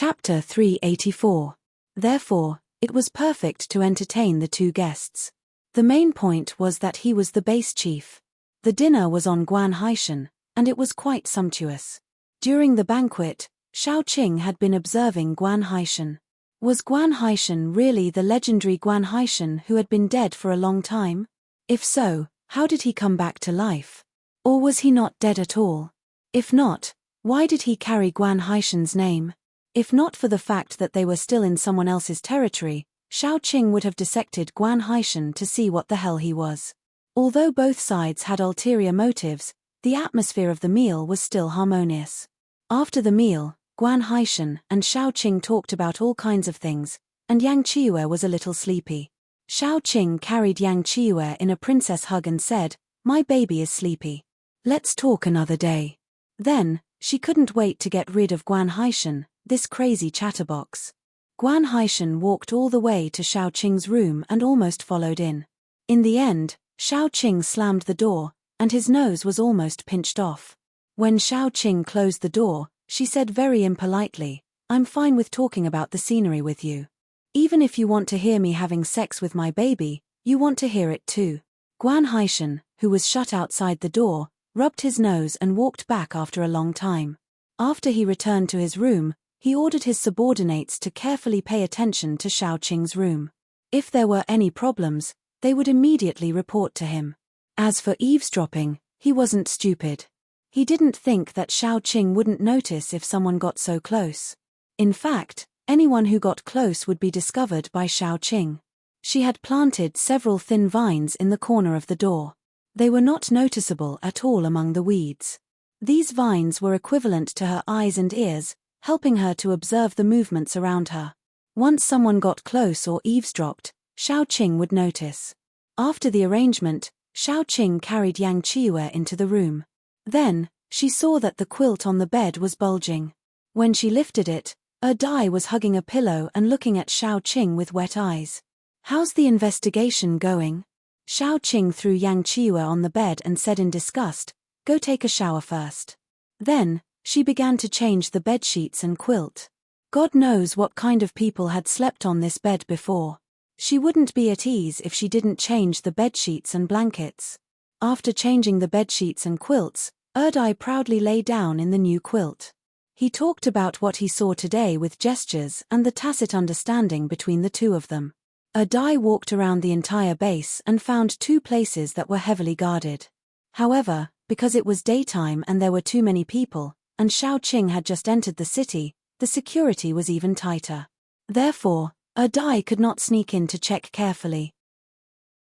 Chapter 384. Therefore, it was perfect to entertain the two guests. The main point was that he was the base chief. The dinner was on Guan Haishan, and it was quite sumptuous. During the banquet, Shao Qing had been observing Guan Haishan. Was Guan Haishan really the legendary Guan Haishan who had been dead for a long time? If so, how did he come back to life? Or was he not dead at all? If not, why did he carry Guan Haishan's name? If not for the fact that they were still in someone else's territory, Shao Qing would have dissected Guan Haishan to see what the hell he was. Although both sides had ulterior motives, the atmosphere of the meal was still harmonious. After the meal, Guan Haishan and Shao Qing talked about all kinds of things, and Yang Qiyu was a little sleepy. Shao Qing carried Yang Qiyu in a princess hug and said, "My baby is sleepy. Let's talk another day." Then, she couldn't wait to get rid of Guan Haishan, this crazy chatterbox. Guan Haishan walked all the way to Shao Qing's room and almost followed in. In the end, Shao Qing slammed the door, and his nose was almost pinched off. When Shao Qing closed the door, she said very impolitely, "I'm fine with talking about the scenery with you. Even if you want to hear me having sex with my baby, you want to hear it too." Guan Haishan, who was shut outside the door, rubbed his nose and walked back after a long time. After he returned to his room, he ordered his subordinates to carefully pay attention to Shao Qing's room. If there were any problems, they would immediately report to him. As for eavesdropping, he wasn't stupid. He didn't think that Shao Qing wouldn't notice if someone got so close. In fact, anyone who got close would be discovered by Shao Qing. She had planted several thin vines in the corner of the door. They were not noticeable at all among the weeds. These vines were equivalent to her eyes and ears, helping her to observe the movements around her. Once someone got close or eavesdropped, Shao Qing would notice. After the arrangement, Shao Qing carried Yang Qiyu into the room. Then, she saw that the quilt on the bed was bulging. When she lifted it, Dai was hugging a pillow and looking at Shao Qing with wet eyes. "How's the investigation going?" Shao Qing threw Yang Qiyu on the bed and said in disgust, "Go take a shower first." Then, she began to change the bedsheets and quilt. God knows what kind of people had slept on this bed before. She wouldn't be at ease if she didn't change the bedsheets and blankets. After changing the bedsheets and quilts, Dai proudly lay down in the new quilt. He talked about what he saw today with gestures and the tacit understanding between the two of them. Dai walked around the entire base and found two places that were heavily guarded. However, because it was daytime and there were too many people, and Shao Qing had just entered the city, the security was even tighter. Therefore, Dai could not sneak in to check carefully.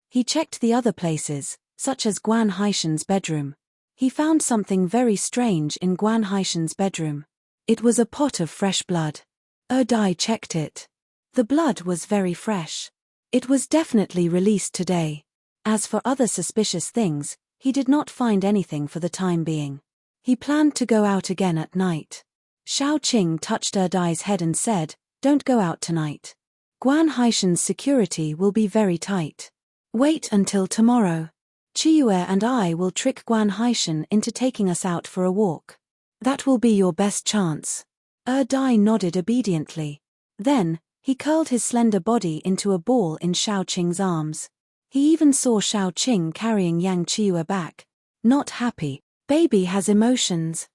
He checked the other places, such as Guan Haishan's bedroom. He found something very strange in Guan Haishan's bedroom. It was a pot of fresh blood. Dai checked it. The blood was very fresh. It was definitely released today. As for other suspicious things, he did not find anything for the time being. He planned to go out again at night. Shao Qing touched Dai's head and said, "Don't go out tonight. Guan Haishan's security will be very tight. Wait until tomorrow. Qiyu and I will trick Guan Haishan into taking us out for a walk. That will be your best chance." Dai nodded obediently. Then, he curled his slender body into a ball in Shao Qing's arms. He even saw Shao Qing carrying Yang Qiyu back. Not happy. Baby has emotions.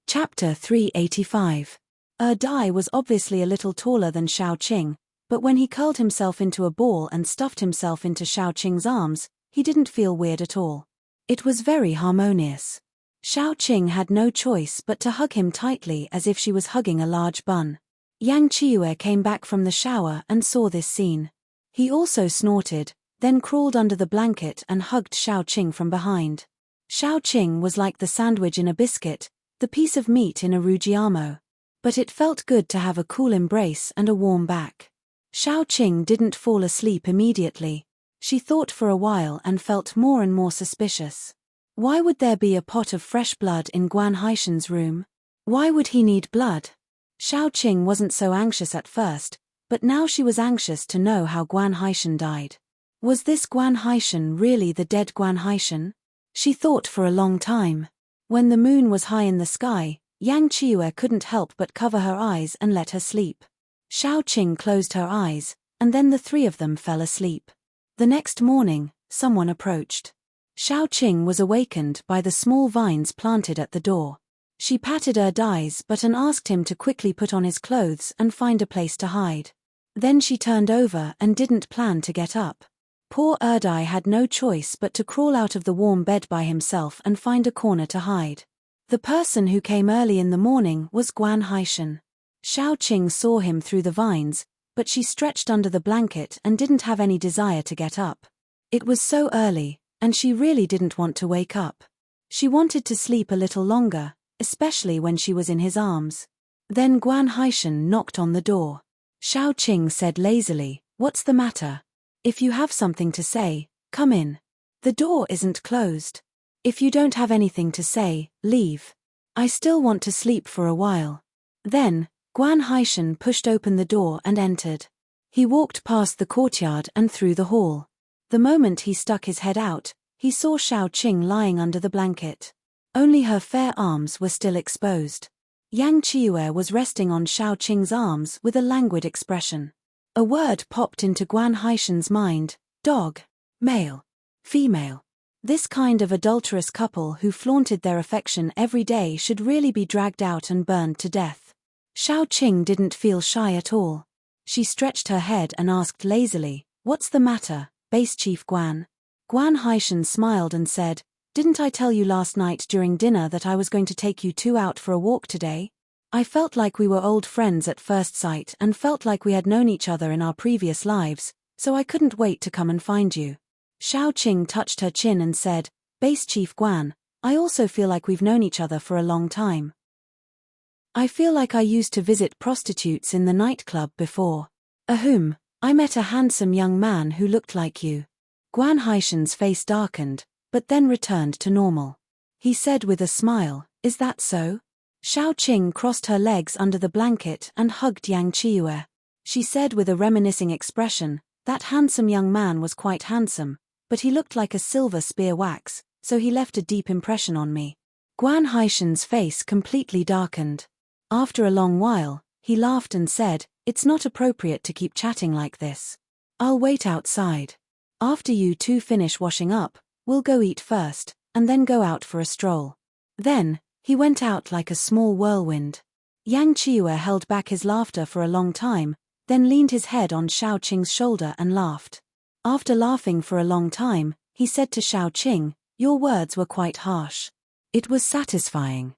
Chapter 385. Dai was obviously a little taller than Shao Qing, but when he curled himself into a ball and stuffed himself into Shao Qing's arms, he didn't feel weird at all. It was very harmonious. Shao Qing had no choice but to hug him tightly as if she was hugging a large bun. Yang Qiyu came back from the shower and saw this scene. He also snorted, then crawled under the blanket and hugged Shao Qing from behind. Shao Qing was like the sandwich in a biscuit, the piece of meat in a Ruggiamo. But it felt good to have a cool embrace and a warm back. Shao Qing didn't fall asleep immediately. She thought for a while and felt more and more suspicious. Why would there be a pot of fresh blood in Guan Haishan's room? Why would he need blood? Shao Qing wasn't so anxious at first, but now she was anxious to know how Guan Haishan died. Was this Guan Haishan really the dead Guan Haishan? She thought for a long time. When the moon was high in the sky, Yang Qiue couldn't help but cover her eyes and let her sleep. Xiao Qing closed her eyes, and then the three of them fell asleep. The next morning, someone approached. Xiao Qing was awakened by the small vines planted at the door. She patted Erdai's butt and asked him to quickly put on his clothes and find a place to hide. Then she turned over and didn't plan to get up. Poor Erdai had no choice but to crawl out of the warm bed by himself and find a corner to hide. The person who came early in the morning was Guan Haishan. Xiao Qing saw him through the vines, but she stretched under the blanket and didn't have any desire to get up. It was so early, and she really didn't want to wake up. She wanted to sleep a little longer, especially when she was in his arms. Then Guan Haishan knocked on the door. Xiao Qing said lazily, "What's the matter? If you have something to say, come in. The door isn't closed. If you don't have anything to say, leave. I still want to sleep for a while." Then, Guan Haishan pushed open the door and entered. He walked past the courtyard and through the hall. The moment he stuck his head out, he saw Xiao Qing lying under the blanket. Only her fair arms were still exposed. Yang Qiue was resting on Xiao Qing's arms with a languid expression. A word popped into Guan Haishan's mind: dog, male, female. This kind of adulterous couple who flaunted their affection every day should really be dragged out and burned to death. Xiao Qing didn't feel shy at all. She stretched her head and asked lazily, "What's the matter, Base Chief Guan?" Guan Haishan smiled and said, "Didn't I tell you last night during dinner that I was going to take you two out for a walk today? I felt like we were old friends at first sight and felt like we had known each other in our previous lives, so I couldn't wait to come and find you." Xiao Qing touched her chin and said, "Base Chief Guan, I also feel like we've known each other for a long time. I feel like I used to visit prostitutes in the nightclub before. Ahem, I met a handsome young man who looked like you." Guan Haishan's face darkened, but then returned to normal. He said with a smile, "Is that so?" Xiao Qing crossed her legs under the blanket and hugged Yang Qiue. She said with a reminiscing expression, "That handsome young man was quite handsome, but he looked like a silver spear wax, so he left a deep impression on me." Guan Haishan's face completely darkened. After a long while, he laughed and said, "It's not appropriate to keep chatting like this. I'll wait outside. After you two finish washing up, we'll go eat first, and then go out for a stroll." Then, he went out like a small whirlwind. Yang Qiue held back his laughter for a long time, then leaned his head on Xiao Qing's shoulder and laughed. After laughing for a long time, he said to Xiao Qing, "Your words were quite harsh. It was satisfying."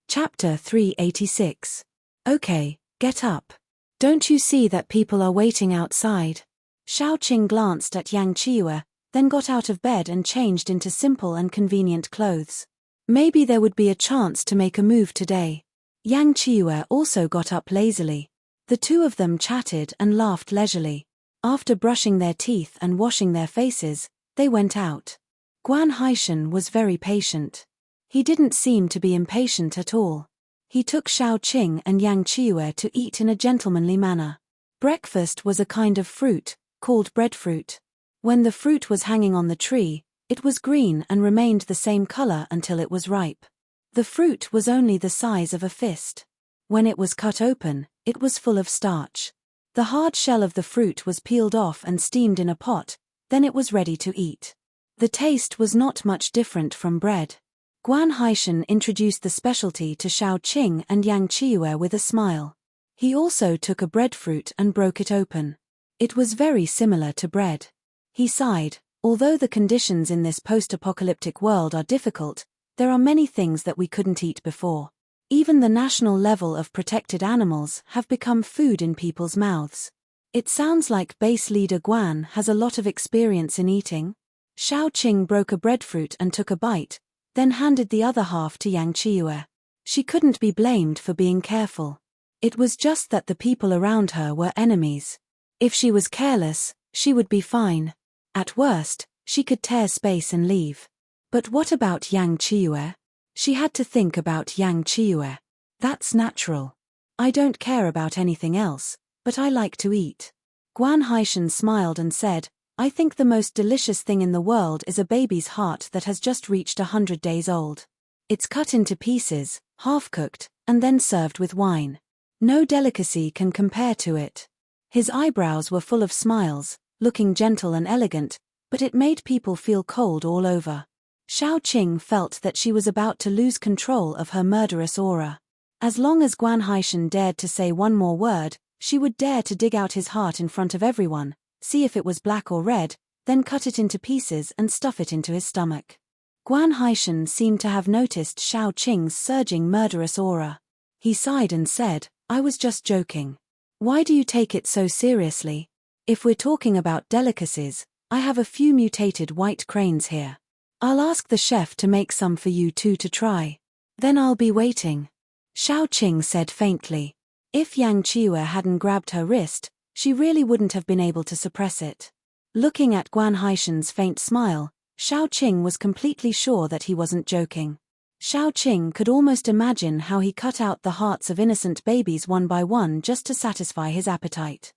Chapter 386. Okay, get up. Don't you see that people are waiting outside? Xiao Qing glanced at Yang Qiue, then got out of bed and changed into simple and convenient clothes. Maybe there would be a chance to make a move today. Yang Qiue also got up lazily. The two of them chatted and laughed leisurely. After brushing their teeth and washing their faces, they went out. Guan Haishan was very patient. He didn't seem to be impatient at all. He took Xiao Qing and Yang Qiue to eat in a gentlemanly manner. Breakfast was a kind of fruit, called breadfruit. When the fruit was hanging on the tree, it was green and remained the same color until it was ripe. The fruit was only the size of a fist. When it was cut open, it was full of starch. The hard shell of the fruit was peeled off and steamed in a pot, then it was ready to eat. The taste was not much different from bread. Guan Haishan introduced the specialty to Xiao Qing and Yang Qiue with a smile. He also took a breadfruit and broke it open. It was very similar to bread. He sighed, "Although the conditions in this post-apocalyptic world are difficult, there are many things that we couldn't eat before. Even the national level of protected animals have become food in people's mouths. It sounds like base leader Guan has a lot of experience in eating." Xiao Qing broke a breadfruit and took a bite, then handed the other half to Yang Qiue. She couldn't be blamed for being careful. It was just that the people around her were enemies. If she was careless, she would be fine. At worst, she could tear space and leave. But what about Yang Qiue? She had to think about Yang Qiue. That's natural. "I don't care about anything else, but I like to eat." Guan Haishan smiled and said, "I think the most delicious thing in the world is a baby's heart that has just reached 100 days old. It's cut into pieces, half-cooked, and then served with wine. No delicacy can compare to it. His eyebrows were full of smiles, looking gentle and elegant, but it made people feel cold all over. Xiao Qing felt that she was about to lose control of her murderous aura. As long as Guan Haishan dared to say one more word, she would dare to dig out his heart in front of everyone, see if it was black or red, then cut it into pieces and stuff it into his stomach. Guan Haishan seemed to have noticed Xiao Qing's surging murderous aura. He sighed and said, "I was just joking. Why do you take it so seriously? If we're talking about delicacies, I have a few mutated white cranes here. I'll ask the chef to make some for you two to try. Then I'll be waiting." Xiao Qing said faintly. If Yang Qiwe hadn't grabbed her wrist, she really wouldn't have been able to suppress it. Looking at Guan Haishan's faint smile, Xiao Qing was completely sure that he wasn't joking. Xiao Qing could almost imagine how he cut out the hearts of innocent babies one by one just to satisfy his appetite.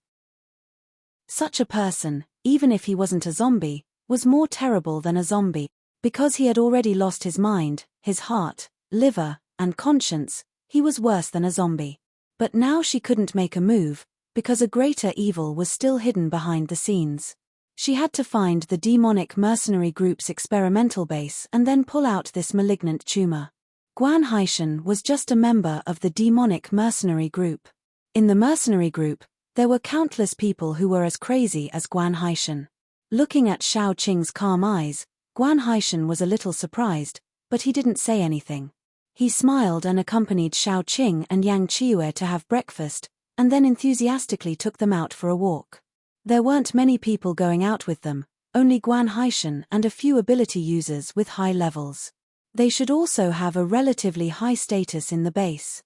Such a person, even if he wasn't a zombie, was more terrible than a zombie. Because he had already lost his mind, his heart, liver, and conscience, he was worse than a zombie. But now she couldn't make a move, because a greater evil was still hidden behind the scenes. She had to find the demonic mercenary group's experimental base and then pull out this malignant tumor. Guan Haishan was just a member of the demonic mercenary group. In the mercenary group, there were countless people who were as crazy as Guan Haishan. Looking at Xiao Qing's calm eyes, Guan Haishan was a little surprised, but he didn't say anything. He smiled and accompanied Xiao Qing and Yang Qiwe to have breakfast, and then enthusiastically took them out for a walk. There weren't many people going out with them, only Guan Haishan and a few ability users with high levels. They should also have a relatively high status in the base.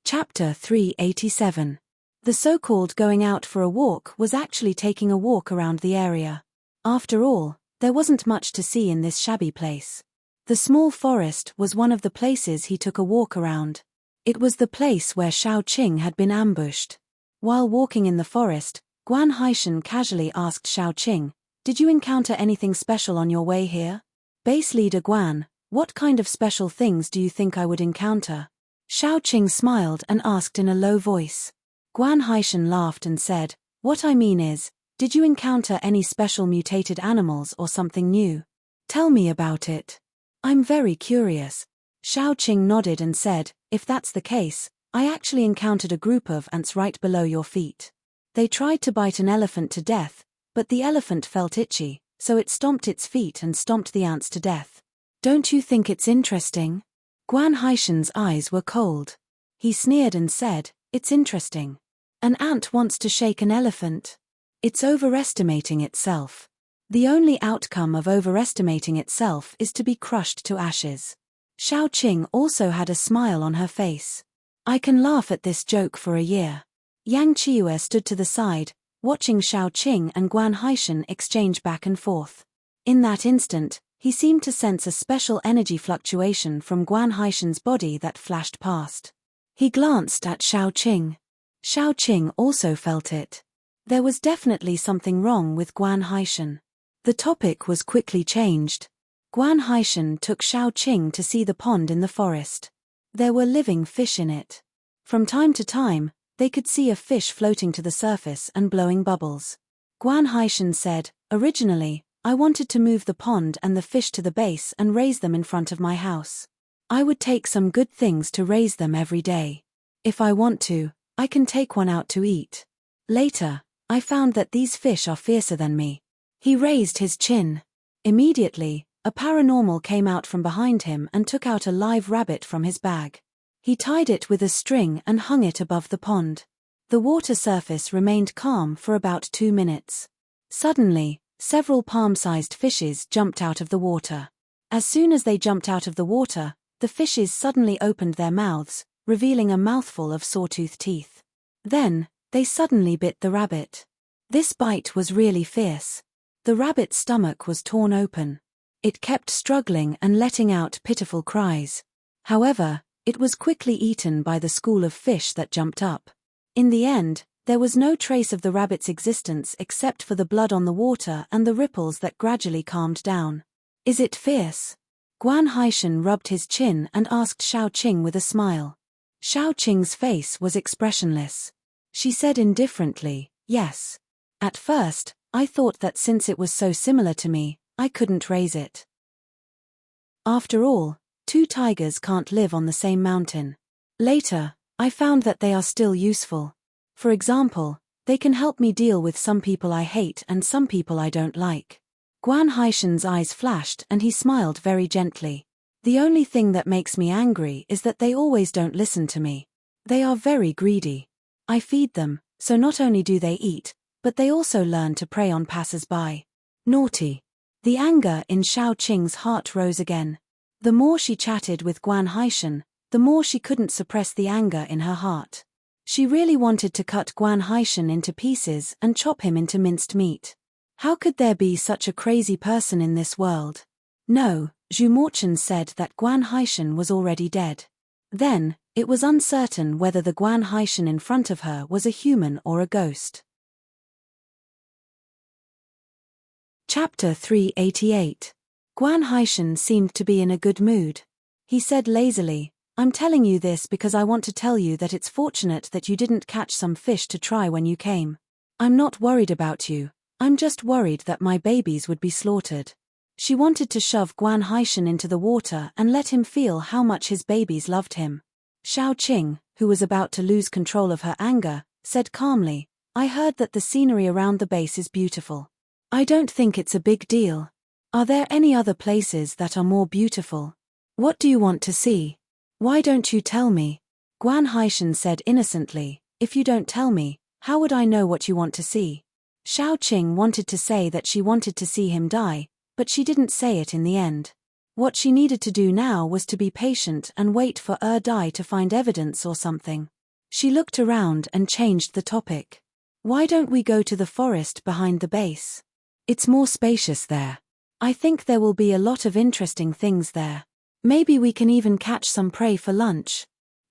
Chapter 387. The so-called going out for a walk was actually taking a walk around the area. After all, there wasn't much to see in this shabby place. The small forest was one of the places he took a walk around. It was the place where Xiao Qing had been ambushed. While walking in the forest, Guan Haishan casually asked Xiao Qing, "Did you encounter anything special on your way here?" "Base leader Guan, what kind of special things do you think I would encounter?" Xiao Qing smiled and asked in a low voice. Guan Haishan laughed and said, "What I mean is, did you encounter any special mutated animals or something new? Tell me about it. I'm very curious." Xiao Qing nodded and said, "If that's the case, I actually encountered a group of ants right below your feet. They tried to bite an elephant to death, but the elephant felt itchy, so it stomped its feet and stomped the ants to death. Don't you think it's interesting?" Guan Haishan's eyes were cold. He sneered and said, "It's interesting. An ant wants to shake an elephant. It's overestimating itself. The only outcome of overestimating itself is to be crushed to ashes." Xiao Qing also had a smile on her face. "I can laugh at this joke for a year." Yang Qiwe stood to the side, watching Xiao Qing and Guan Haishan exchange back and forth. In that instant, he seemed to sense a special energy fluctuation from Guan Haishan's body that flashed past. He glanced at Xiao Qing. Xiao Qing also felt it. There was definitely something wrong with Guan Haishan. The topic was quickly changed. Guan Haishan took Xiao Qing to see the pond in the forest. There were living fish in it. From time to time, they could see a fish floating to the surface and blowing bubbles. Guan Haishan said, "Originally, I wanted to move the pond and the fish to the base and raise them in front of my house. I would take some good things to raise them every day. If I want to, I can take one out to eat. Later, I found that these fish are fiercer than me." He raised his chin. Immediately, a paranormal came out from behind him and took out a live rabbit from his bag. He tied it with a string and hung it above the pond. The water surface remained calm for about 2 minutes. Suddenly, several palm-sized fishes jumped out of the water. As soon as they jumped out of the water, the fishes suddenly opened their mouths, revealing a mouthful of sawtooth teeth. Then, they suddenly bit the rabbit. This bite was really fierce. The rabbit's stomach was torn open. It kept struggling and letting out pitiful cries. However, it was quickly eaten by the school of fish that jumped up. In the end, there was no trace of the rabbit's existence except for the blood on the water and the ripples that gradually calmed down. Is it fierce? Guan Haishan rubbed his chin and asked Xiao Qing with a smile. Xiao Qing's face was expressionless. She said indifferently, yes. At first, I thought that since it was so similar to me, I couldn't raise it. After all, two tigers can't live on the same mountain. Later, I found that they are still useful. For example, they can help me deal with some people I hate and some people I don't like. Guan Haishan's eyes flashed and he smiled very gently. The only thing that makes me angry is that they always don't listen to me. They are very greedy. I feed them, so not only do they eat, but they also learn to prey on passers-by. Naughty. The anger in Xiao Qing's heart rose again. The more she chatted with Guan Haishan, the more she couldn't suppress the anger in her heart. She really wanted to cut Guan Haishan into pieces and chop him into minced meat. How could there be such a crazy person in this world? No, Zhu Morchen said that Guan Haishan was already dead. Then, it was uncertain whether the Guan Haishan in front of her was a human or a ghost. Chapter 388. Guan Haishan seemed to be in a good mood. He said lazily, I'm telling you this because I want to tell you that it's fortunate that you didn't catch some fish to try when you came. I'm not worried about you, I'm just worried that my babies would be slaughtered. She wanted to shove Guan Haishan into the water and let him feel how much his babies loved him. Xiao Qing, who was about to lose control of her anger, said calmly, I heard that the scenery around the base is beautiful. I don't think it's a big deal. Are there any other places that are more beautiful? What do you want to see? Why don't you tell me? Guan Haishan said innocently, if you don't tell me, how would I know what you want to see? Xiao Qing wanted to say that she wanted to see him die, but she didn't say it in the end. What she needed to do now was to be patient and wait for Dai to find evidence or something. She looked around and changed the topic. Why don't we go to the forest behind the base? It's more spacious there. I think there will be a lot of interesting things there. Maybe we can even catch some prey for lunch.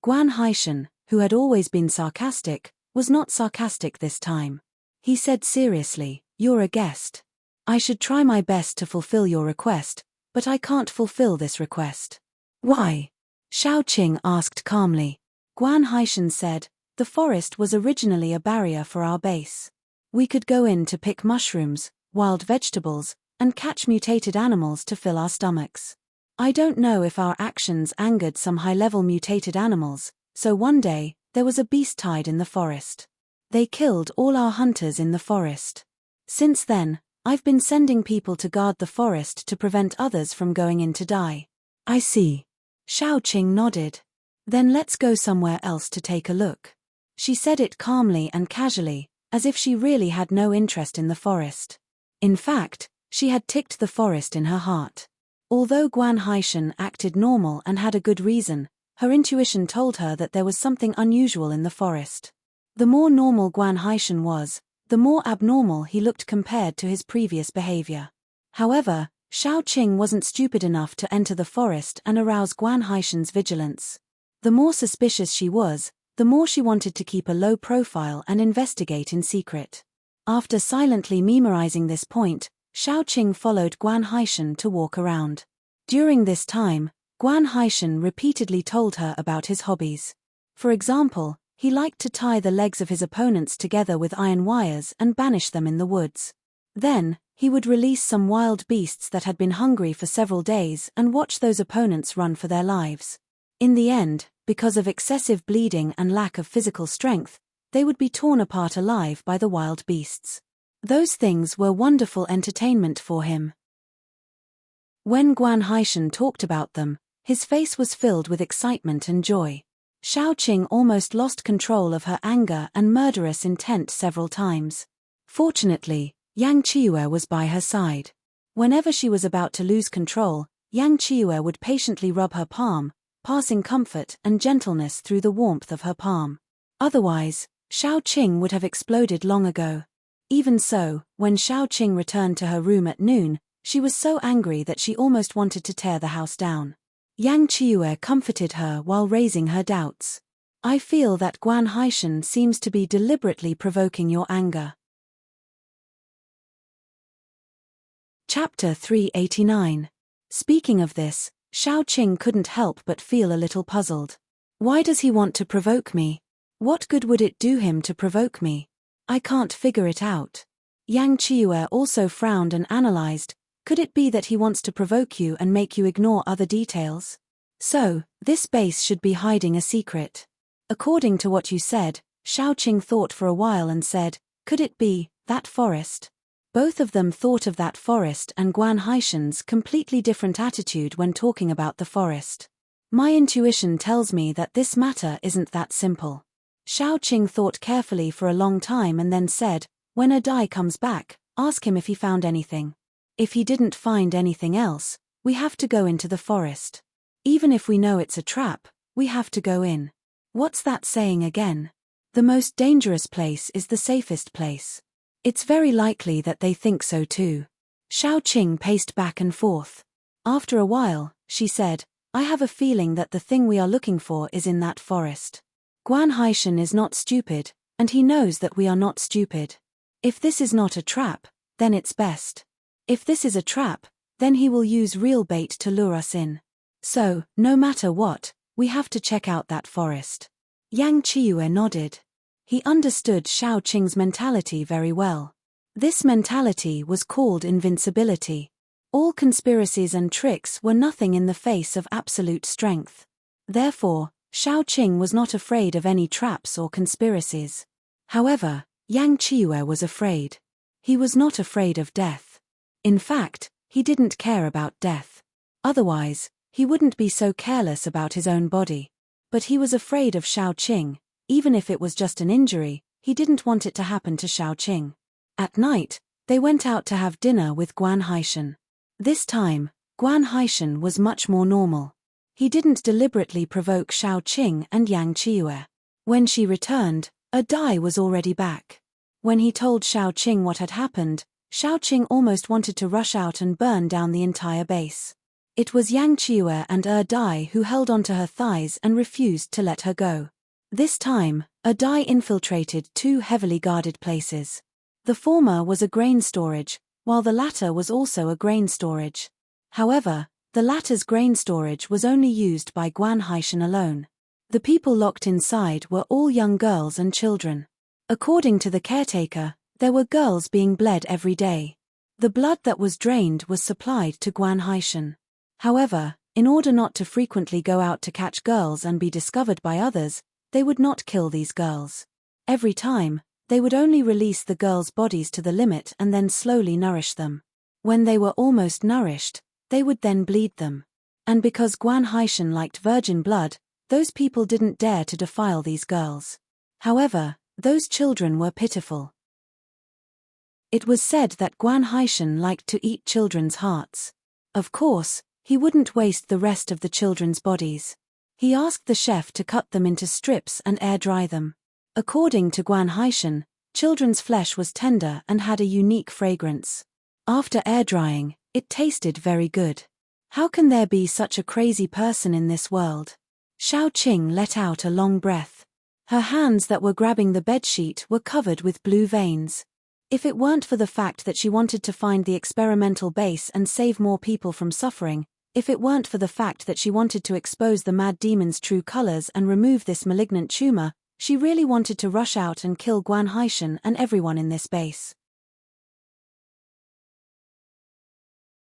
Guan Haishan, who had always been sarcastic, was not sarcastic this time. He said seriously, you're a guest. I should try my best to fulfill your request, but I can't fulfill this request. Why? Xiao Qing asked calmly. Guan Haishan said, the forest was originally a barrier for our base. We could go in to pick mushrooms, wild vegetables, and catch mutated animals to fill our stomachs. I don't know if our actions angered some high-level mutated animals, so one day, there was a beast tide in the forest. They killed all our hunters in the forest. Since then, I've been sending people to guard the forest to prevent others from going in to die. I see. Xiao Qing nodded. Then let's go somewhere else to take a look. She said it calmly and casually, as if she really had no interest in the forest. In fact, she had ticked the forest in her heart. Although Guan Haishan acted normal and had a good reason, her intuition told her that there was something unusual in the forest. The more normal Guan Haishan was, the more abnormal he looked compared to his previous behavior. However, Xiao Qing wasn't stupid enough to enter the forest and arouse Guan Haishan's vigilance. The more suspicious she was, the more she wanted to keep a low profile and investigate in secret. After silently memorizing this point, Xiao Qing followed Guan Haishan to walk around. During this time, Guan Haishan repeatedly told her about his hobbies. For example, he liked to tie the legs of his opponents together with iron wires and banish them in the woods. Then, he would release some wild beasts that had been hungry for several days and watch those opponents run for their lives. In the end, because of excessive bleeding and lack of physical strength, they would be torn apart alive by the wild beasts. Those things were wonderful entertainment for him. When Guan Haishan talked about them, his face was filled with excitement and joy. Xiao Qing almost lost control of her anger and murderous intent several times. Fortunately, Yang Qiue was by her side. Whenever she was about to lose control, Yang Qiue would patiently rub her palm, passing comfort and gentleness through the warmth of her palm. Otherwise, Xiao Qing would have exploded long ago. Even so, when Xiao Qing returned to her room at noon, she was so angry that she almost wanted to tear the house down. Yang Qiue comforted her while raising her doubts. I feel that Guan Haishan seems to be deliberately provoking your anger. Chapter 389. Speaking of this, Xiao Qing couldn't help but feel a little puzzled. Why does he want to provoke me? What good would it do him to provoke me? I can't figure it out. Yang Qiue also frowned and analyzed. Could it be that he wants to provoke you and make you ignore other details? So, this base should be hiding a secret. According to what you said, Xiao Qing thought for a while and said, could it be that forest? Both of them thought of that forest and Guan Haishan's completely different attitude when talking about the forest. My intuition tells me that this matter isn't that simple. Xiao Qing thought carefully for a long time and then said, when a Dai comes back, ask him if he found anything. If he didn't find anything else, we have to go into the forest. Even if we know it's a trap, we have to go in. What's that saying again? The most dangerous place is the safest place. It's very likely that they think so too. Xiao Qing paced back and forth. After a while, she said, I have a feeling that the thing we are looking for is in that forest. Guan Haishan is not stupid, and he knows that we are not stupid. If this is not a trap, then it's best. If this is a trap, then he will use real bait to lure us in. So, no matter what, we have to check out that forest. Yang Qiue nodded. He understood Xiao Qing's mentality very well. This mentality was called invincibility. All conspiracies and tricks were nothing in the face of absolute strength. Therefore, Xiao Qing was not afraid of any traps or conspiracies. However, Yang Qiue was afraid. He was not afraid of death. In fact, he didn't care about death. Otherwise, he wouldn't be so careless about his own body. But he was afraid of Xiao Qing. Even if it was just an injury, he didn't want it to happen to Xiao Qing. At night, they went out to have dinner with Guan Haishan. This time, Guan Haishan was much more normal. He didn't deliberately provoke Xiao Qing and Yang Qiue. When she returned, a Dai was already back. When he told Xiao Qing what had happened, Xiao Qing almost wanted to rush out and burn down the entire base. It was Yang Qiue and Dai who held onto her thighs and refused to let her go. This time, a Dai infiltrated two heavily guarded places. The former was a grain storage, while the latter was also a grain storage. However, the latter's grain storage was only used by Guan Haishan alone. The people locked inside were all young girls and children. According to the caretaker, there were girls being bled every day. The blood that was drained was supplied to Guan Haishan. However, in order not to frequently go out to catch girls and be discovered by others, they would not kill these girls. Every time, they would only release the girls' bodies to the limit and then slowly nourish them. When they were almost nourished, they would then bleed them. And because Guan Haishan liked virgin blood, those people didn't dare to defile these girls. However, those children were pitiful. It was said that Guan Haishan liked to eat children's hearts. Of course, he wouldn't waste the rest of the children's bodies. He asked the chef to cut them into strips and air dry them. According to Guan Haishan, children's flesh was tender and had a unique fragrance. After air drying, it tasted very good. How can there be such a crazy person in this world? Xiao Qing let out a long breath. Her hands that were grabbing the bedsheet were covered with blue veins. If it weren't for the fact that she wanted to find the experimental base and save more people from suffering, if it weren't for the fact that she wanted to expose the mad demon's true colors and remove this malignant tumor, she really wanted to rush out and kill Guan Haishan and everyone in this base.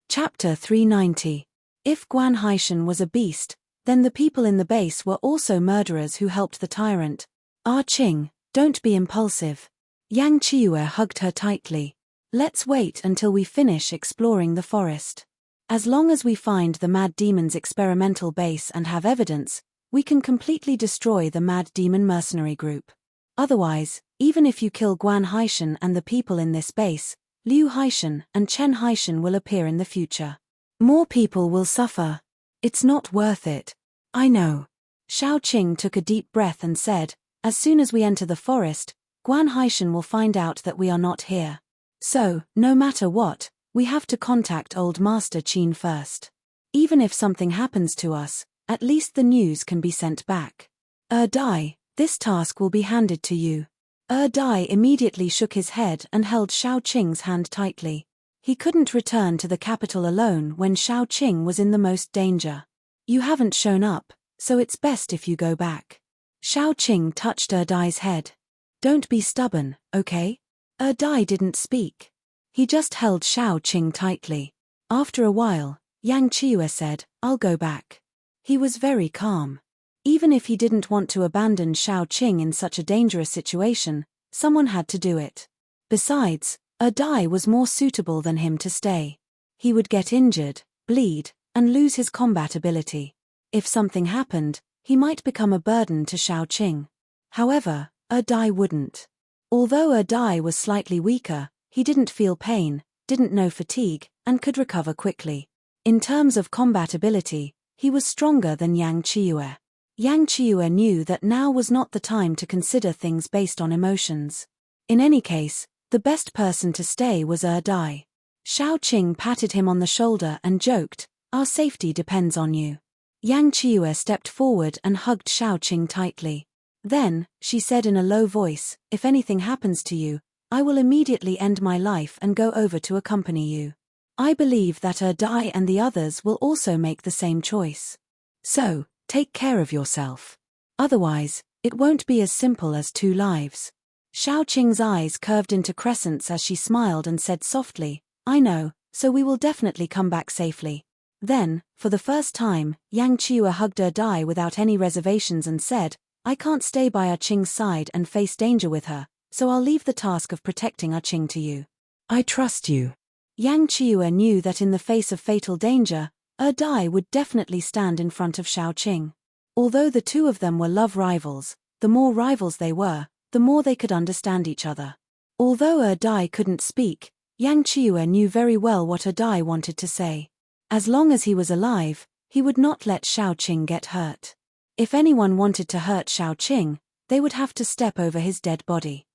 Chapter 390. If Guan Haishan was a beast, then the people in the base were also murderers who helped the tyrant. Qing, don't be impulsive. Yang Qiue hugged her tightly. Let's wait until we finish exploring the forest. As long as we find the Mad Demon's experimental base and have evidence, we can completely destroy the Mad Demon mercenary group. Otherwise, even if you kill Guan Haishan and the people in this base, Liu Haishan and Chen Haishan will appear in the future. More people will suffer. It's not worth it. I know. Xiao Qing took a deep breath and said, as soon as we enter the forest, Guan Haishan will find out that we are not here. So, no matter what, we have to contact Old Master Qin first. Even if something happens to us, at least the news can be sent back. Dai, this task will be handed to you. Dai immediately shook his head and held Xiao Qing's hand tightly. He couldn't return to the capital alone when Xiaoqing was in the most danger. You haven't shown up, so it's best if you go back. Xiaoqing touched Dai's head. Don't be stubborn, okay? Dai didn't speak. He just held Xiaoqing tightly. After a while, Yang Qiue said, I'll go back. He was very calm. Even if he didn't want to abandon Xiaoqing in such a dangerous situation, someone had to do it. Besides, Dai was more suitable than him to stay. He would get injured, bleed, and lose his combat ability. If something happened, he might become a burden to Xiaoqing. However, Dai wouldn't. Although Dai was slightly weaker, he didn't feel pain, didn't know fatigue, and could recover quickly. In terms of combat ability, he was stronger than Yang Qiue. Yang Qiue knew that now was not the time to consider things based on emotions. In any case, the best person to stay was Dai. Xiaoqing patted him on the shoulder and joked, our safety depends on you. Yang Qiue stepped forward and hugged Xiaoqing tightly. Then, she said in a low voice, if anything happens to you, I will immediately end my life and go over to accompany you. I believe that Dai and the others will also make the same choice. So, take care of yourself. Otherwise, it won't be as simple as 2 lives. Xiaoqing's eyes curved into crescents as she smiled and said softly, I know, so we will definitely come back safely. Then, for the first time, Yang Qiue hugged Dai without any reservations and said, I can't stay by Qing's side and face danger with her, so I'll leave the task of protecting Qing to you. I trust you. Yang Qiue knew that in the face of fatal danger, Dai would definitely stand in front of Xiaoqing. Although the two of them were love rivals, the more rivals they were, the more they could understand each other. Although Dai couldn't speak, Yang Qiue knew very well what Dai wanted to say. As long as he was alive, he would not let Xiaoqing get hurt. If anyone wanted to hurt Xiaoqing, they would have to step over his dead body.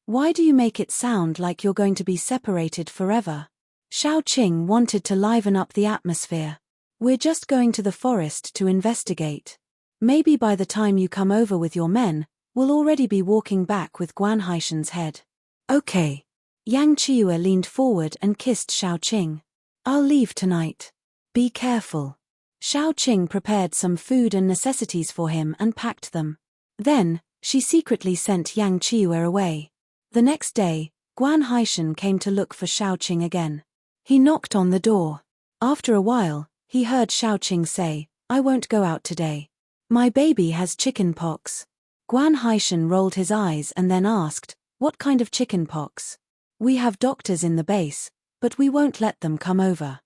Why do you make it sound like you're going to be separated forever? Xiaoqing wanted to liven up the atmosphere. We're just going to the forest to investigate. Maybe by the time you come over with your men, we'll already be walking back with Guan Haishan's head. Okay. Yang Qiue leaned forward and kissed Xiaoqing. I'll leave tonight. Be careful. Xiaoqing prepared some food and necessities for him and packed them. Then, she secretly sent Yang Qiue away. The next day, Guan Haishan came to look for Xiaoqing again. He knocked on the door. After a while, he heard Xiaoqing say, I won't go out today. My baby has chicken pox. Guan Haishan rolled his eyes and then asked, what kind of chicken pox? We have doctors in the base, but we won't let them come over.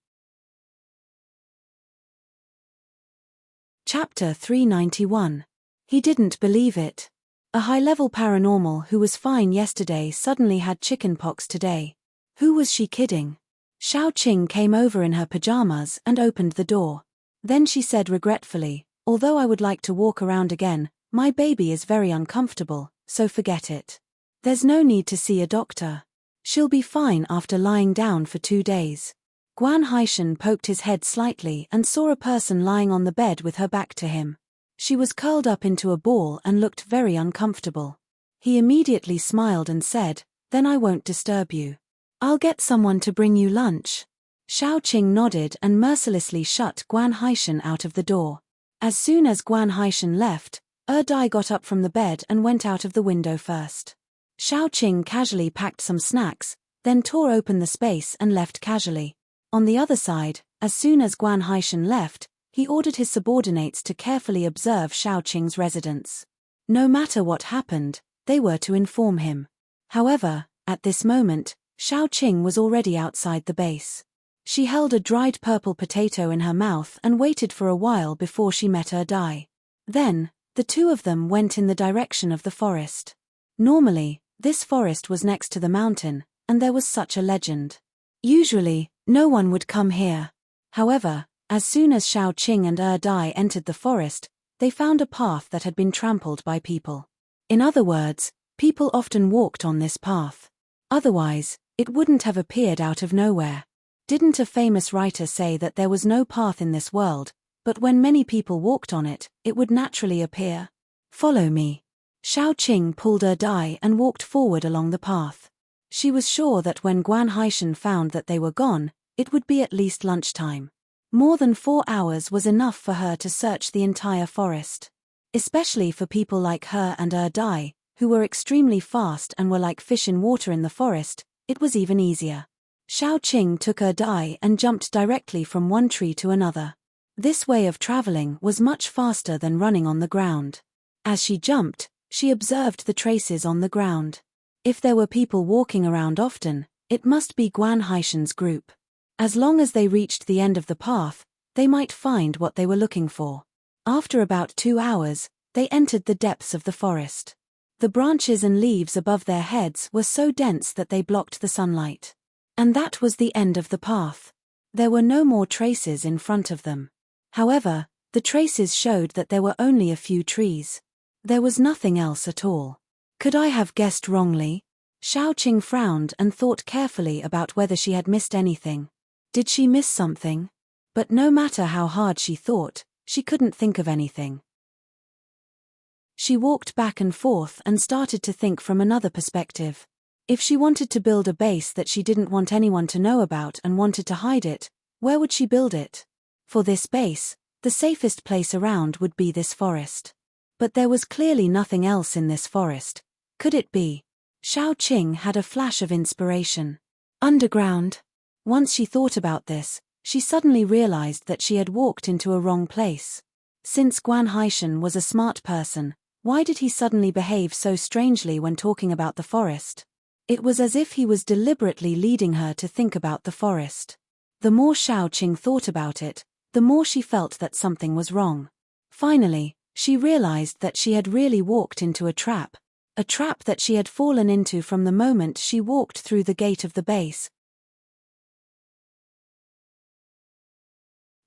Chapter 391. He didn't believe it. A high-level paranormal who was fine yesterday suddenly had chickenpox today. Who was she kidding? Xiaoqing came over in her pajamas and opened the door. Then she said regretfully, although I would like to walk around again, my baby is very uncomfortable, so forget it. There's no need to see a doctor. She'll be fine after lying down for 2 days. Guan Haishan poked his head slightly and saw a person lying on the bed with her back to him. She was curled up into a ball and looked very uncomfortable. He immediately smiled and said, then I won't disturb you. I'll get someone to bring you lunch. Xiaoqing nodded and mercilessly shut Guan Haishan out of the door. As soon as Guan Haishan left, Dai got up from the bed and went out of the window first. Xiaoqing casually packed some snacks, then tore open the space and left casually. On the other side, as soon as Guan Haishan left, he ordered his subordinates to carefully observe Xiaoqing's residence. No matter what happened, they were to inform him. However, at this moment, Xiaoqing was already outside the base. She held a dried purple potato in her mouth and waited for a while before she met Dai. Then, the two of them went in the direction of the forest. Normally, this forest was next to the mountain, and there was such a legend. Usually, no one would come here. However, as soon as Xiaoqing and Dai entered the forest, they found a path that had been trampled by people. In other words, people often walked on this path. Otherwise, it wouldn't have appeared out of nowhere. Didn't a famous writer say that there was no path in this world, but when many people walked on it, it would naturally appear? Follow me. Xiaoqing pulled Dai and walked forward along the path. She was sure that when Guan Haishan found that they were gone, it would be at least lunchtime. More than 4 hours was enough for her to search the entire forest. Especially for people like her and Dai, who were extremely fast and were like fish in water in the forest, it was even easier. Xiao Qing took Dai and jumped directly from one tree to another. This way of traveling was much faster than running on the ground. As she jumped, she observed the traces on the ground. If there were people walking around often, it must be Guan Haishan's group. As long as they reached the end of the path, they might find what they were looking for. After about 2 hours, they entered the depths of the forest. The branches and leaves above their heads were so dense that they blocked the sunlight. And that was the end of the path. There were no more traces in front of them. However, the traces showed that there were only a few trees. There was nothing else at all. Could I have guessed wrongly? Xiao Qing frowned and thought carefully about whether she had missed anything. Did she miss something? But no matter how hard she thought, she couldn't think of anything. She walked back and forth and started to think from another perspective. If she wanted to build a base that she didn't want anyone to know about and wanted to hide it, where would she build it? For this base, the safest place around would be this forest. But there was clearly nothing else in this forest. Could it be? Xiao Qing had a flash of inspiration. Underground. Once she thought about this, she suddenly realized that she had walked into a wrong place. Since Guan Haishan was a smart person, why did he suddenly behave so strangely when talking about the forest? It was as if he was deliberately leading her to think about the forest. The more Xiao Qing thought about it, the more she felt that something was wrong. Finally, she realized that she had really walked into a trap that she had fallen into from the moment she walked through the gate of the base.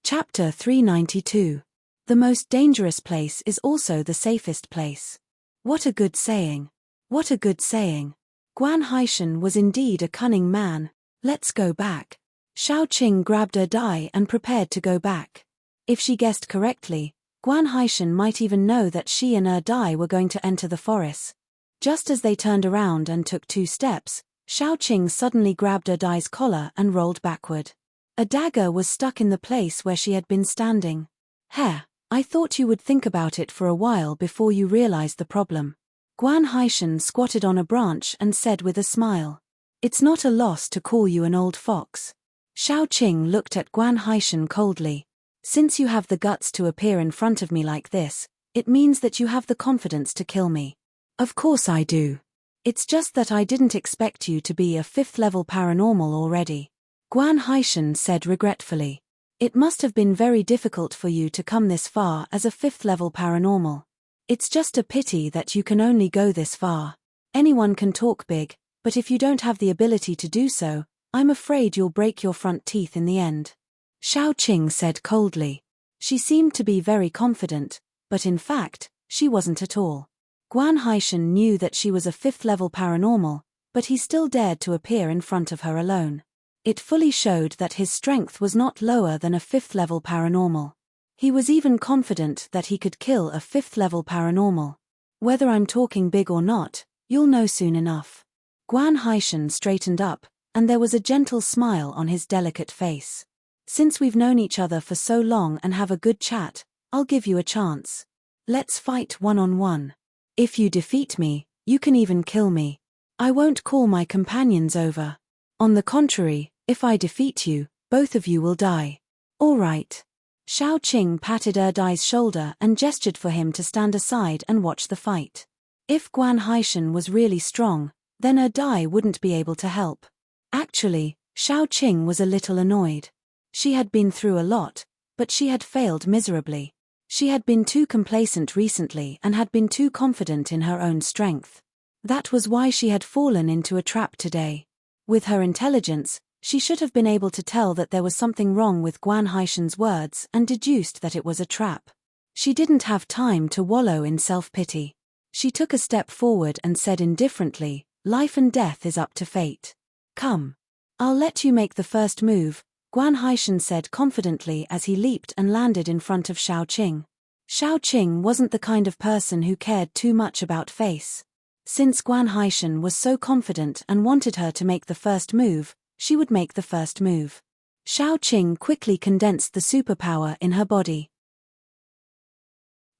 Chapter 392. The most dangerous place is also the safest place. What a good saying. What a good saying. Guan Haishan was indeed a cunning man. Let's go back. Xiao Qing grabbed her die and prepared to go back. If she guessed correctly, Guan Haishan might even know that she and her die were going to enter the forest. Just as they turned around and took 2 steps, Xiao Qing suddenly grabbed her die's collar and rolled backward. A dagger was stuck in the place where she had been standing. Heh, I thought you would think about it for a while before you realized the problem. Guan Haishan squatted on a branch and said with a smile. It's not a loss to call you an old fox. Xiao Qing looked at Guan Haishan coldly. Since you have the guts to appear in front of me like this, it means that you have the confidence to kill me. Of course I do. It's just that I didn't expect you to be a 5th level paranormal already. Guan Haishan said regretfully. It must have been very difficult for you to come this far as a 5th level paranormal. It's just a pity that you can only go this far. Anyone can talk big, but if you don't have the ability to do so, I'm afraid you'll break your front teeth in the end. Xiao Qing said coldly. She seemed to be very confident, but in fact, she wasn't at all. Guan Haishan knew that she was a 5th level paranormal, but he still dared to appear in front of her alone. It fully showed that his strength was not lower than a 5th level paranormal. He was even confident that he could kill a 5th level paranormal. Whether I'm talking big or not, you'll know soon enough. Guan Haishan straightened up, and there was a gentle smile on his delicate face. Since we've known each other for so long and have a good chat, I'll give you a chance. Let's fight one-on-one. If you defeat me, you can even kill me. I won't call my companions over. On the contrary, if I defeat you, both of you will die. All right. Xiao Qing patted Dai's shoulder and gestured for him to stand aside and watch the fight. If Guan Haishan was really strong, then Dai wouldn't be able to help. Actually, Xiao Qing was a little annoyed. She had been through a lot, but she had failed miserably. She had been too complacent recently and had been too confident in her own strength. That was why she had fallen into a trap today. With her intelligence, she should have been able to tell that there was something wrong with Guan Haishan's words and deduced that it was a trap. She didn't have time to wallow in self-pity. She took a step forward and said indifferently, "Life and death is up to fate. Come. I'll let you make the first move," Guan Haishan said confidently as he leaped and landed in front of Xiao Qing. Xiao Qing wasn't the kind of person who cared too much about face. Since Guan Haishan was so confident and wanted her to make the first move, she would make the first move. Xiaoqing quickly condensed the superpower in her body.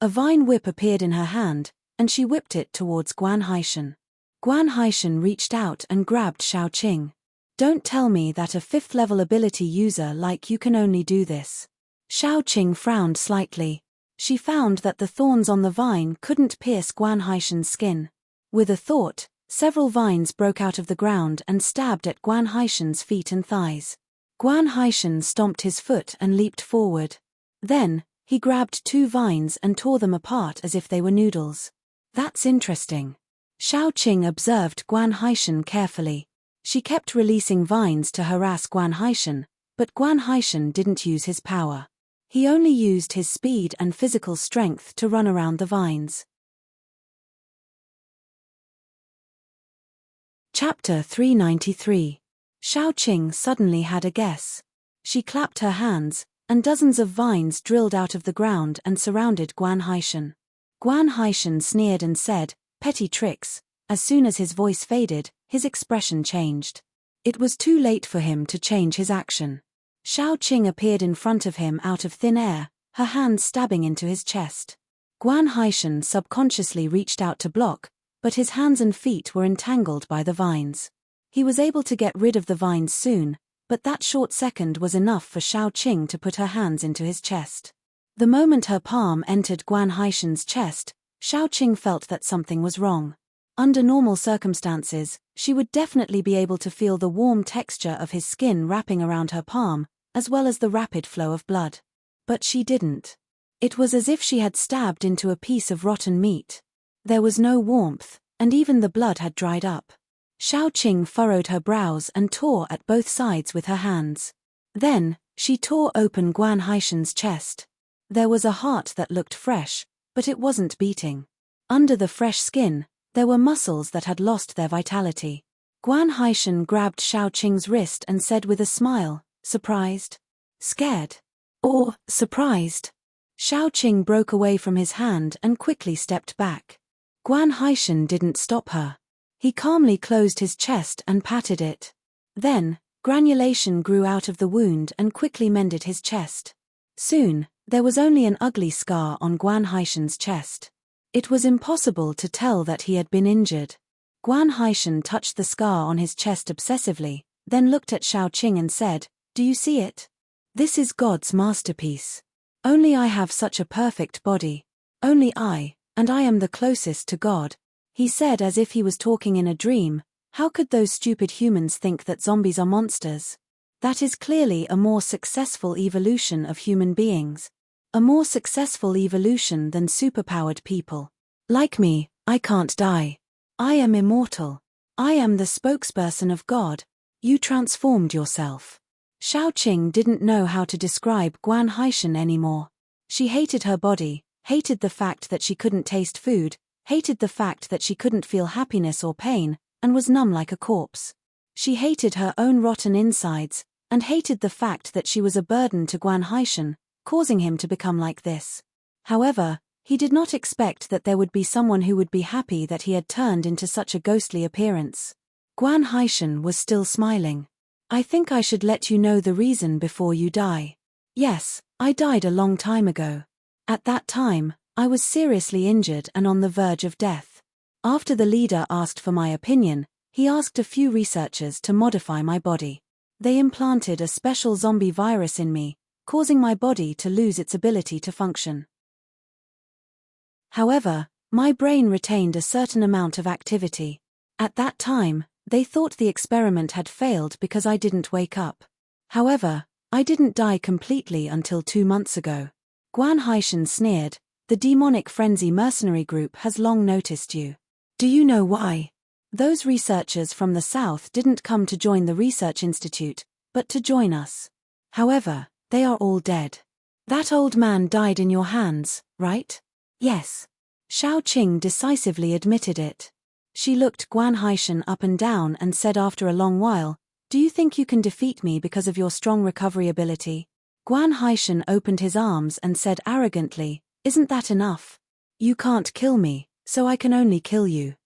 A vine whip appeared in her hand, and she whipped it towards Guan Haishan. Guan Haishan reached out and grabbed Xiaoqing. Don't tell me that a 5th-level ability user like you can only do this. Xiaoqing frowned slightly. She found that the thorns on the vine couldn't pierce Guan Haishan's skin. With a thought, several vines broke out of the ground and stabbed at Guan Haishan's feet and thighs. Guan Haishan stomped his foot and leaped forward. Then, he grabbed 2 vines and tore them apart as if they were noodles. That's interesting. Xiaoqing observed Guan Haishan carefully. She kept releasing vines to harass Guan Haishan, but Guan Haishan didn't use his power. He only used his speed and physical strength to run around the vines. Chapter 393. Xiaoqing suddenly had a guess. She clapped her hands, and dozens of vines drilled out of the ground and surrounded Guan Haishan. Guan Haishan sneered and said, "Petty tricks." As soon as his voice faded, his expression changed. It was too late for him to change his action. Xiaoqing appeared in front of him out of thin air, her hands stabbing into his chest. Guan Haishan subconsciously reached out to block, but his hands and feet were entangled by the vines. He was able to get rid of the vines soon, but that short second was enough for Xiaoqing to put her hands into his chest. The moment her palm entered Guan Haishan's chest, Xiaoqing felt that something was wrong. Under normal circumstances, she would definitely be able to feel the warm texture of his skin wrapping around her palm, as well as the rapid flow of blood. But she didn't. It was as if she had stabbed into a piece of rotten meat. There was no warmth, and even the blood had dried up. Xiaoqing furrowed her brows and tore at both sides with her hands. Then, she tore open Guan Haishan's chest. There was a heart that looked fresh, but it wasn't beating. Under the fresh skin, there were muscles that had lost their vitality. Guan Haishan grabbed Xiaoqing's wrist and said with a smile, "Surprised? Scared? Or surprised?" Xiaoqing broke away from his hand and quickly stepped back. Guan Haishan didn't stop her. He calmly closed his chest and patted it. Then, granulation grew out of the wound and quickly mended his chest. Soon, there was only an ugly scar on Guan Haishan's chest. It was impossible to tell that he had been injured. Guan Haishan touched the scar on his chest obsessively, then looked at Xiaoqing and said, "Do you see it? This is God's masterpiece. Only I have such a perfect body. Only I, and I am the closest to God," he said as if he was talking in a dream. How could those stupid humans think that zombies are monsters? That is clearly a more successful evolution of human beings. A more successful evolution than superpowered people. Like me, I can't die. I am immortal. I am the spokesperson of God. You transformed yourself. Xiaoqing didn't know how to describe Guan Haishan anymore. She hated her body, hated the fact that she couldn't taste food, hated the fact that she couldn't feel happiness or pain, and was numb like a corpse. She hated her own rotten insides, and hated the fact that she was a burden to Guan Haishan, causing him to become like this. However, he did not expect that there would be someone who would be happy that he had turned into such a ghostly appearance. Guan Haishan was still smiling. "I think I should let you know the reason before you die. Yes, I died a long time ago. At that time, I was seriously injured and on the verge of death. After the leader asked for my opinion, he asked a few researchers to modify my body. They implanted a special zombie virus in me, causing my body to lose its ability to function. However, my brain retained a certain amount of activity. At that time, they thought the experiment had failed because I didn't wake up. However, I didn't die completely until 2 months ago." Guan Haishan sneered, "The demonic frenzy mercenary group has long noticed you. Do you know why? Those researchers from the south didn't come to join the research institute, but to join us. However, they are all dead. That old man died in your hands, right?" "Yes." Xiaoqing decisively admitted it. She looked Guan Haishan up and down and said after a long while, "Do you think you can defeat me because of your strong recovery ability?" Guan Haishan opened his arms and said arrogantly, "Isn't that enough? You can't kill me, so I can only kill you."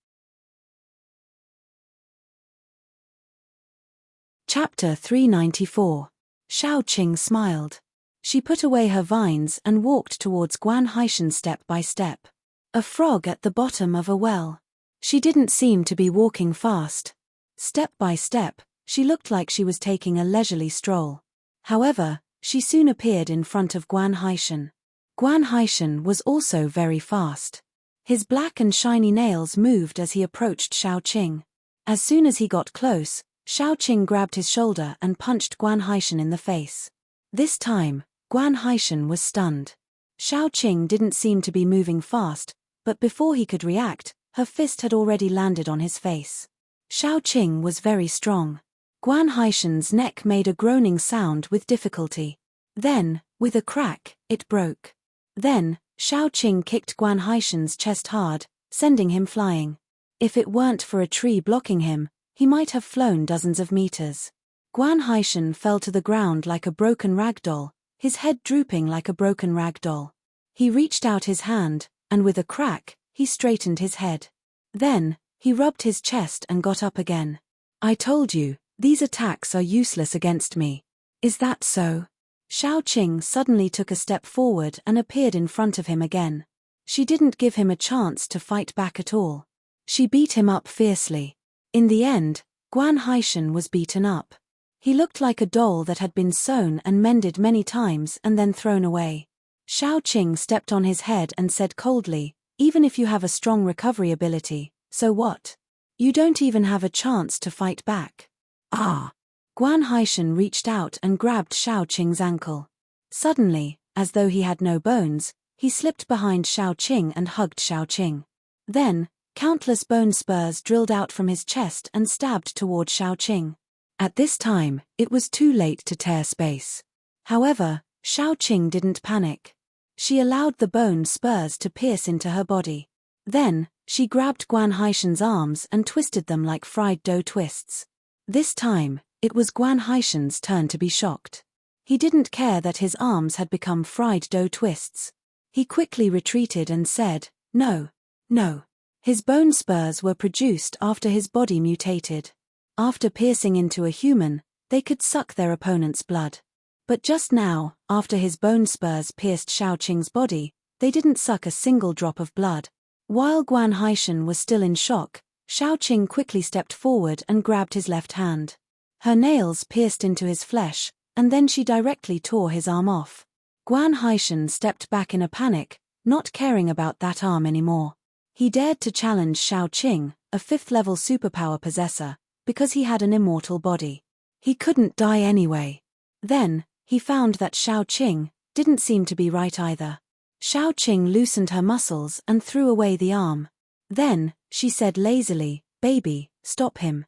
Chapter 394. Xiaoqing smiled. She put away her vines and walked towards Guan Haishan step by step. A frog at the bottom of a well. She didn't seem to be walking fast. Step by step, she looked like she was taking a leisurely stroll. However, she soon appeared in front of Guan Haishan. Guan Haishan was also very fast. His black and shiny nails moved as he approached Xiaoqing. As soon as he got close, Xiaoqing grabbed his shoulder and punched Guan Haishan in the face. This time, Guan Haishan was stunned. Xiaoqing didn't seem to be moving fast, but before he could react, her fist had already landed on his face. Xiaoqing was very strong. Guan Haishan's neck made a groaning sound with difficulty. Then, with a crack, it broke. Then, Xiaoqing kicked Guan Haishan's chest hard, sending him flying. If it weren't for a tree blocking him, he might have flown dozens of meters. Guan Haishan fell to the ground like a broken rag doll, his head drooping like a broken rag doll. He reached out his hand, and with a crack, he straightened his head. Then, he rubbed his chest and got up again. I told you, these attacks are useless against me. Is that so? Xiaoqing suddenly took a step forward and appeared in front of him again. She didn't give him a chance to fight back at all. She beat him up fiercely. In the end, Guan Haishan was beaten up. He looked like a doll that had been sewn and mended many times and then thrown away. Xiaoqing stepped on his head and said coldly, even if you have a strong recovery ability, so what? You don't even have a chance to fight back. Ah! Guan Haishan reached out and grabbed Xiaoqing's ankle. Suddenly, as though he had no bones, he slipped behind Xiaoqing and hugged Xiaoqing. Then, countless bone spurs drilled out from his chest and stabbed toward Xiaoqing. At this time, it was too late to tear space. However, Xiaoqing didn't panic. She allowed the bone spurs to pierce into her body. Then, she grabbed Guan Haishan's arms and twisted them like fried dough twists. This time, it was Guan Haishan's turn to be shocked. He didn't care that his arms had become fried dough twists. He quickly retreated and said, "No, no." His bone spurs were produced after his body mutated. After piercing into a human, they could suck their opponent's blood. But just now, after his bone spurs pierced Xiaoqing's body, they didn't suck a single drop of blood. While Guan Haishan was still in shock, Xiaoqing quickly stepped forward and grabbed his left hand. Her nails pierced into his flesh, and then she directly tore his arm off. Guan Haishan stepped back in a panic, not caring about that arm anymore. He dared to challenge Xiaoqing, a 5th-level superpower possessor, because he had an immortal body. He couldn't die anyway. Then, he found that Xiaoqing didn't seem to be right either. Xiaoqing loosened her muscles and threw away the arm. Then, she said lazily, "Baby, stop him."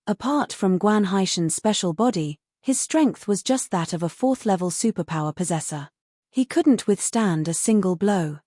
Apart from Guan Haishan's special body, his strength was just that of a 4th-level superpower possessor. He couldn't withstand a single blow.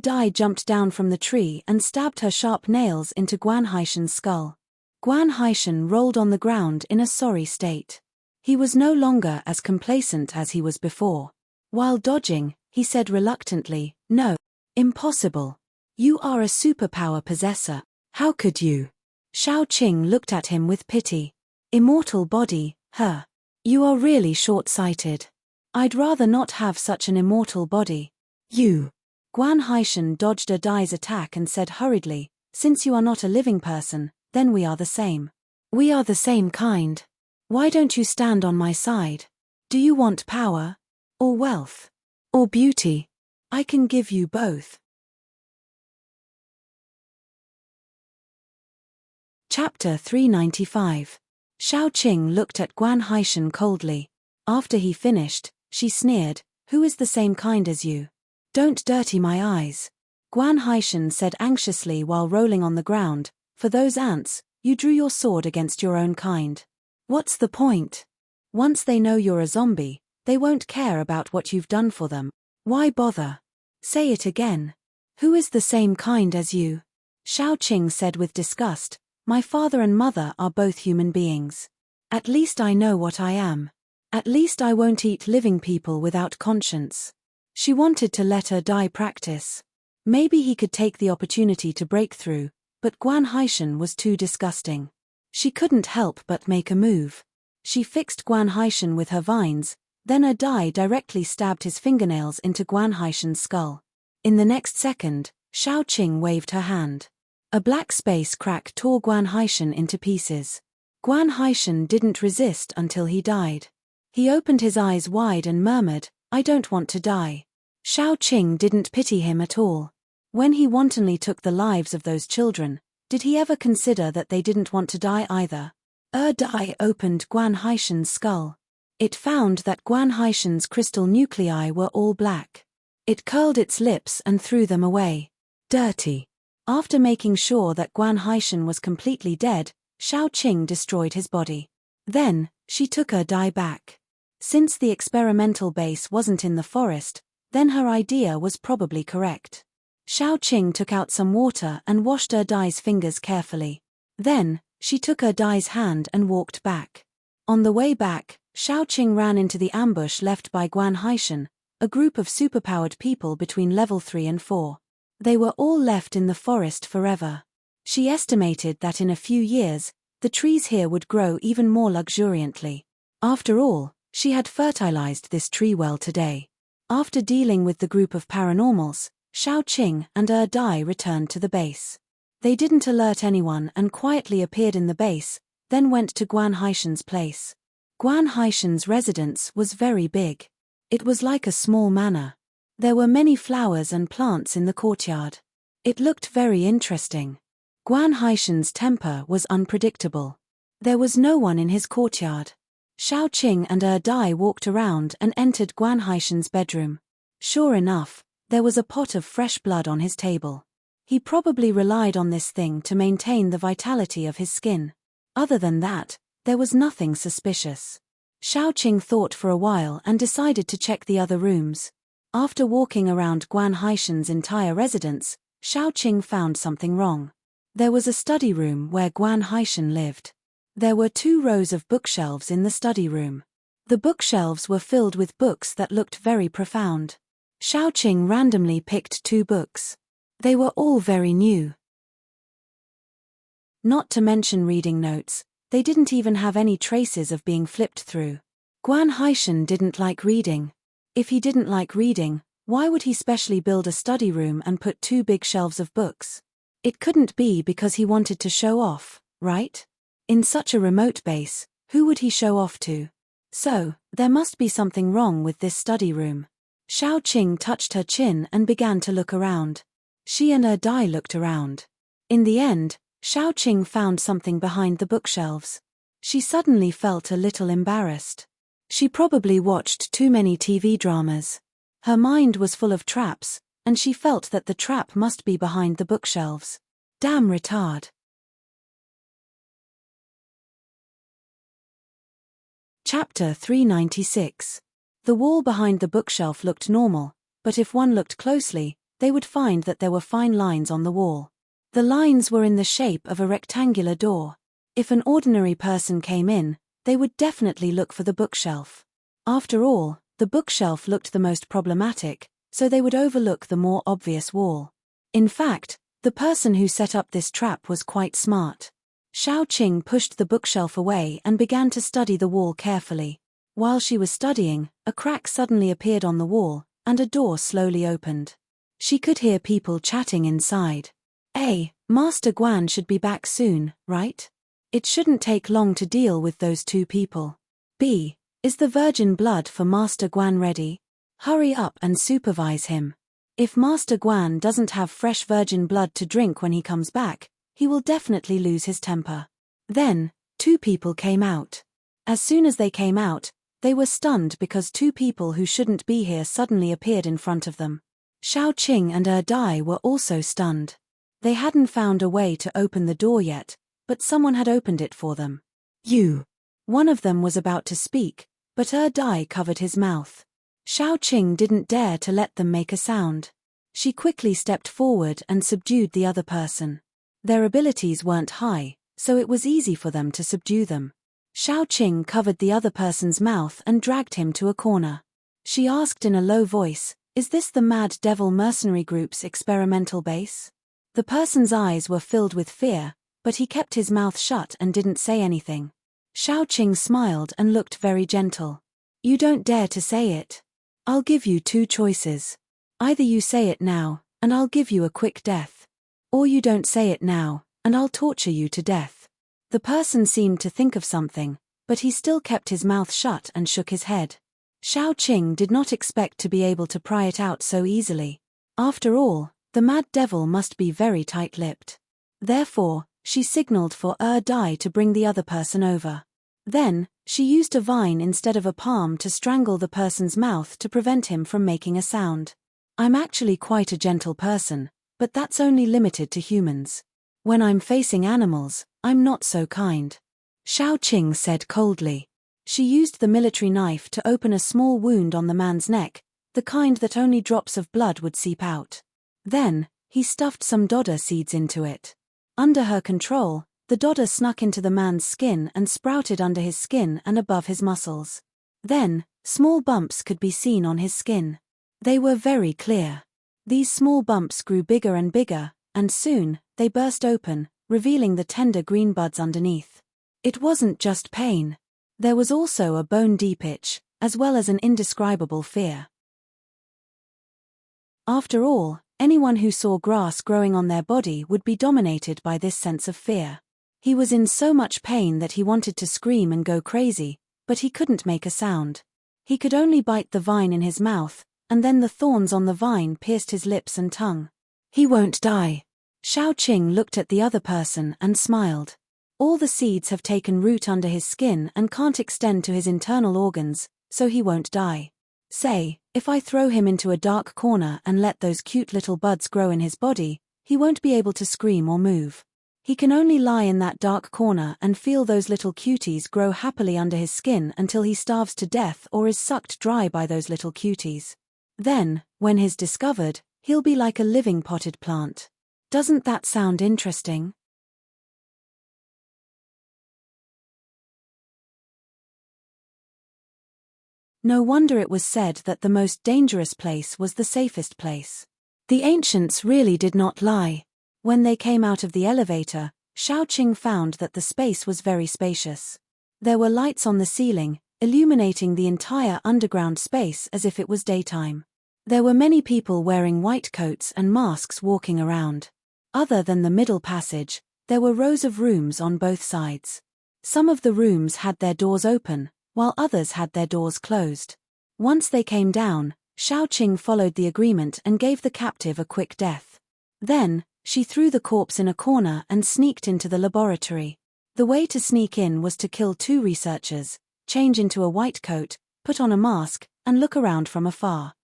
Dai jumped down from the tree and stabbed her sharp nails into Guan Haishan's skull. Guan Haishan rolled on the ground in a sorry state. He was no longer as complacent as he was before. While dodging, he said reluctantly, "No. Impossible. You are a superpower possessor. How could you?" Xiaoqing looked at him with pity. "Immortal body, huh? You are really short-sighted. I'd rather not have such an immortal body. You." Guan Haishan dodged Dai's attack and said hurriedly, "Since you are not a living person, then we are the same. We are the same kind. Why don't you stand on my side? Do you want power? Or wealth? Or beauty? I can give you both." Chapter 395. Xiaoqing looked at Guan Haishan coldly. After he finished, she sneered, "Who is the same kind as you? Don't dirty my eyes." Guan Haishan said anxiously while rolling on the ground, "For those ants, you drew your sword against your own kind. What's the point? Once they know you're a zombie, they won't care about what you've done for them. Why bother? Say it again. Who is the same kind as you?" Xiaoqing said with disgust, "My father and mother are both human beings. At least I know what I am. At least I won't eat living people without conscience." She wanted to let Dai practice. Maybe he could take the opportunity to break through, but Guan Haishan was too disgusting. She couldn't help but make a move. She fixed Guan Haishan with her vines, then a dye directly stabbed his fingernails into Guan Haishan's skull. In the next second, Xiaoqing waved her hand. A black space crack tore Guan Haishan into pieces. Guan Haishan didn't resist until he died. He opened his eyes wide and murmured, "I don't want to die." Xiaoqing didn't pity him at all. When he wantonly took the lives of those children, did he ever consider that they didn't want to die either? Dai opened Guan Haishan's skull. It found that Guan Haishan's crystal nuclei were all black. It curled its lips and threw them away. Dirty. After making sure that Guan Haishan was completely dead, Xiaoqing destroyed his body. Then, she took Dai back. Since the experimental base wasn't in the forest, then her idea was probably correct. Xiaoqing took out some water and washed Dai's fingers carefully. Then, she took Dai's hand and walked back. On the way back, Xiaoqing ran into the ambush left by Guan Haishan, a group of superpowered people between level 3 and 4. They were all left in the forest forever. She estimated that in a few years, the trees here would grow even more luxuriantly. After all, she had fertilized this tree well today. After dealing with the group of paranormals, Xiaoqing and Dai returned to the base. They didn't alert anyone and quietly appeared in the base, then went to Guan Haishan's place. Guan Haishan's residence was very big. It was like a small manor. There were many flowers and plants in the courtyard. It looked very interesting. Guan Haishan's temper was unpredictable. There was no one in his courtyard. Xiaoqing and Dai walked around and entered Guan Haishan's bedroom. Sure enough, there was a pot of fresh blood on his table. He probably relied on this thing to maintain the vitality of his skin. Other than that, there was nothing suspicious. Xiaoqing thought for a while and decided to check the other rooms. After walking around Guan Haishan's entire residence, Xiaoqing found something wrong. There was a study room where Guan Haishan lived. There were 2 rows of bookshelves in the study room. The bookshelves were filled with books that looked very profound. Xiaoqing randomly picked 2 books. They were all very new. Not to mention reading notes, they didn't even have any traces of being flipped through. Guan Haishan didn't like reading. If he didn't like reading, why would he specially build a study room and put 2 big shelves of books? It couldn't be because he wanted to show off, right? In such a remote base, who would he show off to? So, there must be something wrong with this study room. Xiaoqing touched her chin and began to look around. She and Dai looked around. In the end, Xiaoqing found something behind the bookshelves. She suddenly felt a little embarrassed. She probably watched too many TV dramas. Her mind was full of traps, and she felt that the trap must be behind the bookshelves. Damn retard. Chapter 396. The wall behind the bookshelf looked normal, but if one looked closely, they would find that there were fine lines on the wall. The lines were in the shape of a rectangular door. If an ordinary person came in, they would definitely look for the bookshelf. After all, the bookshelf looked the most problematic, so they would overlook the more obvious wall. In fact, the person who set up this trap was quite smart. Xiaoqing pushed the bookshelf away and began to study the wall carefully. While she was studying, a crack suddenly appeared on the wall, and a door slowly opened. She could hear people chatting inside. A. Master Guan should be back soon, right? It shouldn't take long to deal with those 2 people. B. Is the virgin blood for Master Guan ready? Hurry up and supervise him. If Master Guan doesn't have fresh virgin blood to drink when he comes back, he will definitely lose his temper. Then, 2 people came out. As soon as they came out, they were stunned because 2 people who shouldn't be here suddenly appeared in front of them. Xiaoqing and Dai were also stunned. They hadn't found a way to open the door yet, but someone had opened it for them. You. One of them was about to speak, but Dai covered his mouth. Xiaoqing didn't dare to let them make a sound. She quickly stepped forward and subdued the other person. Their abilities weren't high, so it was easy for them to subdue them. Xiaoqing covered the other person's mouth and dragged him to a corner. She asked in a low voice, "Is this the Mad Devil Mercenary Group's experimental base?" The person's eyes were filled with fear, but he kept his mouth shut and didn't say anything. Xiaoqing smiled and looked very gentle. You don't dare to say it. I'll give you two choices. Either you say it now, and I'll give you a quick death. Or you don't say it now, and I'll torture you to death. The person seemed to think of something, but he still kept his mouth shut and shook his head. Xiaoqing did not expect to be able to pry it out so easily. After all, the mad devil must be very tight-lipped. Therefore, she signaled for Dai to bring the other person over. Then, she used a vine instead of a palm to strangle the person's mouth to prevent him from making a sound. I'm actually quite a gentle person, but that's only limited to humans. When I'm facing animals, I'm not so kind. Xiaoqing said coldly. She used the military knife to open a small wound on the man's neck, the kind that only drops of blood would seep out. Then, he stuffed some dodder seeds into it. Under her control, the dodder snuck into the man's skin and sprouted under his skin and above his muscles. Then, small bumps could be seen on his skin. They were very clear. These small bumps grew bigger and bigger, and soon, they burst open, revealing the tender green buds underneath. It wasn't just pain. There was also a bone-deep itch, as well as an indescribable fear. After all, anyone who saw grass growing on their body would be dominated by this sense of fear. He was in so much pain that he wanted to scream and go crazy, but he couldn't make a sound. He could only bite the vine in his mouth, and then the thorns on the vine pierced his lips and tongue. He won't die. Xiaoqing looked at the other person and smiled. All the seeds have taken root under his skin and can't extend to his internal organs, so he won't die. Say, if I throw him into a dark corner and let those cute little buds grow in his body, he won't be able to scream or move. He can only lie in that dark corner and feel those little cuties grow happily under his skin until he starves to death or is sucked dry by those little cuties. Then, when he's discovered, he'll be like a living potted plant. Doesn't that sound interesting? No wonder it was said that the most dangerous place was the safest place. The ancients really did not lie. When they came out of the elevator, Xiaoqing found that the space was very spacious. There were lights on the ceiling, illuminating the entire underground space as if it was daytime. There were many people wearing white coats and masks walking around. Other than the middle passage, there were rows of rooms on both sides. Some of the rooms had their doors open, while others had their doors closed. Once they came down, Xiaoqing followed the agreement and gave the captive a quick death. Then, she threw the corpse in a corner and sneaked into the laboratory. The way to sneak in was to kill two researchers, change into a white coat, put on a mask, and look around from afar.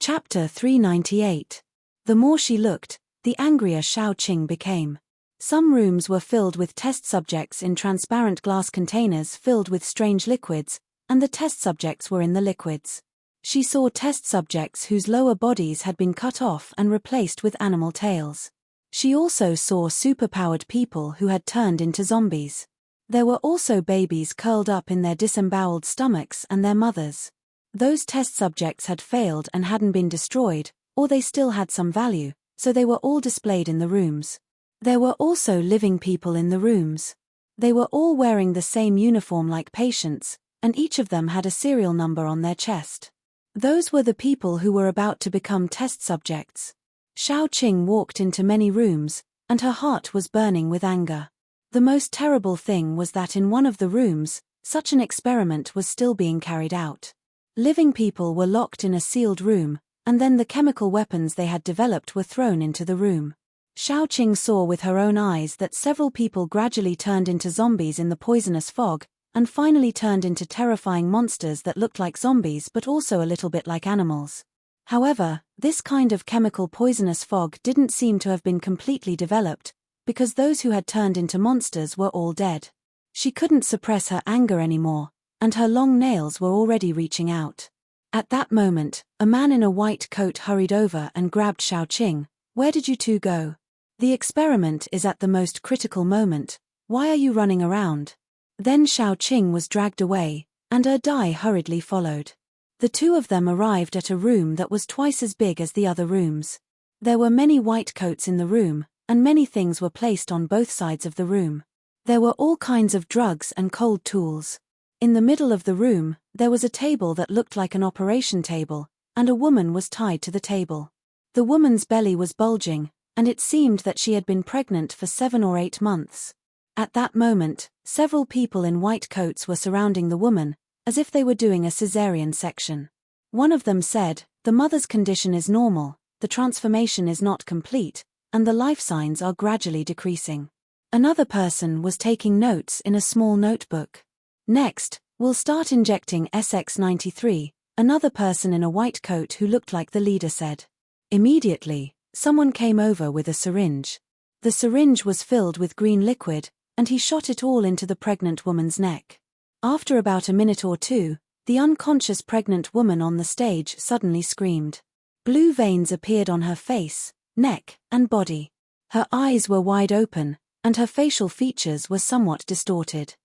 Chapter 398. The more she looked, the angrier Xiaoqing became. Some rooms were filled with test subjects in transparent glass containers filled with strange liquids, and the test subjects were in the liquids. She saw test subjects whose lower bodies had been cut off and replaced with animal tails. She also saw superpowered people who had turned into zombies. There were also babies curled up in their disemboweled stomachs and their mothers. Those test subjects had failed and hadn't been destroyed, or they still had some value, so they were all displayed in the rooms. There were also living people in the rooms. They were all wearing the same uniform like patients, and each of them had a serial number on their chest. Those were the people who were about to become test subjects. Xiaoqing walked into many rooms, and her heart was burning with anger. The most terrible thing was that in one of the rooms, such an experiment was still being carried out. Living people were locked in a sealed room, and then the chemical weapons they had developed were thrown into the room. Xiaoqing saw with her own eyes that several people gradually turned into zombies in the poisonous fog, and finally turned into terrifying monsters that looked like zombies but also a little bit like animals. However, this kind of chemical poisonous fog didn't seem to have been completely developed, because those who had turned into monsters were all dead. She couldn't suppress her anger anymore, and her long nails were already reaching out. At that moment, a man in a white coat hurried over and grabbed Xiaoqing. "Where did you two go? The experiment is at the most critical moment. Why are you running around?" Then Xiaoqing was dragged away, and Dai hurriedly followed. The two of them arrived at a room that was twice as big as the other rooms. There were many white coats in the room, and many things were placed on both sides of the room. There were all kinds of drugs and cold tools. In the middle of the room, there was a table that looked like an operation table, and a woman was tied to the table. The woman's belly was bulging, and it seemed that she had been pregnant for 7 or 8 months. At that moment, several people in white coats were surrounding the woman, as if they were doing a cesarean section. One of them said, "The mother's condition is normal, the transformation is not complete, and the life signs are gradually decreasing." Another person was taking notes in a small notebook. "Next, we'll start injecting SX93, another person in a white coat who looked like the leader said. Immediately, someone came over with a syringe. The syringe was filled with green liquid, and he shot it all into the pregnant woman's neck. After about a minute or two, the unconscious pregnant woman on the stage suddenly screamed. Blue veins appeared on her face, neck, and body. Her eyes were wide open, and her facial features were somewhat distorted.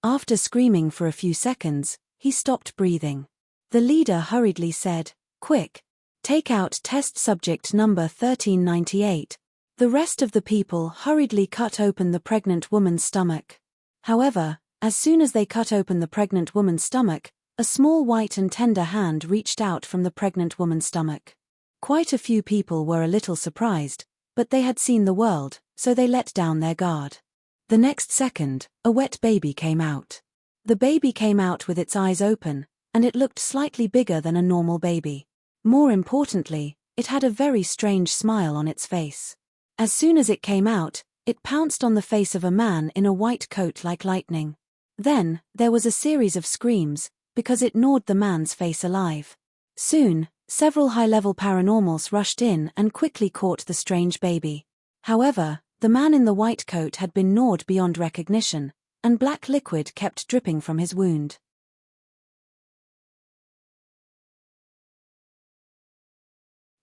After screaming for a few seconds, he stopped breathing. The leader hurriedly said, "Quick! Take out test subject number 1398. The rest of the people hurriedly cut open the pregnant woman's stomach. However, as soon as they cut open the pregnant woman's stomach, a small white and tender hand reached out from the pregnant woman's stomach. Quite a few people were a little surprised, but they had seen the world, so they let down their guard. The next second, a wet baby came out. The baby came out with its eyes open, and it looked slightly bigger than a normal baby. More importantly, it had a very strange smile on its face. As soon as it came out, it pounced on the face of a man in a white coat like lightning. Then, there was a series of screams, because it gnawed the man's face alive. Soon, several high-level paranormals rushed in and quickly caught the strange baby. However, the man in the white coat had been gnawed beyond recognition, and black liquid kept dripping from his wound.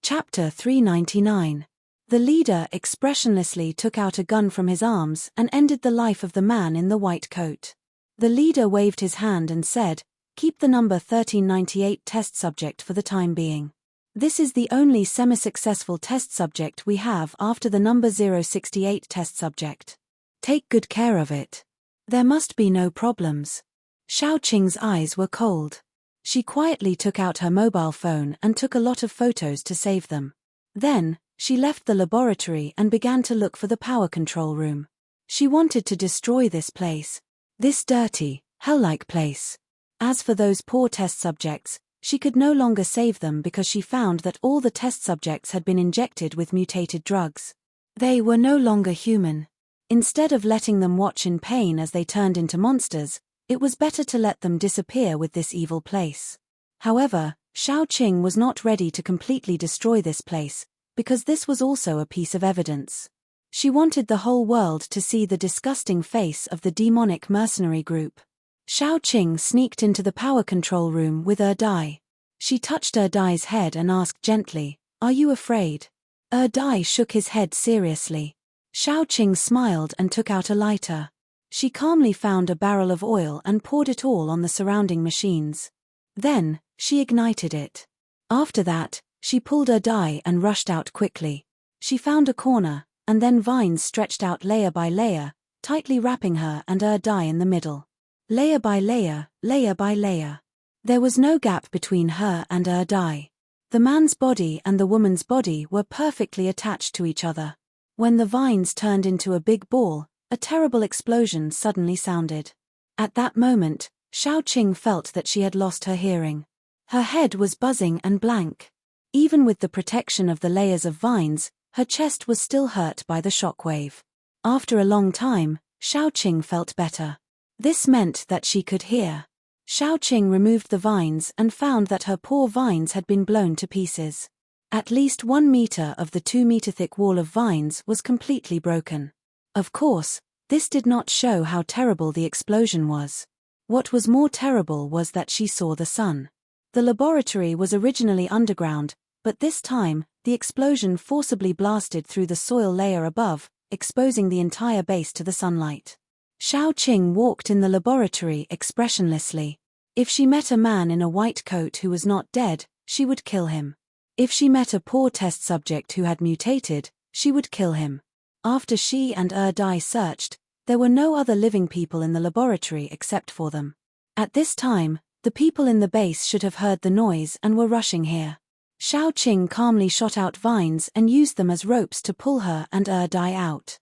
Chapter 399. The leader expressionlessly took out a gun from his arms and ended the life of the man in the white coat. The leader waved his hand and said, "Keep the number 1398 test subject for the time being. This is the only semi-successful test subject we have after the number 068 test subject. Take good care of it. There must be no problems." Xiao Qing's eyes were cold. She quietly took out her mobile phone and took a lot of photos to save them. Then, she left the laboratory and began to look for the power control room. She wanted to destroy this place. This dirty, hell-like place. As for those poor test subjects, she could no longer save them because she found that all the test subjects had been injected with mutated drugs. They were no longer human. Instead of letting them watch in pain as they turned into monsters, it was better to let them disappear with this evil place. However, Xiao Qing was not ready to completely destroy this place, because this was also a piece of evidence. She wanted the whole world to see the disgusting face of the demonic mercenary group. Xiao Qing sneaked into the power control room with Dai. She touched Dai's head and asked gently, "Are you afraid?" Dai shook his head seriously. Xiao Qing smiled and took out a lighter. She calmly found a barrel of oil and poured it all on the surrounding machines. Then, she ignited it. After that, she pulled Dai and rushed out quickly. She found a corner, and then vines stretched out layer by layer, tightly wrapping her and Dai in the middle. Layer by layer, layer by layer. There was no gap between her and Dai. The man's body and the woman's body were perfectly attached to each other. When the vines turned into a big ball, a terrible explosion suddenly sounded. At that moment, Xiao Qing felt that she had lost her hearing. Her head was buzzing and blank. Even with the protection of the layers of vines, her chest was still hurt by the shockwave. After a long time, Xiao Qing felt better. This meant that she could hear. Xiao Qing removed the vines and found that her poor vines had been blown to pieces. At least 1 meter of the 2-meter thick wall of vines was completely broken. Of course, this did not show how terrible the explosion was. What was more terrible was that she saw the sun. The laboratory was originally underground, but this time, the explosion forcibly blasted through the soil layer above, exposing the entire base to the sunlight. Xiao Qing walked in the laboratory expressionlessly. If she met a man in a white coat who was not dead, she would kill him. If she met a poor test subject who had mutated, she would kill him. After she and Dai searched, there were no other living people in the laboratory except for them. At this time, the people in the base should have heard the noise and were rushing here. Xiao Qing calmly shot out vines and used them as ropes to pull her and Dai out.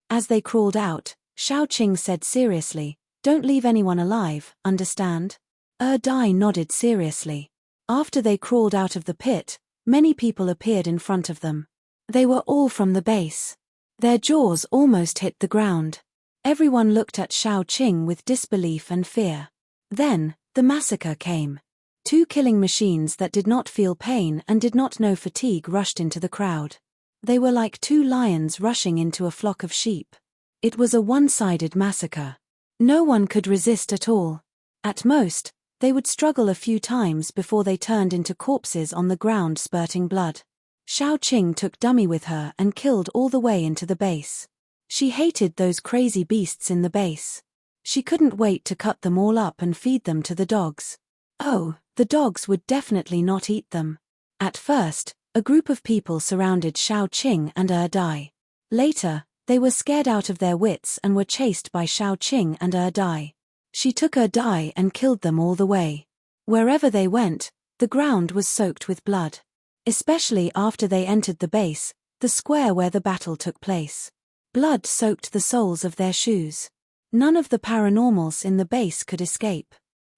As they crawled out, Xiao Qing said seriously, "Don't leave anyone alive, understand?" Dai nodded seriously. After they crawled out of the pit, many people appeared in front of them. They were all from the base. Their jaws almost hit the ground. Everyone looked at Xiao Qing with disbelief and fear. Then, the massacre came. 2 killing machines that did not feel pain and did not know fatigue rushed into the crowd. They were like 2 lions rushing into a flock of sheep. It was a one-sided massacre. No one could resist at all. At most, they would struggle a few times before they turned into corpses on the ground spurting blood. Xiao Qing took Dummy with her and killed all the way into the base. She hated those crazy beasts in the base. She couldn't wait to cut them all up and feed them to the dogs. Oh, the dogs would definitely not eat them. At first, a group of people surrounded Xiao Qing and Dai. Later, they were scared out of their wits and were chased by Xiao Qing and Dai. She took Dai and killed them all the way. Wherever they went, the ground was soaked with blood. Especially after they entered the base, the square where the battle took place. Blood soaked the soles of their shoes. None of the paranormals in the base could escape.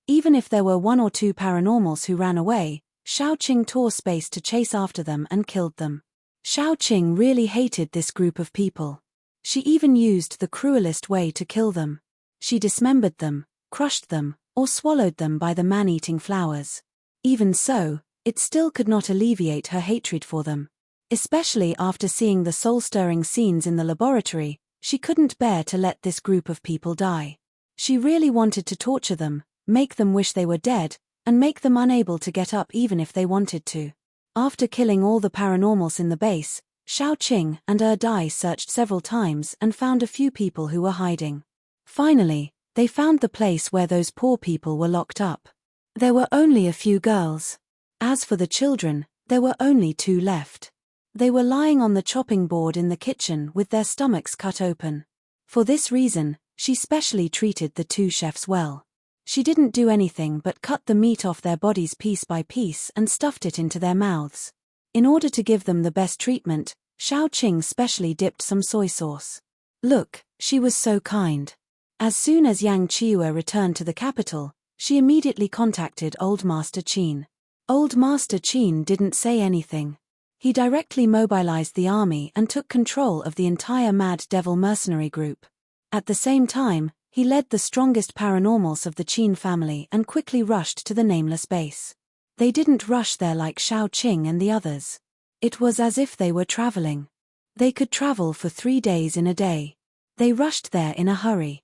Even if there were 1 or 2 paranormals who ran away, Xiao Qing tore space to chase after them and killed them. Xiao Qing really hated this group of people. She even used the cruelest way to kill them. She dismembered them, crushed them, or swallowed them by the man-eating flowers. Even so, it still could not alleviate her hatred for them. Especially after seeing the soul-stirring scenes in the laboratory, she couldn't bear to let this group of people die. She really wanted to torture them, make them wish they were dead, and make them unable to get up even if they wanted to. After killing all the paranormals in the base, Xiao Qing and Dai searched several times and found a few people who were hiding. Finally, they found the place where those poor people were locked up. There were only a few girls. As for the children, there were only 2 left. They were lying on the chopping board in the kitchen with their stomachs cut open. For this reason, she specially treated the 2 chefs well. She didn't do anything but cut the meat off their bodies piece by piece and stuffed it into their mouths. In order to give them the best treatment, Xiao Qing specially dipped some soy sauce. Look, she was so kind. As soon as Yang Qiue returned to the capital, she immediately contacted Old Master Qin. Old Master Qin didn't say anything. He directly mobilized the army and took control of the entire Mad Devil mercenary group. At the same time, he led the strongest paranormals of the Qin family and quickly rushed to the nameless base. They didn't rush there like Xiao Qing and the others. It was as if they were traveling. They could travel for 3 days in a day. They rushed there in a hurry.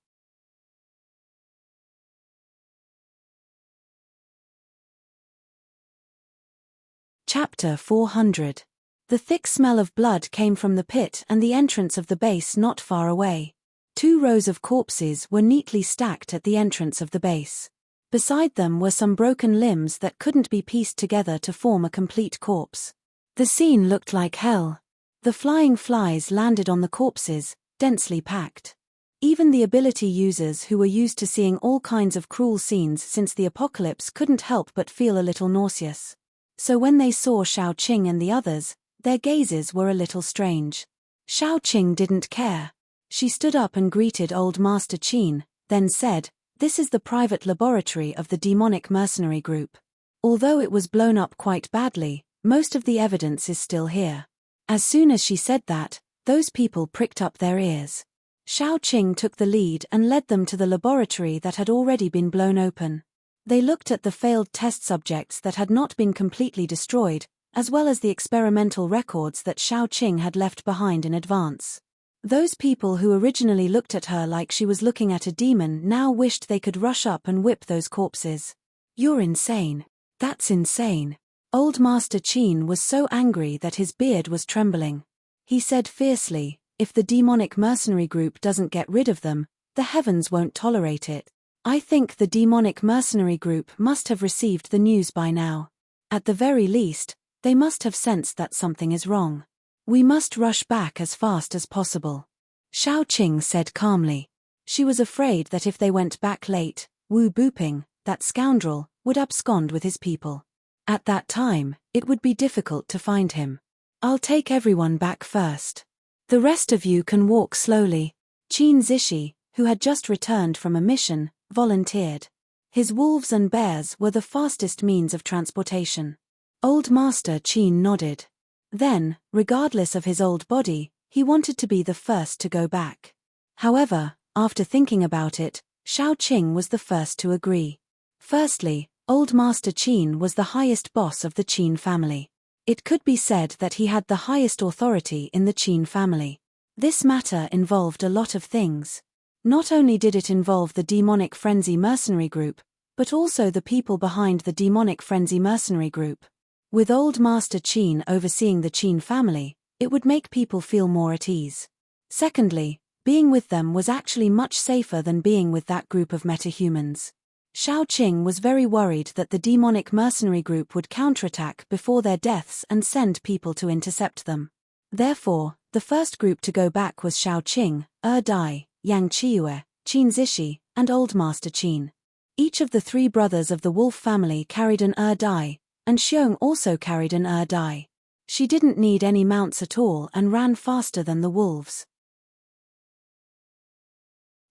Chapter 400. The thick smell of blood came from the pit and the entrance of the base not far away. 2 rows of corpses were neatly stacked at the entrance of the base. Beside them were some broken limbs that couldn't be pieced together to form a complete corpse. The scene looked like hell. The flying flies landed on the corpses, densely packed. Even the ability users who were used to seeing all kinds of cruel scenes since the apocalypse couldn't help but feel a little nauseous. So when they saw Xiao Qing and the others, their gazes were a little strange. Xiao Qing didn't care. She stood up and greeted Old Master Qin, then said, "This is the private laboratory of the demonic mercenary group. Although it was blown up quite badly, most of the evidence is still here." As soon as she said that, those people pricked up their ears. Xiao Qing took the lead and led them to the laboratory that had already been blown open. They looked at the failed test subjects that had not been completely destroyed, as well as the experimental records that Xiao Qing had left behind in advance. Those people who originally looked at her like she was looking at a demon now wished they could rush up and whip those corpses. "You're insane. That's insane." Old Master Qin was so angry that his beard was trembling. He said fiercely, "If the demonic mercenary group doesn't get rid of them, the heavens won't tolerate it. I think the demonic mercenary group must have received the news by now. At the very least, they must have sensed that something is wrong. We must rush back as fast as possible, Xiao Qing said calmly. She was afraid that if they went back late, Wu Buping, that scoundrel, would abscond with his people. At that time, it would be difficult to find him. I'll take everyone back first. The rest of you can walk slowly. Qin Zishi, who had just returned from a mission, volunteered. His wolves and bears were the fastest means of transportation. Old Master Qin nodded. Then, regardless of his old body, he wanted to be the first to go back. However, after thinking about it, Xiao Qing was the first to agree. Firstly, Old Master Qin was the highest boss of the Qin family. It could be said that he had the highest authority in the Qin family. This matter involved a lot of things. Not only did it involve the Demonic Frenzy mercenary group, but also the people behind the Demonic Frenzy mercenary group. With Old Master Qin overseeing the Qin family, it would make people feel more at ease. Secondly, being with them was actually much safer than being with that group of metahumans. Xiao Qing was very worried that the demonic mercenary group would counterattack before their deaths and send people to intercept them. Therefore, the first group to go back was Xiao Qing, Dai, Yang Qiue, Qin Zishi, and Old Master Qin. Each of the three brothers of the wolf family carried an Dai, and Xiong also carried an Dai. She didn't need any mounts at all and ran faster than the wolves.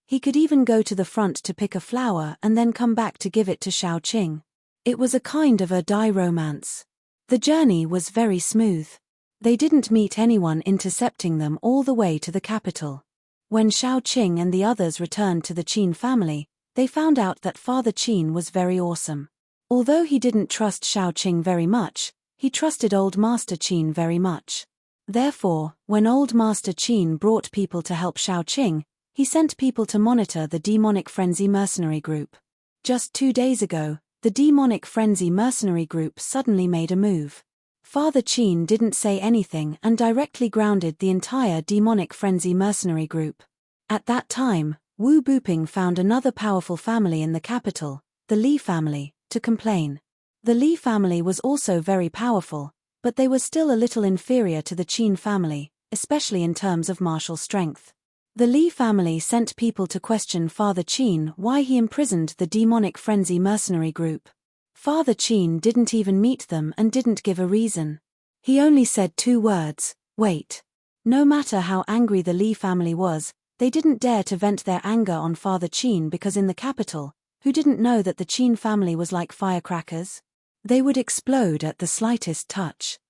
He could even go to the front to pick a flower and then come back to give it to Xiao Qing. It was a kind of Dai romance. The journey was very smooth. They didn't meet anyone intercepting them all the way to the capital. When Xiao Qing and the others returned to the Qin family, they found out that Father Qin was very awesome. Although he didn't trust Xiao Qing very much, he trusted Old Master Qin very much. Therefore, when Old Master Qin brought people to help Xiao Qing, he sent people to monitor the Demonic Frenzy mercenary group. Just 2 days ago, the Demonic Frenzy mercenary group suddenly made a move. Father Qin didn't say anything and directly grounded the entire Demonic Frenzy mercenary group. At that time, Wu Buping found another powerful family in the capital, the Li family, to complain. The Li family was also very powerful, but they were still a little inferior to the Qin family, especially in terms of martial strength. The Li family sent people to question Father Qin why he imprisoned the Demonic Frenzy mercenary group. Father Qin didn't even meet them and didn't give a reason. He only said 2 words, wait. No matter how angry the Li family was, they didn't dare to vent their anger on Father Qin because in the capital, who didn't know that the Qin family was like firecrackers? They would explode at the slightest touch.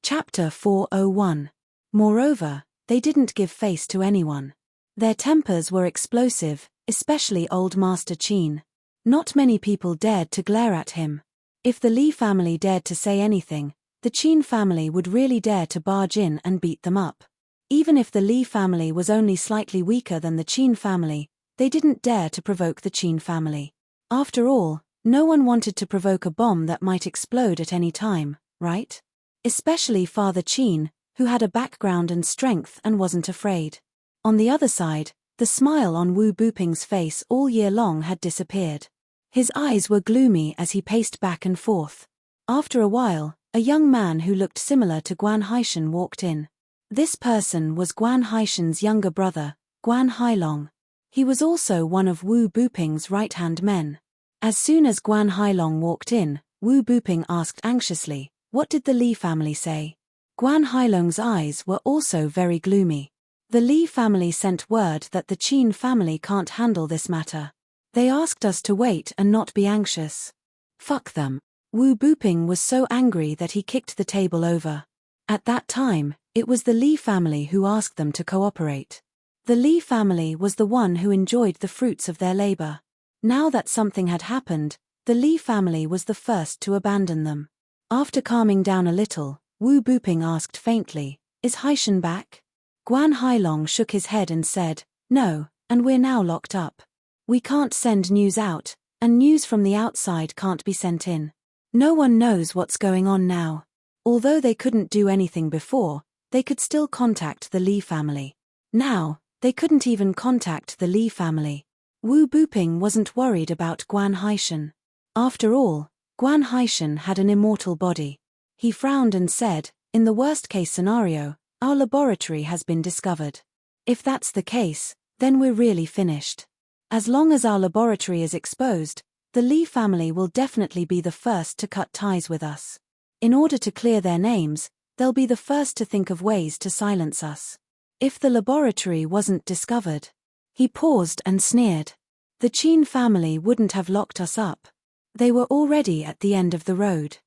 Chapter 401. Moreover, they didn't give face to anyone. Their tempers were explosive, especially Old Master Qin. Not many people dared to glare at him. If the Li family dared to say anything, the Qin family would really dare to barge in and beat them up. Even if the Li family was only slightly weaker than the Qin family, they didn't dare to provoke the Qin family. After all, no one wanted to provoke a bomb that might explode at any time, right? Especially Father Qin, who had a background and strength and wasn't afraid. On the other side, the smile on Wu Buping's face all year long had disappeared. His eyes were gloomy as he paced back and forth. After a while, a young man who looked similar to Guan Haishan walked in. This person was Guan Haishan's younger brother, Guan Hailong. He was also one of Wu Buping's right-hand men. As soon as Guan Hailong walked in, Wu Buping asked anxiously, "What did the Li family say?" Guan Hailong's eyes were also very gloomy. The Li family sent word that the Qin family can't handle this matter. They asked us to wait and not be anxious. Fuck them. Wu Buping was so angry that he kicked the table over. At that time, it was the Li family who asked them to cooperate. The Li family was the one who enjoyed the fruits of their labor. Now that something had happened, the Li family was the first to abandon them. After calming down a little, Wu Buping asked faintly, "Is Haishan back?" Guan Hailong shook his head and said, "No, and we're now locked up. We can't send news out, and news from the outside can't be sent in. No one knows what's going on now." Although they couldn't do anything before, they could still contact the Li family. Now, they couldn't even contact the Li family. Wu Buping wasn't worried about Guan Haishan. After all, Guan Haishan had an immortal body. He frowned and said, "In the worst-case scenario, our laboratory has been discovered. If that's the case, then we're really finished. As long as our laboratory is exposed, the Li family will definitely be the first to cut ties with us. In order to clear their names, they'll be the first to think of ways to silence us. If the laboratory wasn't discovered." He paused and sneered. "The Qin family wouldn't have locked us up. They were already at the end of the road."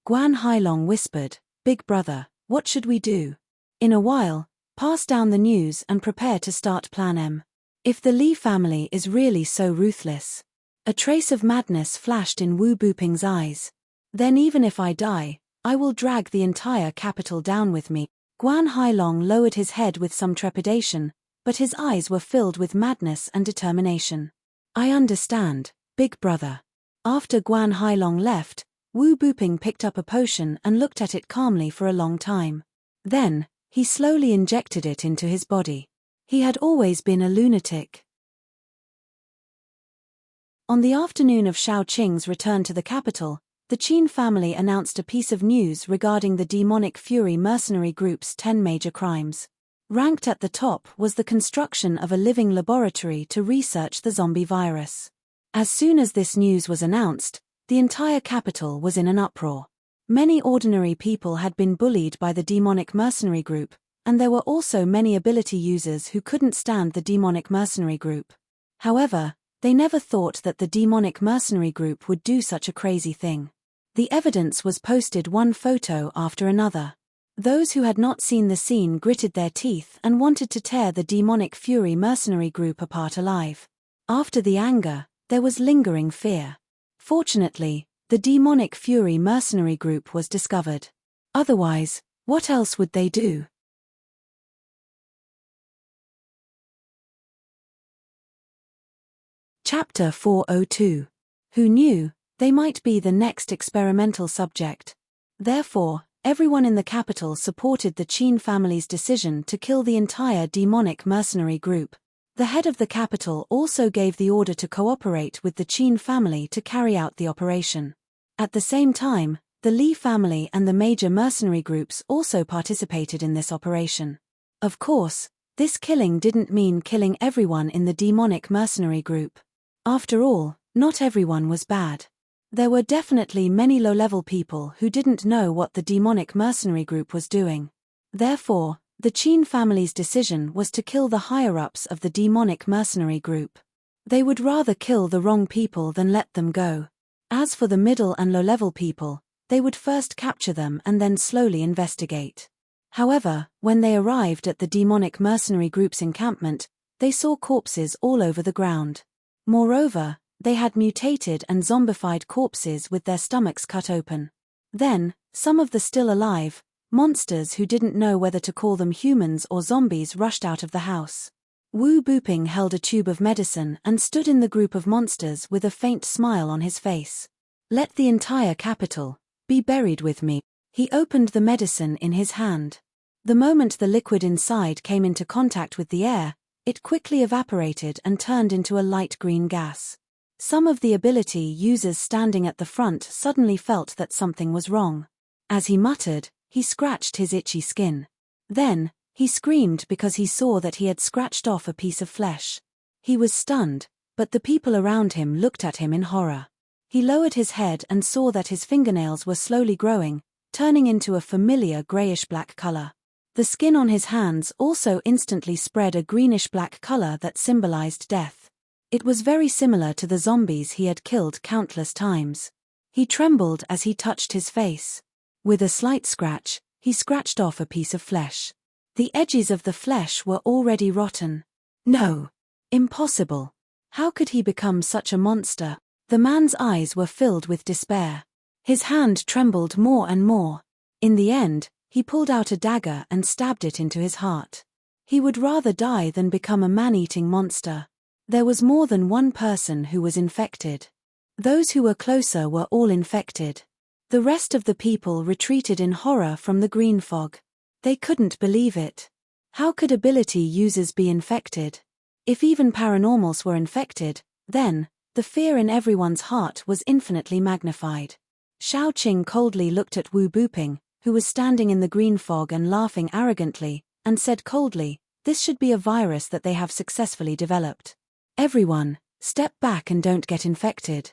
Guan Hailong whispered, "Big brother, what should we do? In a while, pass down the news and prepare to start Plan M. If the Li family is really so ruthless." A trace of madness flashed in Wu Buping's eyes. "Then even if I die, I will drag the entire capital down with me." Guan Hailong lowered his head with some trepidation, but his eyes were filled with madness and determination. "I understand, big brother." After Guan Hailong left, Wu Buping picked up a potion and looked at it calmly for a long time. Then, he slowly injected it into his body. He had always been a lunatic. On the afternoon of Shao Qing's return to the capital, the Qin family announced a piece of news regarding the demonic fury mercenary group's 10 major crimes. Ranked at the top was the construction of a living laboratory to research the zombie virus. As soon as this news was announced, the entire capital was in an uproar. Many ordinary people had been bullied by the demonic mercenary group, and there were also many ability users who couldn't stand the demonic mercenary group. However, they never thought that the demonic mercenary group would do such a crazy thing. The evidence was posted one photo after another. Those who had not seen the scene gritted their teeth and wanted to tear the demonic fury mercenary group apart alive. After the anger, there was lingering fear. Fortunately, the demonic fury mercenary group was discovered. Otherwise, what else would they do? Chapter 402. Who knew? They might be the next experimental subject. Therefore, everyone in the capital supported the Qin family's decision to kill the entire demonic mercenary group. The head of the capital also gave the order to cooperate with the Qin family to carry out the operation. At the same time, the Li family and the major mercenary groups also participated in this operation. Of course, this killing didn't mean killing everyone in the demonic mercenary group. After all, not everyone was bad. There were definitely many low-level people who didn't know what the demonic mercenary group was doing. Therefore, the Qin family's decision was to kill the higher-ups of the demonic mercenary group. They would rather kill the wrong people than let them go. As for the middle and low-level people, they would first capture them and then slowly investigate. However, when they arrived at the demonic mercenary group's encampment, they saw corpses all over the ground. Moreover, they had mutated and zombified corpses with their stomachs cut open. Then, some of the still alive monsters who didn't know whether to call them humans or zombies rushed out of the house. Wu Buping held a tube of medicine and stood in the group of monsters with a faint smile on his face. "Let the entire capital be buried with me." He opened the medicine in his hand. The moment the liquid inside came into contact with the air, it quickly evaporated and turned into a light green gas. Some of the ability users standing at the front suddenly felt that something was wrong. As he muttered, he scratched his itchy skin. Then, he screamed because he saw that he had scratched off a piece of flesh. He was stunned, but the people around him looked at him in horror. He lowered his head and saw that his fingernails were slowly growing, turning into a familiar grayish-black color. The skin on his hands also instantly spread a greenish-black color that symbolized death. It was very similar to the zombies he had killed countless times. He trembled as he touched his face. With a slight scratch, he scratched off a piece of flesh. The edges of the flesh were already rotten. No! Impossible! How could he become such a monster? The man's eyes were filled with despair. His hand trembled more and more. In the end, he pulled out a dagger and stabbed it into his heart. He would rather die than become a man-eating monster. There was more than one person who was infected. Those who were closer were all infected. The rest of the people retreated in horror from the green fog. They couldn't believe it. How could ability users be infected? If even paranormals were infected, Then, the fear in everyone's heart was infinitely magnified. Xiaoqing coldly looked at Wu Buping, who was standing in the green fog and laughing arrogantly, and said coldly, "This should be a virus that they have successfully developed. Everyone, step back and don't get infected.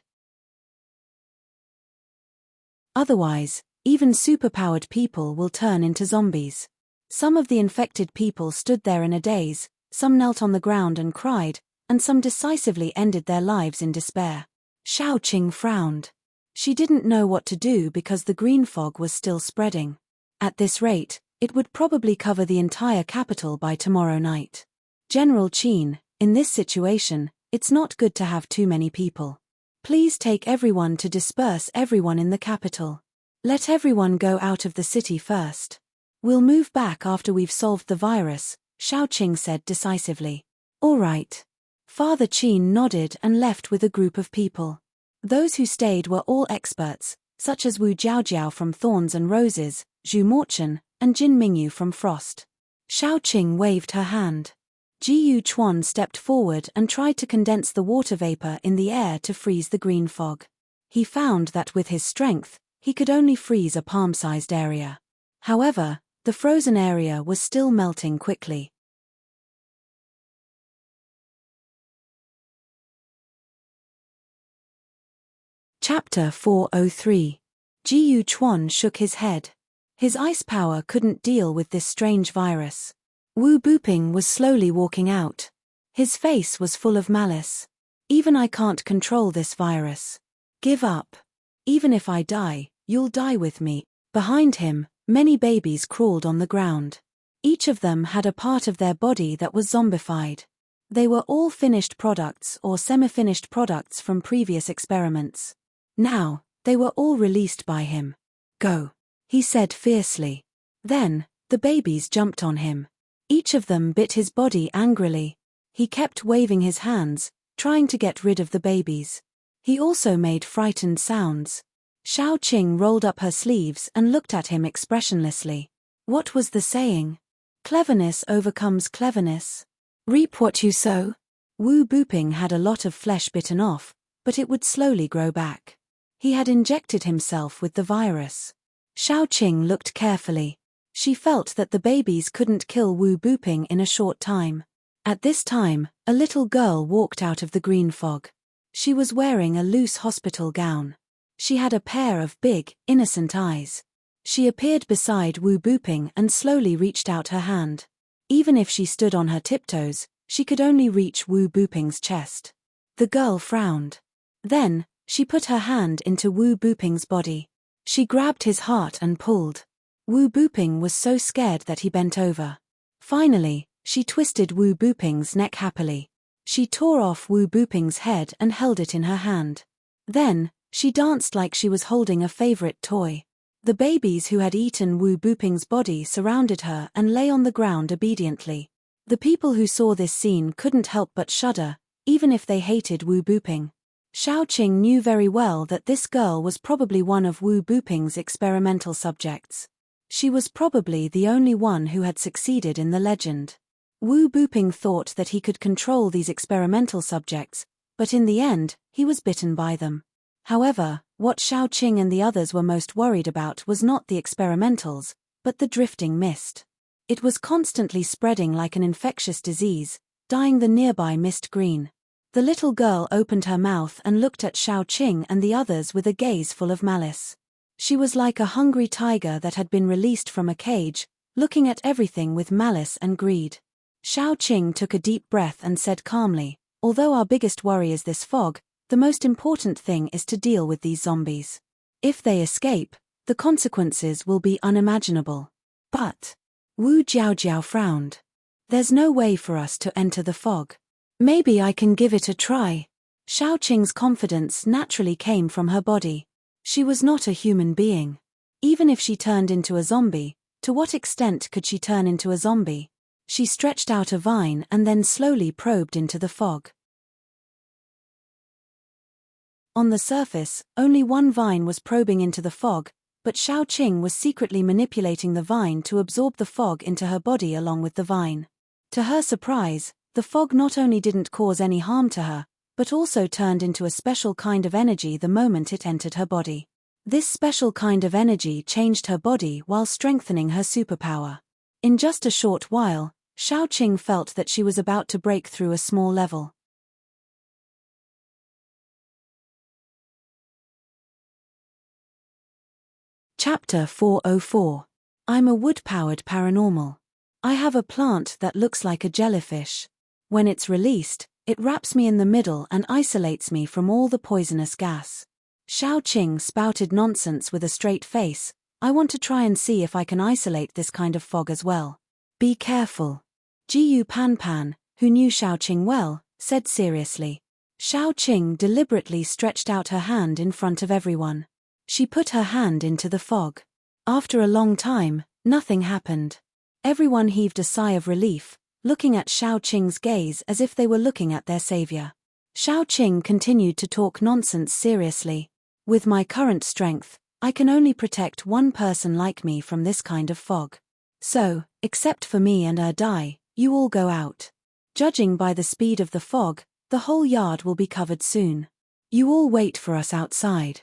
Otherwise, even superpowered people will turn into zombies." Some of the infected people stood there in a daze, some knelt on the ground and cried, and some decisively ended their lives in despair. Xiaoqing frowned. She didn't know what to do because the green fog was still spreading. At this rate, it would probably cover the entire capital by tomorrow night. General Qin, in this situation, it's not good to have too many people. Please take everyone to disperse everyone in the capital. Let everyone go out of the city first. We'll move back after we've solved the virus, Xiaoqing said decisively. All right. Father Qin nodded and left with a group of people. Those who stayed were all experts, such as Wu Jiaojiao from Thorns and Roses, Zhu Morchen, and Jin Mingyu from Frost. Xiaoqing waved her hand. Jiyu Chuan stepped forward and tried to condense the water vapor in the air to freeze the green fog. He found that with his strength, he could only freeze a palm-sized area. However, the frozen area was still melting quickly. Chapter 403. Jiyu Chuan shook his head. His ice power couldn't deal with this strange virus. Wu Buping was slowly walking out. His face was full of malice. Even I can't control this virus. Give up. Even if I die, you'll die with me. Behind him, many babies crawled on the ground. Each of them had a part of their body that was zombified. They were all finished products or semi-finished products from previous experiments. Now, they were all released by him. Go, he said fiercely. Then, the babies jumped on him. Each of them bit his body angrily. He kept waving his hands, trying to get rid of the babies. He also made frightened sounds. Xiaoqing rolled up her sleeves and looked at him expressionlessly. What was the saying? Cleverness overcomes cleverness. Reap what you sow. Wu Buping had a lot of flesh bitten off, but it would slowly grow back. He had injected himself with the virus. Xiaoqing looked carefully. She felt that the babies couldn't kill Wu Buping in a short time. At this time, a little girl walked out of the green fog. She was wearing a loose hospital gown. She had a pair of big, innocent eyes. She appeared beside Wu Buping and slowly reached out her hand. Even if she stood on her tiptoes, she could only reach Wu Buping's chest. The girl frowned. Then, she put her hand into Wu Buping's body. She grabbed his heart and pulled. Wu Buping was so scared that he bent over. Finally, she twisted Wu Buping's neck happily. She tore off Wu Buping's head and held it in her hand. Then, she danced like she was holding a favorite toy. The babies who had eaten Wu Buping's body surrounded her and lay on the ground obediently. The people who saw this scene couldn't help but shudder, even if they hated Wu Buping. Xiaoqing knew very well that this girl was probably one of Wu Buping's experimental subjects. She was probably the only one who had succeeded in the legend. Wu Buping thought that he could control these experimental subjects, but in the end, he was bitten by them. However, what Xiaoqing and the others were most worried about was not the experimentals, but the drifting mist. It was constantly spreading like an infectious disease, dyeing the nearby mist green. The little girl opened her mouth and looked at Xiaoqing and the others with a gaze full of malice. She was like a hungry tiger that had been released from a cage, looking at everything with malice and greed. Xiaoqing took a deep breath and said calmly, "Although our biggest worry is this fog, the most important thing is to deal with these zombies. If they escape, the consequences will be unimaginable." But Wu Jiaojiao frowned. "There's no way for us to enter the fog. Maybe I can give it a try." Xiaoqing's confidence naturally came from her body. She was not a human being. Even if she turned into a zombie, to what extent could she turn into a zombie? She stretched out a vine and then slowly probed into the fog. On the surface, only one vine was probing into the fog, but Xiaoqing was secretly manipulating the vine to absorb the fog into her body along with the vine. To her surprise, the fog not only didn't cause any harm to her, but also turned into a special kind of energy the moment it entered her body. This special kind of energy changed her body while strengthening her superpower. In just a short while, Xiaoqing felt that she was about to break through a small level. Chapter 404. I'm a wood-powered paranormal. I have a plant that looks like a jellyfish. When it's released, it wraps me in the middle and isolates me from all the poisonous gas. Xiaoqing spouted nonsense with a straight face. I want to try and see if I can isolate this kind of fog as well. Be careful. Jiyu Panpan, who knew Xiaoqing well, said seriously. Xiaoqing deliberately stretched out her hand in front of everyone. She put her hand into the fog. After a long time, nothing happened. Everyone heaved a sigh of relief, looking at Xiaoqing's gaze as if they were looking at their savior. Xiaoqing continued to talk nonsense seriously. With my current strength, I can only protect one person like me from this kind of fog. So, except for me and Dai, you all go out. Judging by the speed of the fog, the whole yard will be covered soon. You all wait for us outside.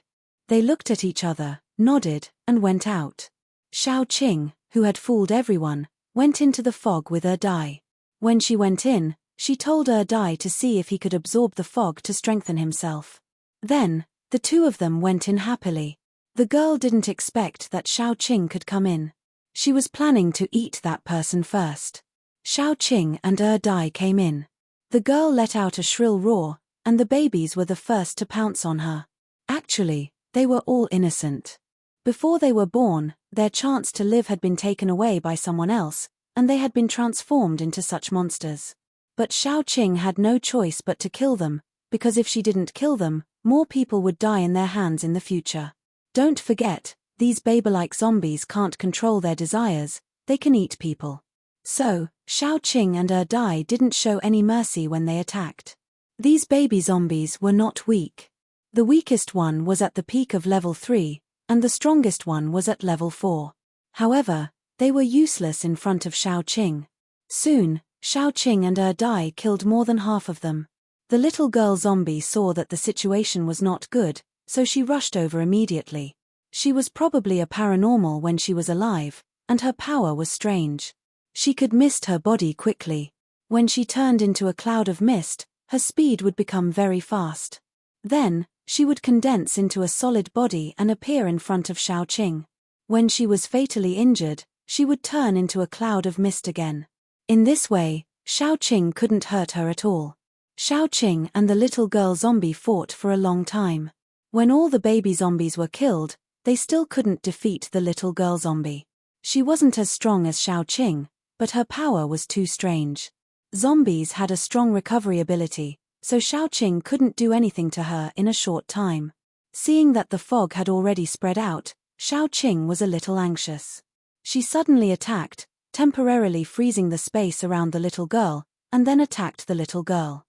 They looked at each other, nodded, and went out. Xiaoqing, who had fooled everyone, went into the fog with Dai. When she went in, she told Dai to see if he could absorb the fog to strengthen himself. Then, the two of them went in happily. The girl didn't expect that Xiaoqing could come in. She was planning to eat that person first. Xiaoqing and Dai came in. The girl let out a shrill roar, and the babies were the first to pounce on her. Actually, they were all innocent. Before they were born, their chance to live had been taken away by someone else, and they had been transformed into such monsters. But Xiaoqing had no choice but to kill them, because if she didn't kill them, more people would die in their hands in the future. Don't forget, these baby-like zombies can't control their desires, they can eat people. So, Xiaoqing and Dai didn't show any mercy when they attacked. These baby zombies were not weak. The weakest one was at the peak of level 3, and the strongest one was at level 4. However, they were useless in front of Xiaoqing. Soon, Xiaoqing and Dai killed more than half of them. The little girl zombie saw that the situation was not good, so she rushed over immediately. She was probably a paranormal when she was alive, and her power was strange. She could mist her body quickly. When she turned into a cloud of mist, her speed would become very fast. Then, she would condense into a solid body and appear in front of Xiaoqing. When she was fatally injured, she would turn into a cloud of mist again. In this way, Xiaoqing couldn't hurt her at all. Xiaoqing and the little girl zombie fought for a long time. When all the baby zombies were killed, they still couldn't defeat the little girl zombie. She wasn't as strong as Xiaoqing, but her power was too strange. Zombies had a strong recovery ability, so Xiaoqing couldn't do anything to her in a short time. Seeing that the fog had already spread out, Xiaoqing was a little anxious. She suddenly attacked, temporarily freezing the space around the little girl, and then attacked the little girl.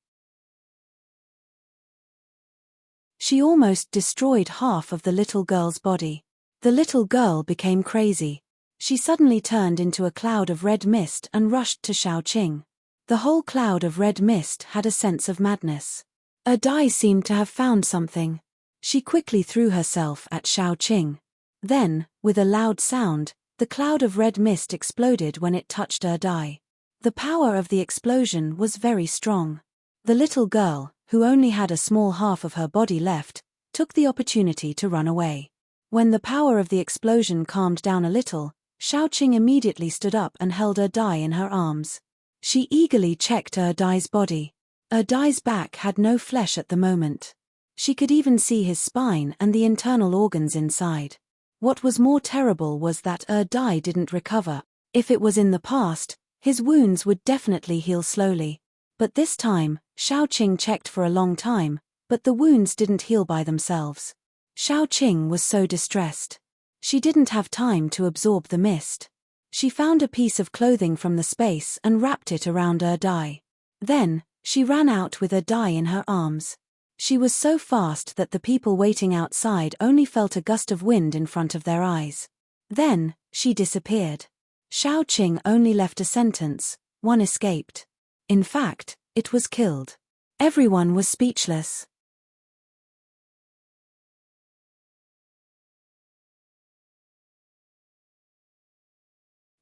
She almost destroyed half of the little girl's body. The little girl became crazy. She suddenly turned into a cloud of red mist and rushed to Xiaoqing. The whole cloud of red mist had a sense of madness. Dai seemed to have found something. She quickly threw herself at Xiaoqing. Then, with a loud sound, the cloud of red mist exploded when it touched Dai. The power of the explosion was very strong. The little girl, who only had a small half of her body left, took the opportunity to run away. When the power of the explosion calmed down a little, Xiaoqing immediately stood up and held Dai in her arms. She eagerly checked Dai's body. Dai's back had no flesh at the moment. She could even see his spine and the internal organs inside. What was more terrible was that Dai didn't recover. If it was in the past, his wounds would definitely heal slowly. But this time, Xiaoqing checked for a long time, but the wounds didn't heal by themselves. Xiaoqing was so distressed. She didn't have time to absorb the mist. She found a piece of clothing from the space and wrapped it around Dai. Then, she ran out with Dai in her arms. She was so fast that the people waiting outside only felt a gust of wind in front of their eyes. Then, she disappeared. Xiaoqing only left a sentence: one escaped. In fact, it was killed. Everyone was speechless.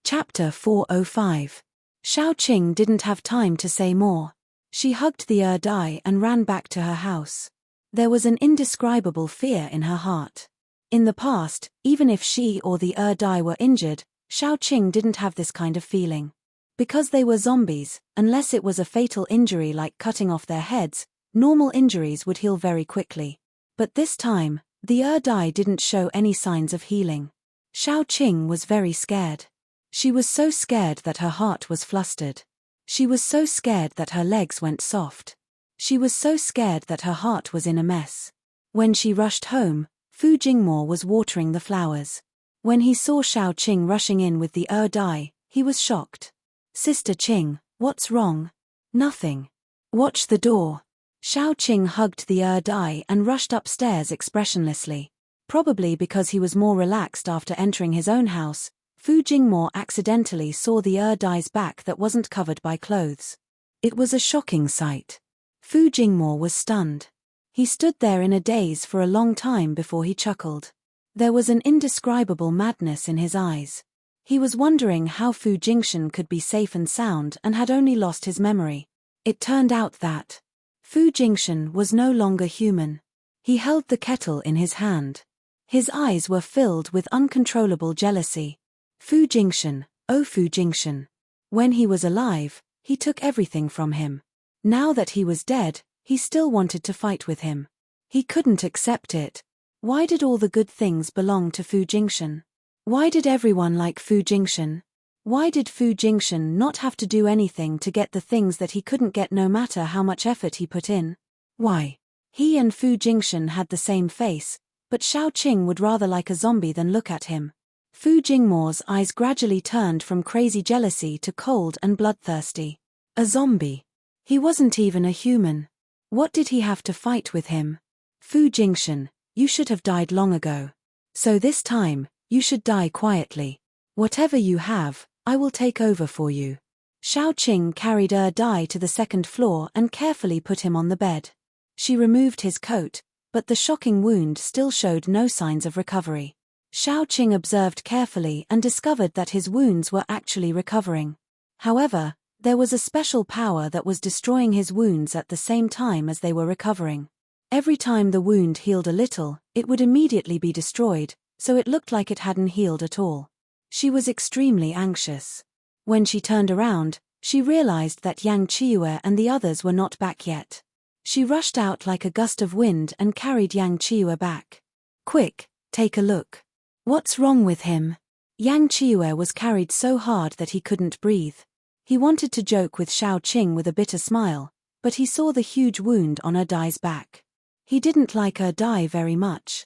Chapter 405. Xiaoqing didn't have time to say more. She hugged the dai and ran back to her house. There was an indescribable fear in her heart. In the past, even if she or the dai were injured, Xiaoqing didn't have this kind of feeling. Because they were zombies, unless it was a fatal injury like cutting off their heads, normal injuries would heal very quickly. But this time, the dai didn't show any signs of healing. Xiaoqing was very scared. She was so scared that her heart was flustered. She was so scared that her legs went soft. She was so scared that her heart was in a mess. When she rushed home, Fu Jingmo was watering the flowers. When he saw Xiaoqing rushing in with the dai, he was shocked. "Sister Qing, what's wrong?" "Nothing. Watch the door." Xiaoqing hugged the dai and rushed upstairs expressionlessly. Probably because he was more relaxed after entering his own house, Fu Jingmo accidentally saw the dai's back that wasn't covered by clothes. It was a shocking sight. Fu Jingmo was stunned. He stood there in a daze for a long time before he chuckled. There was an indescribable madness in his eyes. He was wondering how Fu Jingshan could be safe and sound and had only lost his memory. It turned out that Fu Jingshan was no longer human. He held the kettle in his hand. His eyes were filled with uncontrollable jealousy. Fu Jingshan, oh Fu Jingshan. When he was alive, he took everything from him. Now that he was dead, he still wanted to fight with him. He couldn't accept it. Why did all the good things belong to Fu Jingshan? Why did everyone like Fu Jingshan? Why did Fu Jingshan not have to do anything to get the things that he couldn't get no matter how much effort he put in? Why? He and Fu Jingshan had the same face, but Xiaoqing would rather like a zombie than look at him. Fu Jingmo's eyes gradually turned from crazy jealousy to cold and bloodthirsty. A zombie. He wasn't even a human. What did he have to fight with him? Fu Jingshan, you should have died long ago. So this time, you should die quietly. Whatever you have, I will take over for you. Xiaoqing carried dai to the second floor and carefully put him on the bed. She removed his coat, but the shocking wound still showed no signs of recovery. Xiaoqing observed carefully and discovered that his wounds were actually recovering. However, there was a special power that was destroying his wounds at the same time as they were recovering. Every time the wound healed a little, it would immediately be destroyed, so it looked like it hadn't healed at all. She was extremely anxious. When she turned around, she realized that Yang Qiyu and the others were not back yet. She rushed out like a gust of wind and carried Yang Qiyu back. "Quick, take a look. What's wrong with him?" Yang Qiyu was carried so hard that he couldn't breathe. He wanted to joke with Xiaoqing with a bitter smile, but he saw the huge wound on dai's back. He didn't like dai very much.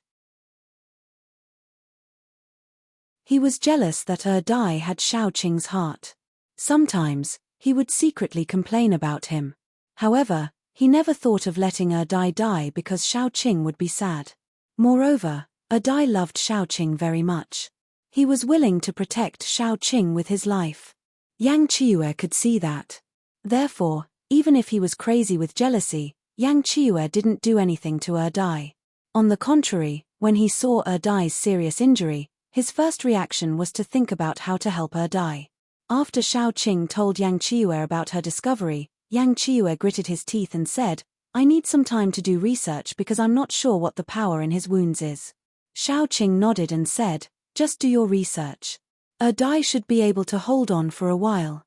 He was jealous that dai had Xiaoqing's heart. Sometimes, he would secretly complain about him. However, he never thought of letting dai die because Xiaoqing would be sad. Moreover, dai loved Xiaoqing very much. He was willing to protect Xiaoqing with his life. Yang Qiyu could see that. Therefore, even if he was crazy with jealousy, Yang Qiyu didn't do anything to dai. On the contrary, when he saw dai's serious injury, his first reaction was to think about how to help dai. After Xiaoqing told Yang Qiyu about her discovery, Yang Qiyu gritted his teeth and said, "I need some time to do research because I'm not sure what the power in his wounds is." Xiaoqing nodded and said, "Just do your research. Dai should be able to hold on for a while."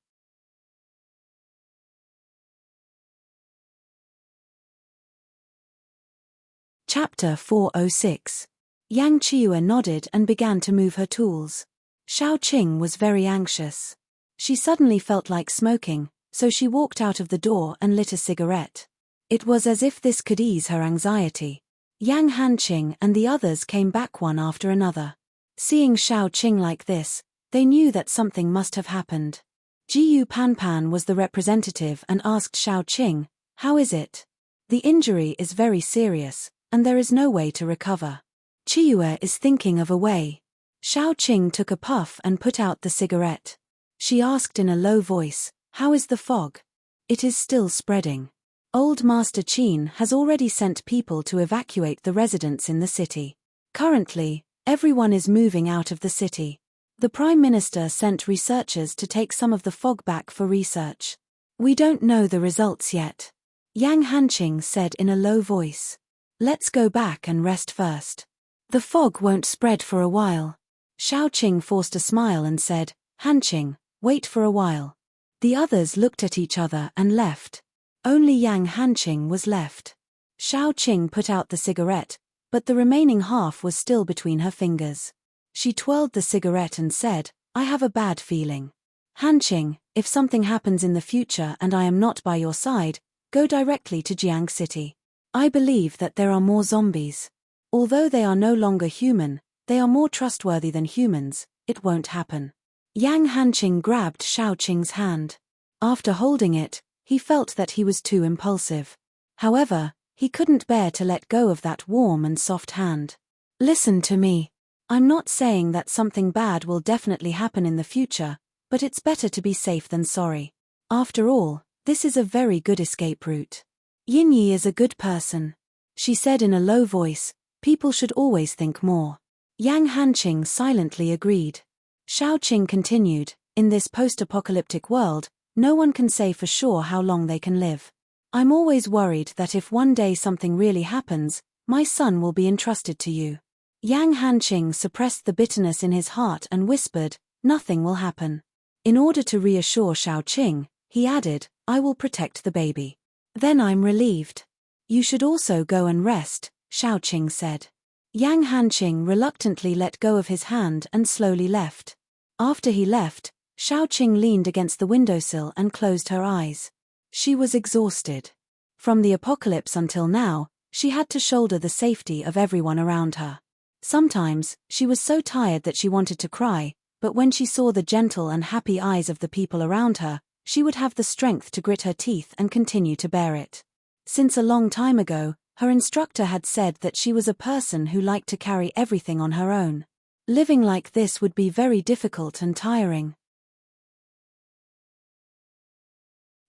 Chapter 406. Yang Qiyu nodded and began to move her tools. Xiaoqing was very anxious. She suddenly felt like smoking, so she walked out of the door and lit a cigarette. It was as if this could ease her anxiety. Yang Hanqing and the others came back one after another. Seeing Xiaoqing like this, they knew that something must have happened. Jiyu Panpan was the representative and asked Xiaoqing, "How is it?" "The injury is very serious, and there is no way to recover. Qiyu is thinking of a way." Xiaoqing took a puff and put out the cigarette. She asked in a low voice, "How is the fog?" "It is still spreading." Old Master Qin has already sent people to evacuate the residents in the city. Currently, everyone is moving out of the city. The Prime Minister sent researchers to take some of the fog back for research. We don't know the results yet. Yang Hanqing said in a low voice. Let's go back and rest first. The fog won't spread for a while. Shaoqing forced a smile and said, Hanqing, wait for a while. The others looked at each other and left. Only Yang Hanqing was left. Shaoqing put out the cigarette, but the remaining half was still between her fingers. She twirled the cigarette and said, I have a bad feeling. Hanqing, if something happens in the future and I am not by your side, go directly to Jiang City. I believe that there are more zombies. Although they are no longer human, they are more trustworthy than humans, it won't happen. Yang Hanqing grabbed Shaoqing's hand. After holding it, he felt that he was too impulsive. However, he couldn't bear to let go of that warm and soft hand. Listen to me. I'm not saying that something bad will definitely happen in the future, but it's better to be safe than sorry. After all, this is a very good escape route. Yinyi is a good person. She said in a low voice, people should always think more. Yang Hanqing silently agreed. Shaoqing continued, in this post-apocalyptic world, no one can say for sure how long they can live. I'm always worried that if one day something really happens, my son will be entrusted to you. Yang Hanqing suppressed the bitterness in his heart and whispered, nothing will happen. In order to reassure Shaoqing, he added, I will protect the baby. Then I'm relieved. You should also go and rest, Shaoqing said. Yang Hanqing reluctantly let go of his hand and slowly left. After he left, Shaoqing leaned against the windowsill and closed her eyes. She was exhausted. From the apocalypse until now, she had to shoulder the safety of everyone around her. Sometimes, she was so tired that she wanted to cry, but when she saw the gentle and happy eyes of the people around her, she would have the strength to grit her teeth and continue to bear it. Since a long time ago, her instructor had said that she was a person who liked to carry everything on her own. Living like this would be very difficult and tiring.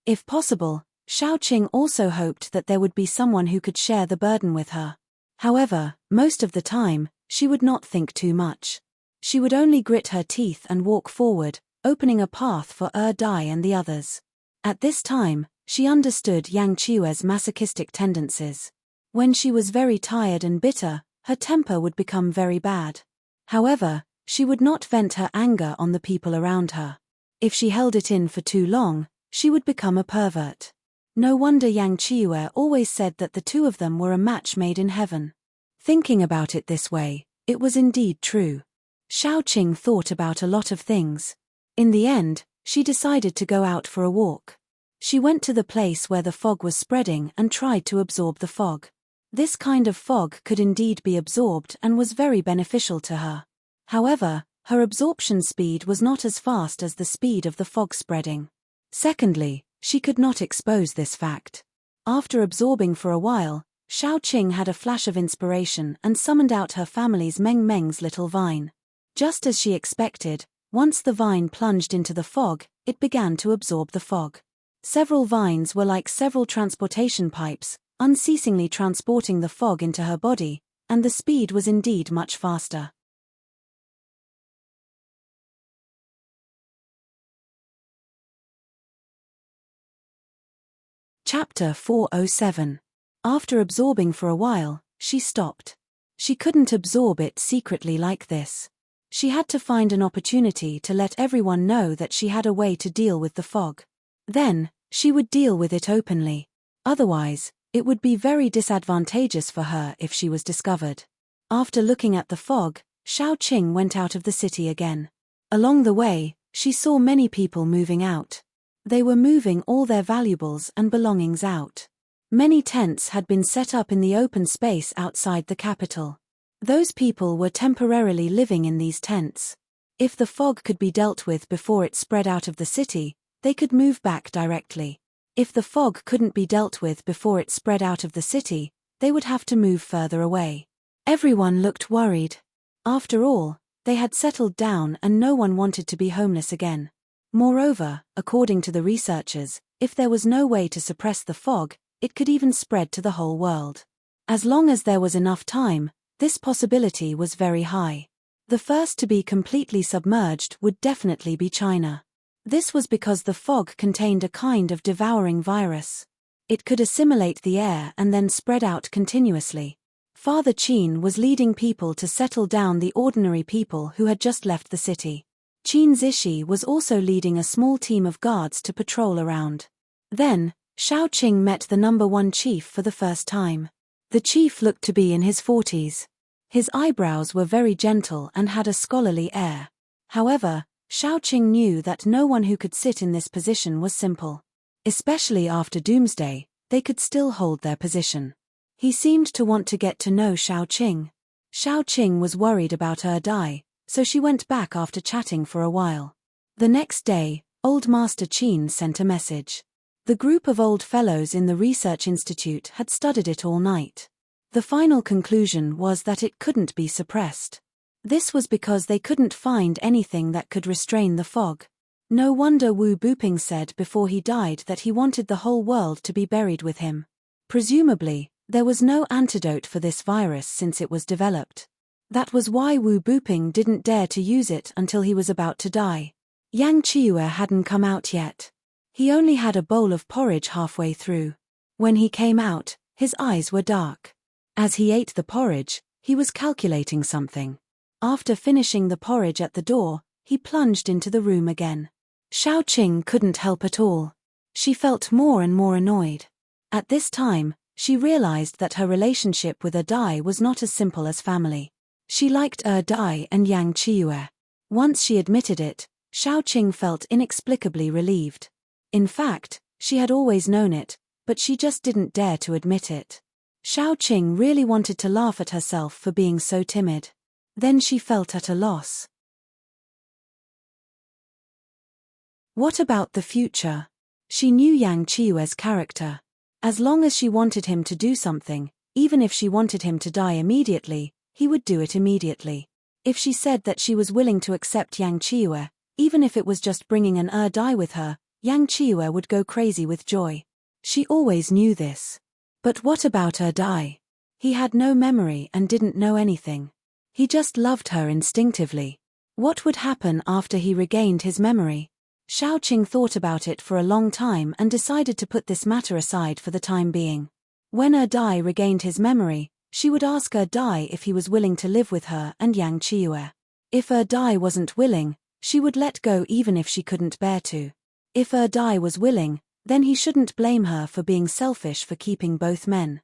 If possible, Shaoqing also hoped that there would be someone who could share the burden with her. However, most of the time, she would not think too much. She would only grit her teeth and walk forward, opening a path for Dai and the others. At this time, she understood Yang Qiue's masochistic tendencies. When she was very tired and bitter, her temper would become very bad. However, she would not vent her anger on the people around her. If she held it in for too long, she would become a pervert. No wonder Yang Qiue always said that the two of them were a match made in heaven. Thinking about it this way, it was indeed true. Shaoqing thought about a lot of things. In the end, she decided to go out for a walk. She went to the place where the fog was spreading and tried to absorb the fog. This kind of fog could indeed be absorbed and was very beneficial to her. However, her absorption speed was not as fast as the speed of the fog spreading. Secondly, she could not expose this fact. After absorbing for a while, Shaoqing had a flash of inspiration and summoned out her family's Meng Meng's little vine. Just as she expected, once the vine plunged into the fog, it began to absorb the fog. Several vines were like several transportation pipes, unceasingly transporting the fog into her body, and the speed was indeed much faster. Chapter 407. After absorbing for a while, she stopped. She couldn't absorb it secretly like this. She had to find an opportunity to let everyone know that she had a way to deal with the fog. Then, she would deal with it openly. Otherwise, it would be very disadvantageous for her if she was discovered. After looking at the fog, Shaoqing went out of the city again. Along the way, she saw many people moving out. They were moving all their valuables and belongings out. Many tents had been set up in the open space outside the capital. Those people were temporarily living in these tents. If the fog could be dealt with before it spread out of the city, they could move back directly. If the fog couldn't be dealt with before it spread out of the city, they would have to move further away. Everyone looked worried. After all, they had settled down and no one wanted to be homeless again. Moreover, according to the researchers, if there was no way to suppress the fog, it could even spread to the whole world. As long as there was enough time, this possibility was very high. The first to be completely submerged would definitely be China. This was because the fog contained a kind of devouring virus. It could assimilate the air and then spread out continuously. Father Qin was leading people to settle down the ordinary people who had just left the city. Qin Zishi was also leading a small team of guards to patrol around. Then, Shaoqing met the #1 chief for the first time. The chief looked to be in his 40s. His eyebrows were very gentle and had a scholarly air. However, Shaoqing knew that no one who could sit in this position was simple. Especially after Doomsday, they could still hold their position. He seemed to want to get to know Shaoqing. Shaoqing was worried about Dai, so she went back after chatting for a while. The next day, Old Master Qin sent a message. The group of old fellows in the research institute had studied it all night. The final conclusion was that it couldn't be suppressed. This was because they couldn't find anything that could restrain the fog. No wonder Wu Buping said before he died that he wanted the whole world to be buried with him. Presumably, there was no antidote for this virus since it was developed. That was why Wu Buping didn't dare to use it until he was about to die. Yang Qiue hadn't come out yet. He only had a bowl of porridge halfway through. When he came out, his eyes were dark. As he ate the porridge, he was calculating something. After finishing the porridge at the door, he plunged into the room again. Shaoqing couldn't help at all. She felt more and more annoyed. At this time, she realized that her relationship with Dai was not as simple as family. She liked Dai and Yang Qiue. Once she admitted it, Shaoqing felt inexplicably relieved. In fact, she had always known it, but she just didn't dare to admit it. Shaoqing really wanted to laugh at herself for being so timid. Then she felt at a loss. What about the future? She knew Yang Qiue's character. As long as she wanted him to do something, even if she wanted him to die immediately, he would do it immediately. If she said that she was willing to accept Yang Qiue, even if it was just bringing an Dai with her, Yang Qiue would go crazy with joy. She always knew this. But what about Dai? He had no memory and didn't know anything. He just loved her instinctively. What would happen after he regained his memory? Shaoqing thought about it for a long time and decided to put this matter aside for the time being. When Dai regained his memory, she would ask Dai if he was willing to live with her and Yang Qiue. If Dai wasn't willing, she would let go even if she couldn't bear to. If Dai was willing, then he shouldn't blame her for being selfish for keeping both men.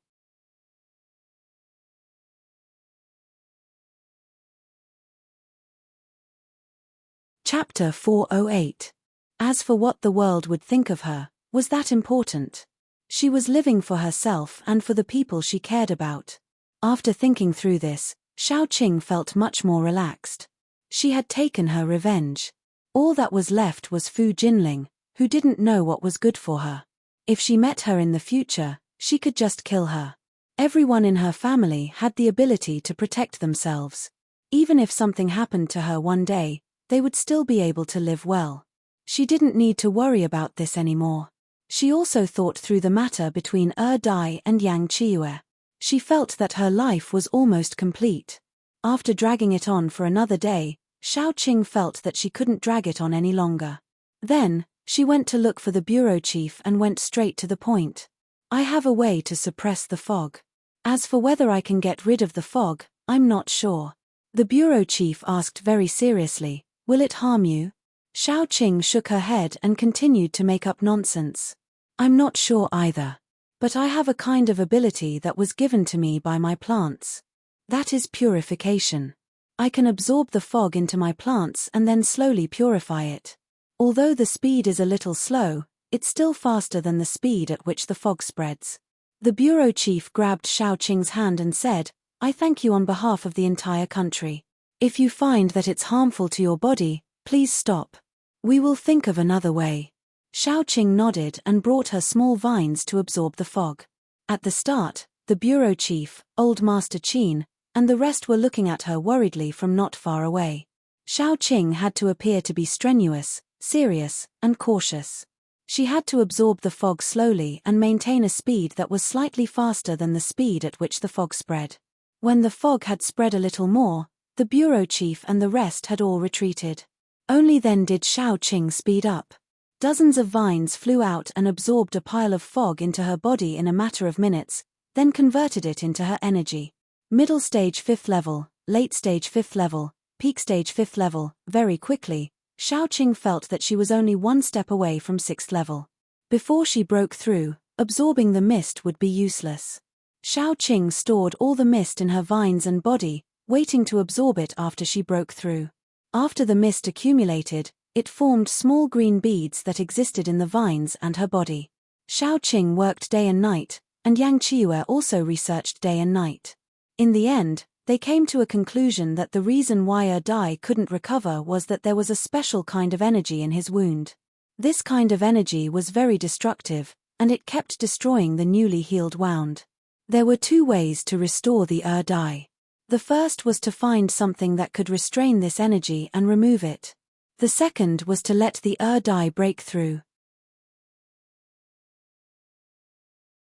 Chapter 408. As for what the world would think of her, was that important? She was living for herself and for the people she cared about. After thinking through this, Shaoqing felt much more relaxed. She had taken her revenge. All that was left was Fu Jinling, who didn't know what was good for her. If she met her in the future, she could just kill her. Everyone in her family had the ability to protect themselves. Even if something happened to her one day, they would still be able to live well. She didn't need to worry about this anymore. She also thought through the matter between Dai and Yang Qiue. She felt that her life was almost complete. After dragging it on for another day, Shaoqing felt that she couldn't drag it on any longer. Then, she went to look for the bureau chief and went straight to the point. I have a way to suppress the fog. As for whether I can get rid of the fog, I'm not sure. The bureau chief asked very seriously, will it harm you? Shaoqing shook her head and continued to make up nonsense. I'm not sure either. But I have a kind of ability that was given to me by my plants. That is purification. I can absorb the fog into my plants and then slowly purify it. Although the speed is a little slow, it's still faster than the speed at which the fog spreads. The bureau chief grabbed Shaoqing's hand and said, I thank you on behalf of the entire country. If you find that it's harmful to your body, please stop. We will think of another way. Shaoqing nodded and brought her small vines to absorb the fog. At the start, the bureau chief, Old Master Qin, and the rest were looking at her worriedly from not far away. Shaoqing had to appear to be strenuous, serious, and cautious. She had to absorb the fog slowly and maintain a speed that was slightly faster than the speed at which the fog spread. When the fog had spread a little more, the bureau chief and the rest had all retreated. Only then did Xiaoqing speed up. Dozens of vines flew out and absorbed a pile of fog into her body in a matter of minutes, then converted it into her energy. Middle stage 5th level, late stage 5th level, peak stage 5th level. Very quickly, Xiaoqing felt that she was only one step away from 6th level. Before she broke through, absorbing the mist would be useless. Xiaoqing stored all the mist in her vines and body, waiting to absorb it after she broke through. After the mist accumulated, it formed small green beads that existed in the vines and her body. Xiaoqing worked day and night, and Yang Qiue also researched day and night. In the end, they came to a conclusion that the reason why Dai couldn't recover was that there was a special kind of energy in his wound. This kind of energy was very destructive, and it kept destroying the newly healed wound. There were two ways to restore the Dai. The first was to find something that could restrain this energy and remove it. The second was to let the Dai break through.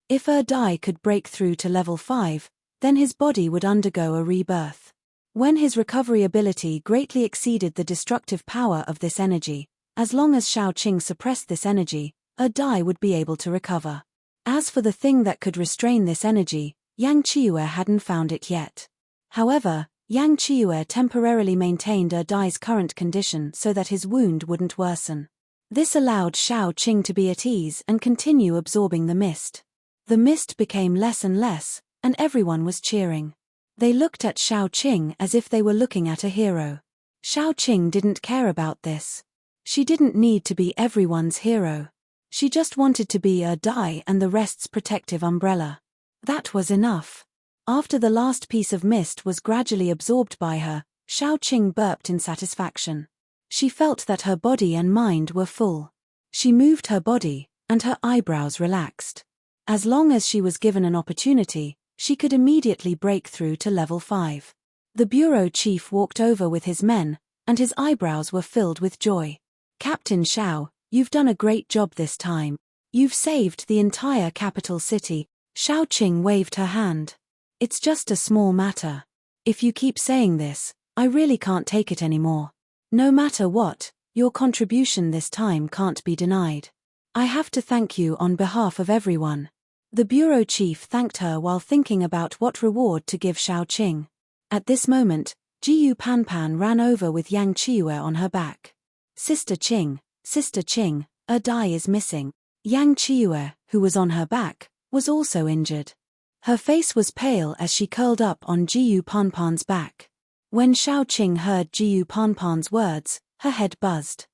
If Dai could break through to level 5, then his body would undergo a rebirth. When his recovery ability greatly exceeded the destructive power of this energy, as long as Xiaoqing suppressed this energy, Dai would be able to recover. As for the thing that could restrain this energy, Yang Qiue hadn't found it yet. However, Yang Qiue temporarily maintained Dai's current condition so that his wound wouldn't worsen. This allowed Xiaoqing to be at ease and continue absorbing the mist. The mist became less and less, and everyone was cheering. They looked at Xiaoqing as if they were looking at a hero. Xiaoqing didn't care about this. She didn't need to be everyone's hero. She just wanted to be Dai and the rest's protective umbrella. That was enough. After the last piece of mist was gradually absorbed by her, Xiaoqing burped in satisfaction. She felt that her body and mind were full. She moved her body, and her eyebrows relaxed. As long as she was given an opportunity, she could immediately break through to level 5. The bureau chief walked over with his men, and his eyebrows were filled with joy. Captain Xiao, you've done a great job this time. You've saved the entire capital city. Xiaoqing waved her hand. It's just a small matter. If you keep saying this, I really can't take it anymore. No matter what, your contribution this time can't be denied. I have to thank you on behalf of everyone. The bureau chief thanked her while thinking about what reward to give Xiaoqing. At this moment, Jiyu Panpan ran over with Yang Qiue on her back. Sister Qing, Dai is missing. Yang Qiue, who was on her back, was also injured. Her face was pale as she curled up on Jiyu Panpan's back. When Xiaoqing heard Jiyu Panpan's words, her head buzzed.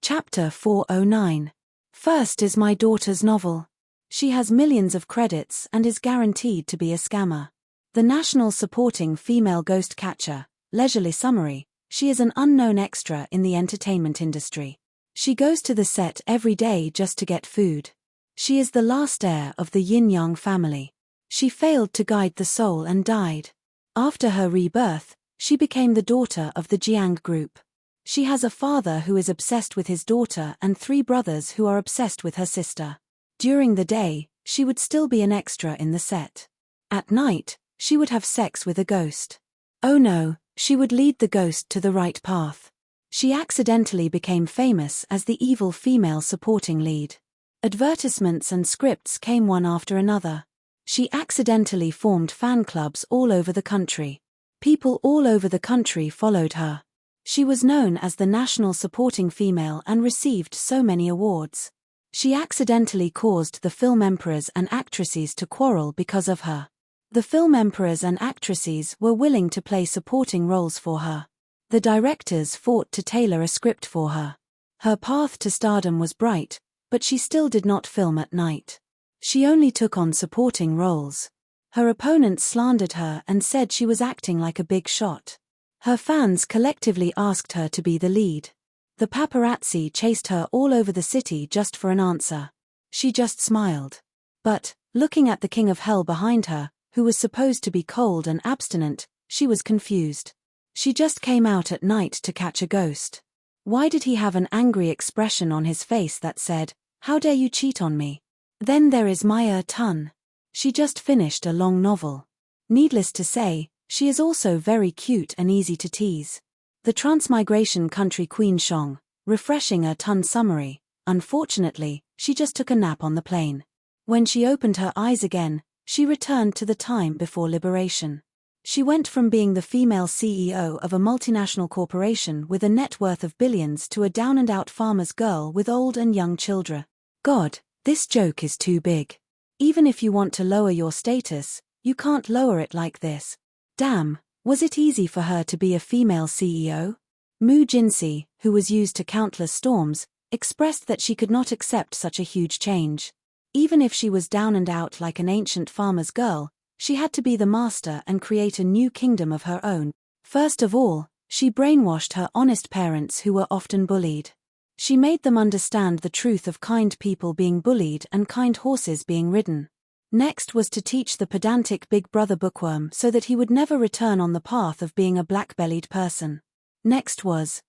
Chapter 409. First is my daughter's novel. She has millions of credits and is guaranteed to be a scammer. The national supporting female ghost catcher. Leisurely summary, she is an unknown extra in the entertainment industry. She goes to the set every day just to get food. She is the last heir of the Yin-Yang family. She failed to guide the soul and died. After her rebirth, she became the daughter of the Jiang group. She has a father who is obsessed with his daughter and 3 brothers who are obsessed with her sister. During the day, she would still be an extra in the set. At night, she would have sex with a ghost. Oh no, she would lead the ghost to the right path. She accidentally became famous as the evil female supporting lead. Advertisements and scripts came one after another. She accidentally formed fan clubs all over the country. People all over the country followed her. She was known as the national supporting female and received so many awards. She accidentally caused the film emperors and actresses to quarrel because of her. The film emperors and actresses were willing to play supporting roles for her. The directors fought to tailor a script for her. Her path to stardom was bright, but she still did not film at night. She only took on supporting roles. Her opponents slandered her and said she was acting like a big shot. Her fans collectively asked her to be the lead. The paparazzi chased her all over the city just for an answer. She just smiled. But, looking at the king of hell behind her, who was supposed to be cold and abstinent, She was confused. She just came out at night to catch a ghost. Why did he have an angry expression on his face that said, "How dare you cheat on me?" Then there is Maya Tun. She just finished a long novel. Needless to say, she is also very cute and easy to tease. The Transmigration Country Queen Shong, refreshing a Tun summary. Unfortunately, she just took a nap on the plane. When she opened her eyes again, she returned to the time before liberation. She went from being the female CEO of a multinational corporation with a net worth of billions to a down-and-out farmer's girl with old and young children. God, this joke is too big. Even if you want to lower your status, you can't lower it like this. Damn, was it easy for her to be a female CEO? Mu Jinsi, who was used to countless storms, expressed that she could not accept such a huge change. Even if she was down and out like an ancient farmer's girl, she had to be the master and create a new kingdom of her own. First of all, she brainwashed her honest parents who were often bullied. She made them understand the truth of kind people being bullied and kind horses being ridden. Next was to teach the pedantic big brother bookworm so that he would never return on the path of being a black-bellied person. Next was,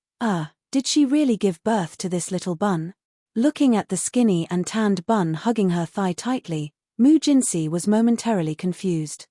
did she really give birth to this little bun? Looking at the skinny and tanned bun hugging her thigh tightly, Mu Jinsi was momentarily confused.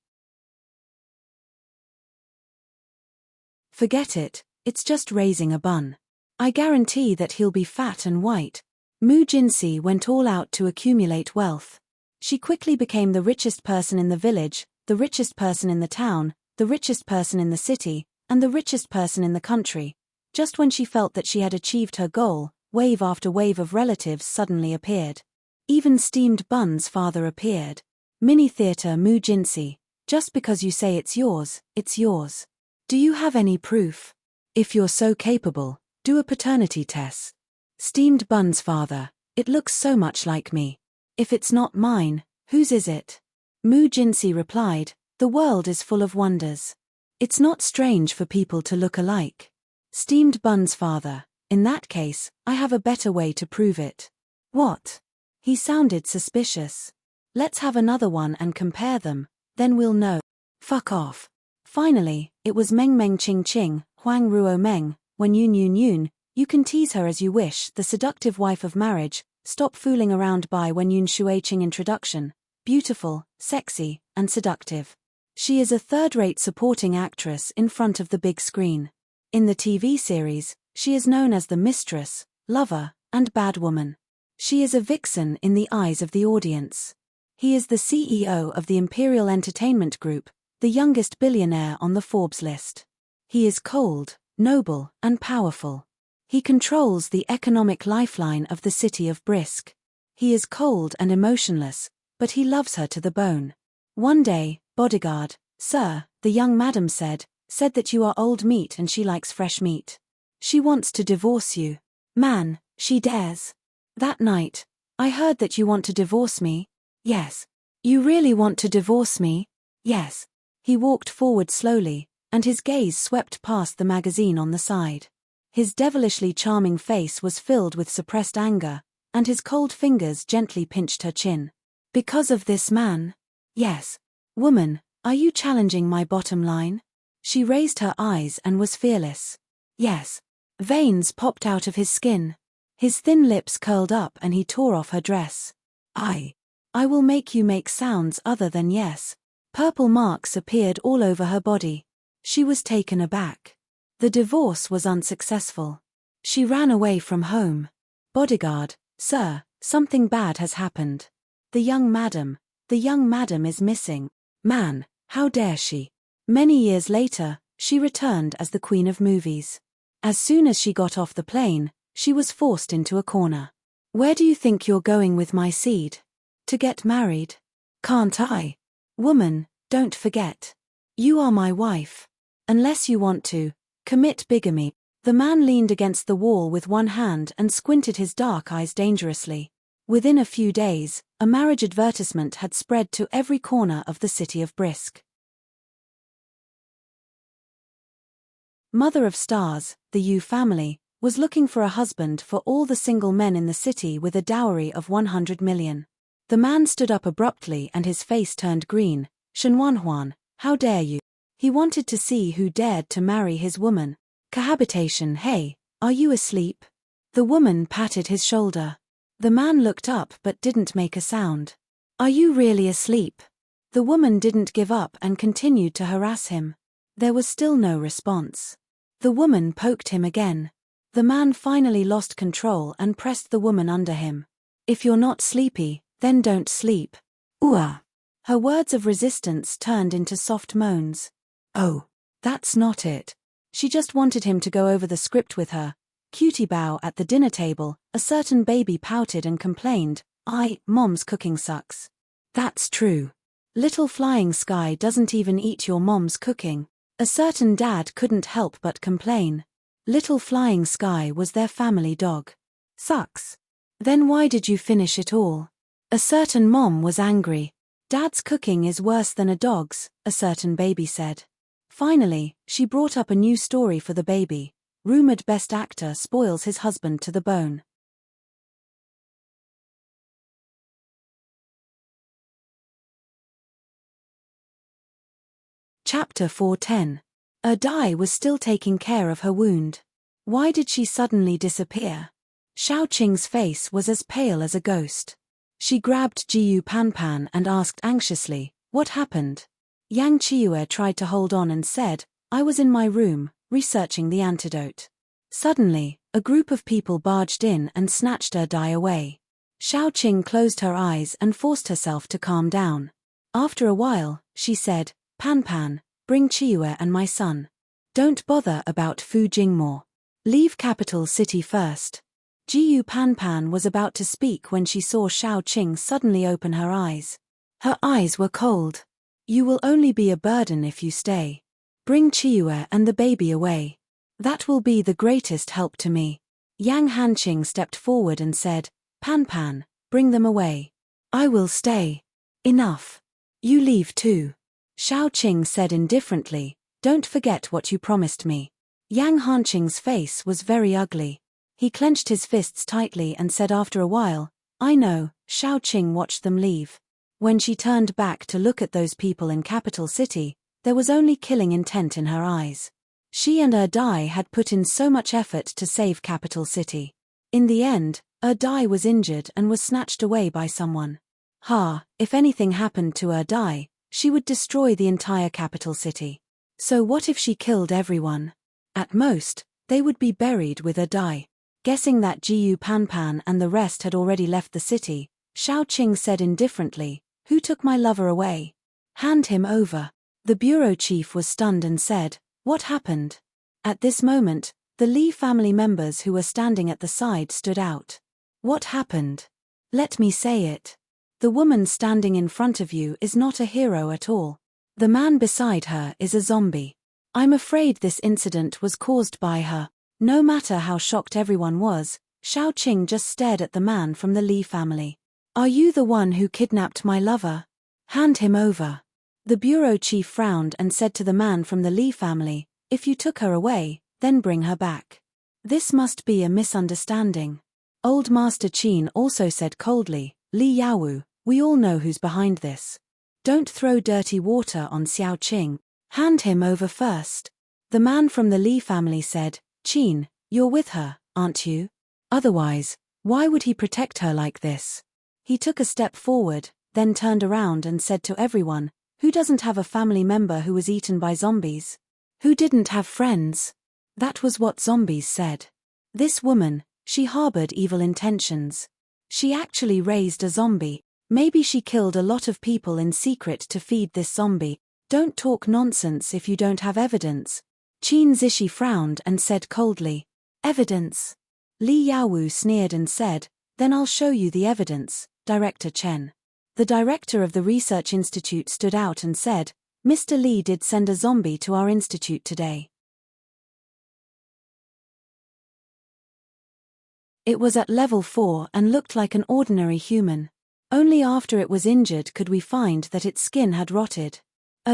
Forget it, it's just raising a bun. I guarantee that he'll be fat and white. Mu Jinsi went all out to accumulate wealth. She quickly became the richest person in the village, the richest person in the town, the richest person in the city, and the richest person in the country. Just when she felt that she had achieved her goal, wave after wave of relatives suddenly appeared. Even steamed bun's father appeared. Mini theater Mu Jinsi. Just because you say it's yours, it's yours. Do you have any proof? If you're so capable, do a paternity test. Steamed bun's father. It looks so much like me. If it's not mine, whose is it? Mu Jinsi replied, the world is full of wonders. It's not strange for people to look alike. Steamed bun's father. In that case, I have a better way to prove it. What? He sounded suspicious. Let's have another one and compare them, then we'll know. Fuck off. Finally, it was Meng Meng Ching Ching, Huang Ruo Meng, when Yun, you can tease her as you wish, the seductive wife of marriage, stop fooling around by when Yun Shuiqing introduction, beautiful, sexy, and seductive. She is a third-rate supporting actress in front of the big screen. In the TV series, she is known as the mistress, lover, and bad woman. She is a vixen in the eyes of the audience. He is the CEO of the Imperial Entertainment Group, the youngest billionaire on the Forbes list. He is cold, noble, and powerful. He controls the economic lifeline of the city of Brisk. He is cold and emotionless, but he loves her to the bone. One day, bodyguard, sir, the young madam said that you are old meat and she likes fresh meat. She wants to divorce you. Man, she dares. That night, I heard that you want to divorce me. Yes. You really want to divorce me? Yes. He walked forward slowly, and his gaze swept past the magazine on the side. His devilishly charming face was filled with suppressed anger, and his cold fingers gently pinched her chin. Because of this man? Yes. Woman, are you challenging my bottom line? She raised her eyes and was fearless. Yes. Veins popped out of his skin. His thin lips curled up and he tore off her dress. I will make you make sounds other than yes. Purple marks appeared all over her body. She was taken aback. The divorce was unsuccessful. She ran away from home. Bodyguard, sir, something bad has happened. The young madam is missing. Man, how dare she? Many years later, she returned as the queen of movies. As soon as she got off the plane, she was forced into a corner. Where do you think you're going with my seed? To get married? Can't I? Woman, don't forget. You are my wife. Unless you want to commit bigamy. The man leaned against the wall with one hand and squinted his dark eyes dangerously. Within a few days, a marriage advertisement had spread to every corner of the city of Brisk. Mother of Stars, the Yu family, was looking for a husband for all the single men in the city with a dowry of 100 million. The man stood up abruptly and his face turned green. Shenwanhuan, how dare you? He wanted to see who dared to marry his woman. Cohabitation. Hey, are you asleep? The woman patted his shoulder. The man looked up but didn't make a sound. Are you really asleep? The woman didn't give up and continued to harass him. There was still no response. The woman poked him again. The man finally lost control and pressed the woman under him. If you're not sleepy, then don't sleep. Ooh. Her words of resistance turned into soft moans. Oh, that's not it. She just wanted him to go over the script with her. Cutie bow at the dinner table, a certain baby pouted and complained, Mom's cooking sucks. That's true. Little Flying Sky doesn't even eat your mom's cooking. A certain dad couldn't help but complain. Little Flying Sky was their family dog. Sucks. Then why did you finish it all? A certain mom was angry. Dad's cooking is worse than a dog's, a certain baby said. Finally, she brought up a new story for the baby. Rumored best actor spoils his husband to the bone. Chapter 4:10. Dai was still taking care of her wound. Why did she suddenly disappear? Xiaoqing's face was as pale as a ghost. She grabbed Jiyu Panpan and asked anxiously, what happened? Yang Qiue tried to hold on and said, I was in my room, researching the antidote. Suddenly, a group of people barged in and snatched Dai away. Xiaoqing closed her eyes and forced herself to calm down. After a while, she said, Panpan, bring Qiue and my son. Don't bother about Fu Jingmo. Leave capital city first. Jiyu Panpan was about to speak when she saw Xiaoqing suddenly open her eyes. Her eyes were cold. You will only be a burden if you stay. Bring Qiue and the baby away. That will be the greatest help to me. Yang Hanqing stepped forward and said, Panpan, bring them away. I will stay. Enough. You leave too. Xiaoqing said indifferently, don't forget what you promised me. Yang Hanqing's face was very ugly. He clenched his fists tightly and said after a while, I know. Xiaoqing watched them leave. When she turned back to look at those people in capital city, there was only killing intent in her eyes. She and Dai had put in so much effort to save capital city. In the end, Dai was injured and was snatched away by someone. If anything happened to Dai, she would destroy the entire capital city. So what if she killed everyone? At most, they would be buried with Dai. Guessing that Jiyu Panpan and the rest had already left the city, Xiaoqing said indifferently, who took my lover away? Hand him over. The bureau chief was stunned and said, what happened? At this moment, the Li family members who were standing at the side stood out. What happened? Let me say it. The woman standing in front of you is not a hero at all. The man beside her is a zombie. I'm afraid this incident was caused by her. No matter how shocked everyone was, Xiaoqing just stared at the man from the Li family. Are you the one who kidnapped my lover? Hand him over. The bureau chief frowned and said to the man from the Li family, if you took her away, then bring her back. This must be a misunderstanding. Old Master Qin also said coldly, Li Yaowu, we all know who's behind this. Don't throw dirty water on Xiaoqing. Hand him over first. The man from the Li family said, Qin, you're with her, aren't you? Otherwise, why would he protect her like this? He took a step forward, then turned around and said to everyone, who doesn't have a family member who was eaten by zombies? Who didn't have friends? That was what zombies said. This woman, she harbored evil intentions. She actually raised a zombie. Maybe she killed a lot of people in secret to feed this zombie. Don't talk nonsense if you don't have evidence. Qin Zishi frowned and said coldly, evidence? Li Yaowu sneered and said, then I'll show you the evidence, Director Chen. The director of the research institute stood out and said, Mr. Li did send a zombie to our institute today. It was at level 4 and looked like an ordinary human. Only after it was injured could we find that its skin had rotted.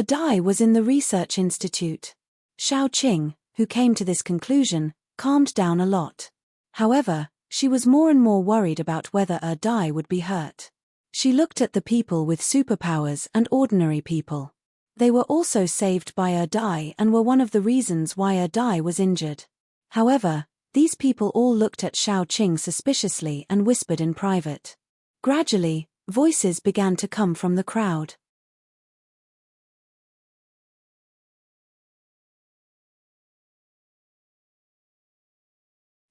Dai was in the research institute. Xiaoqing, who came to this conclusion, calmed down a lot. However, she was more and more worried about whether Dai would be hurt. She looked at the people with superpowers and ordinary people. They were also saved by Dai and were one of the reasons why Dai was injured. However, these people all looked at Shao Qing suspiciously and whispered in private. Gradually, voices began to come from the crowd.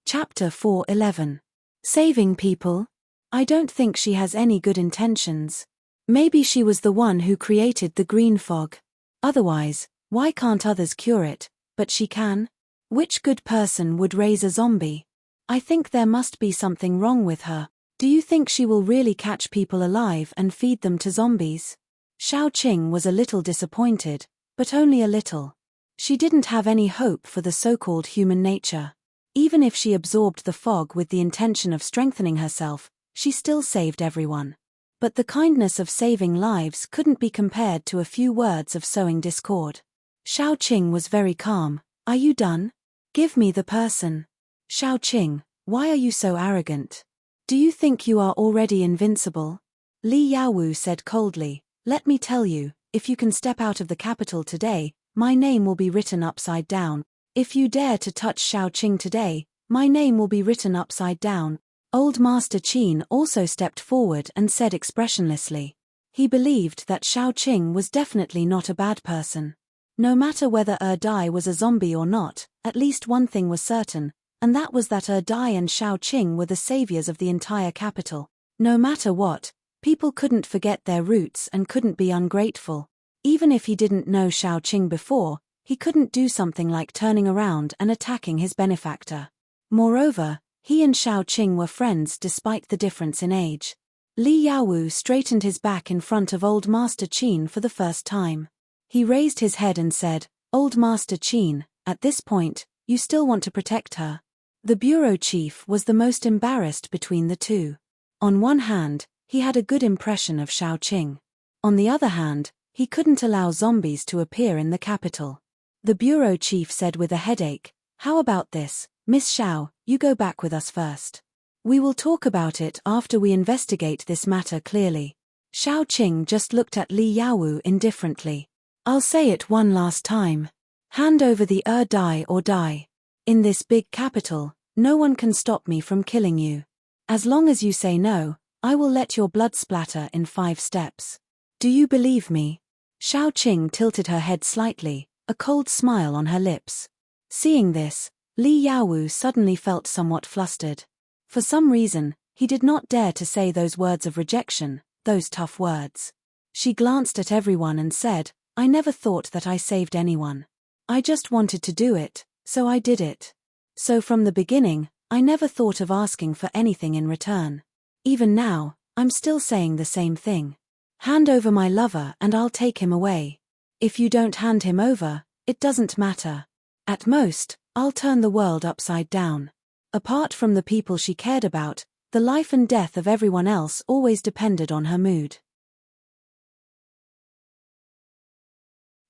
Chapter 4:11. Saving people? I don't think she has any good intentions. Maybe she was the one who created the green fog. Otherwise, why can't others cure it, but she can? Which good person would raise a zombie? I think there must be something wrong with her. Do you think she will really catch people alive and feed them to zombies? Shao Qing was a little disappointed, but only a little. She didn't have any hope for the so-called human nature. Even if she absorbed the fog with the intention of strengthening herself, she still saved everyone. But the kindness of saving lives couldn't be compared to a few words of sowing discord. Shao Qing was very calm. Are you done? Give me the person. Shao Qing, why are you so arrogant? Do you think you are already invincible? Li Yaowu said coldly, let me tell you, if you can step out of the capital today, my name will be written upside down. If you dare to touch Shao Qing today, my name will be written upside down. Old Master Qin also stepped forward and said expressionlessly. He believed that Shao Qing was definitely not a bad person. No matter whether Dai was a zombie or not, at least one thing was certain, and that was that Dai and Shao Qing were the saviors of the entire capital. No matter what, people couldn't forget their roots and couldn't be ungrateful. Even if he didn't know Shao Qing before, he couldn't do something like turning around and attacking his benefactor. Moreover, he and Shao Qing were friends despite the difference in age. Li Yaowu straightened his back in front of Old Master Qin for the first time. He raised his head and said, Old Master Qin, at this point, you still want to protect her? The bureau chief was the most embarrassed between the two. On one hand, he had a good impression of Shao Qing. On the other hand, he couldn't allow zombies to appear in the capital. The bureau chief said with a headache, how about this, Miss Shao, you go back with us first. We will talk about it after we investigate this matter clearly. Shao Qing just looked at Li Yaowu indifferently. I'll say it one last time. Hand over the Dai or die. In this big capital, no one can stop me from killing you. As long as you say no, I will let your blood splatter in 5 steps. Do you believe me? Shao Qing tilted her head slightly, a cold smile on her lips. Seeing this, Li Yaowu suddenly felt somewhat flustered. For some reason, he did not dare to say those words of rejection, those tough words. She glanced at everyone and said, I never thought that I saved anyone. I just wanted to do it, so I did it. So from the beginning, I never thought of asking for anything in return. Even now, I'm still saying the same thing. Hand over my lover and I'll take him away. If you don't hand him over, it doesn't matter. At most, I'll turn the world upside down. Apart from the people she cared about, the life and death of everyone else always depended on her mood.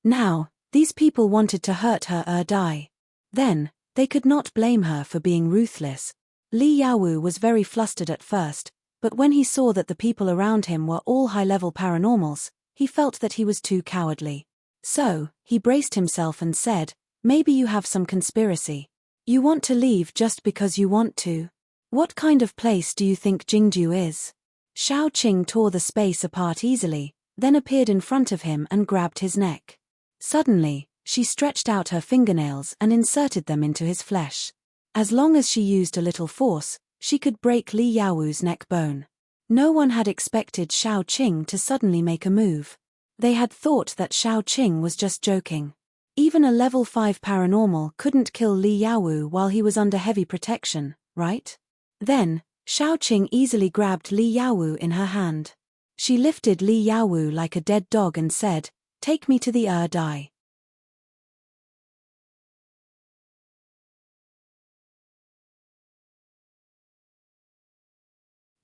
Now, these people wanted to hurt her Dai. Then, they could not blame her for being ruthless. Li Yaowu was very flustered at first, but when he saw that the people around him were all high-level paranormals, he felt that he was too cowardly. So, he braced himself and said, maybe you have some conspiracy. You want to leave just because you want to? What kind of place do you think Jingju is? Shao Qing tore the space apart easily, then appeared in front of him and grabbed his neck. Suddenly, she stretched out her fingernails and inserted them into his flesh. As long as she used a little force, she could break Li Yaowu's neck bone. No one had expected Shao Qing to suddenly make a move. They had thought that Shao Qing was just joking. Even a level 5 paranormal couldn't kill Li Yaowu while he was under heavy protection, right? Then, Shao Qing easily grabbed Li Yaowu in her hand. She lifted Li Yaowu like a dead dog and said, "Take me to the Dai."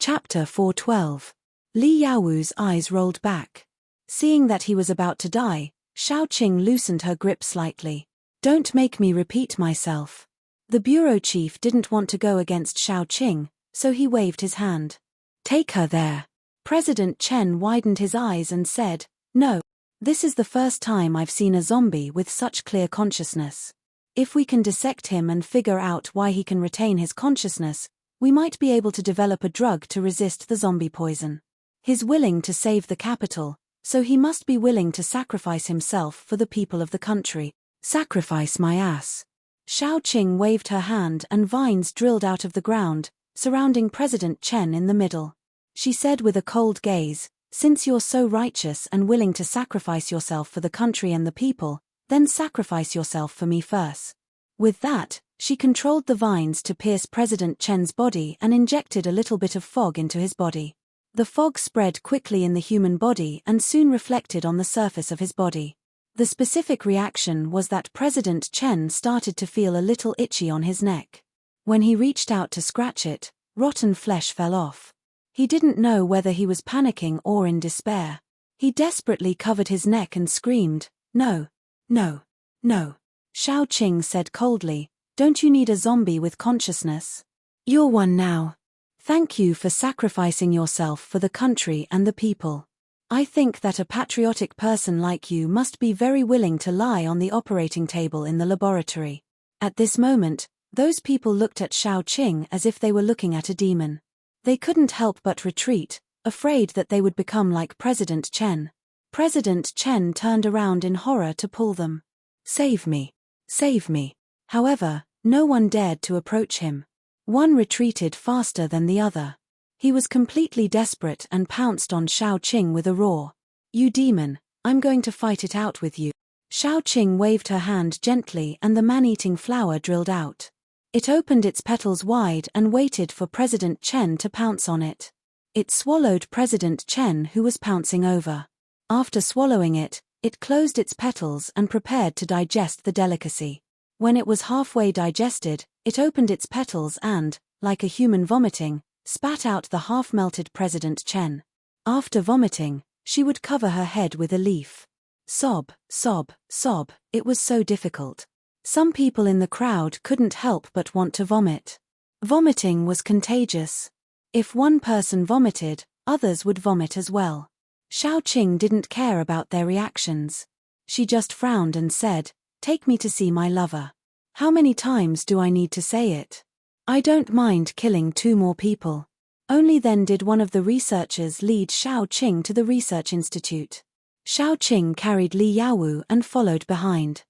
Chapter 412. Li Yaowu's eyes rolled back. Seeing that he was about to die, Shao Qing loosened her grip slightly. "Don't make me repeat myself." The bureau chief didn't want to go against Shao Qing, so he waved his hand. "Take her there." President Chen widened his eyes and said, "No." This is the first time I've seen a zombie with such clear consciousness. If we can dissect him and figure out why he can retain his consciousness, we might be able to develop a drug to resist the zombie poison. He's willing to save the capital, so he must be willing to sacrifice himself for the people of the country. Sacrifice my ass. Xiao Qing waved her hand and vines drilled out of the ground, surrounding President Chen in the middle. She said with a cold gaze, "Since you're so righteous and willing to sacrifice yourself for the country and the people, then sacrifice yourself for me first." With that, she controlled the vines to pierce President Chen's body and injected a little bit of fog into his body. The fog spread quickly in the human body and soon reflected on the surface of his body. The specific reaction was that President Chen started to feel a little itchy on his neck. When he reached out to scratch it, rotten flesh fell off. He didn't know whether he was panicking or in despair. He desperately covered his neck and screamed, "No, no, no." Xiao Qing said coldly, "Don't you need a zombie with consciousness? You're one now. Thank you for sacrificing yourself for the country and the people. I think that a patriotic person like you must be very willing to lie on the operating table in the laboratory." At this moment, those people looked at Xiao Qing as if they were looking at a demon. They couldn't help but retreat, afraid that they would become like President Chen. President Chen turned around in horror to pull them. "Save me! Save me!" However, no one dared to approach him. One retreated faster than the other. He was completely desperate and pounced on Xiao Qing with a roar. "You demon, I'm going to fight it out with you." Xiao Qing waved her hand gently and the man-eating flower drilled out. It opened its petals wide and waited for President Chen to pounce on it. It swallowed President Chen, who was pouncing over. After swallowing it, it closed its petals and prepared to digest the delicacy. When it was halfway digested, it opened its petals and, like a human vomiting, spat out the half-melted President Chen. After vomiting, she would cover her head with a leaf. Sob, sob, sob, it was so difficult. Some people in the crowd couldn't help but want to vomit. Vomiting was contagious. If one person vomited, others would vomit as well. Xiao Qing didn't care about their reactions. She just frowned and said, "Take me to see my lover. How many times do I need to say it? I don't mind killing 2 more people." Only then did one of the researchers lead Xiao Qing to the research institute. Xiao Qing carried Li Yaowu and followed behind.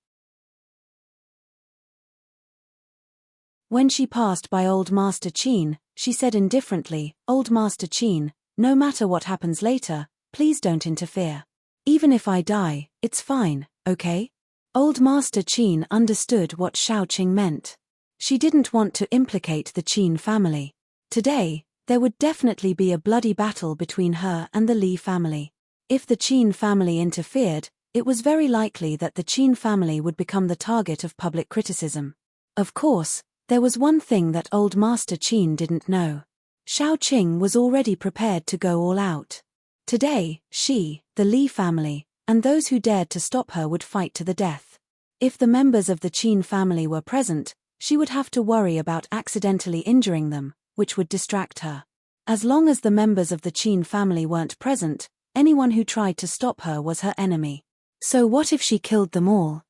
When she passed by Old Master Qin, she said indifferently, "Old Master Qin, no matter what happens later, please don't interfere. Even if I die, it's fine, okay?" Old Master Qin understood what Xiao Qing meant. She didn't want to implicate the Qin family. Today, there would definitely be a bloody battle between her and the Li family. If the Qin family interfered, it was very likely that the Qin family would become the target of public criticism. Of course, there was one thing that Old Master Qin didn't know. Xiao Qing was already prepared to go all out. Today, she, the Li family, and those who dared to stop her would fight to the death. If the members of the Qin family were present, she would have to worry about accidentally injuring them, which would distract her. As long as the members of the Qin family weren't present, anyone who tried to stop her was her enemy. So what if she killed them all?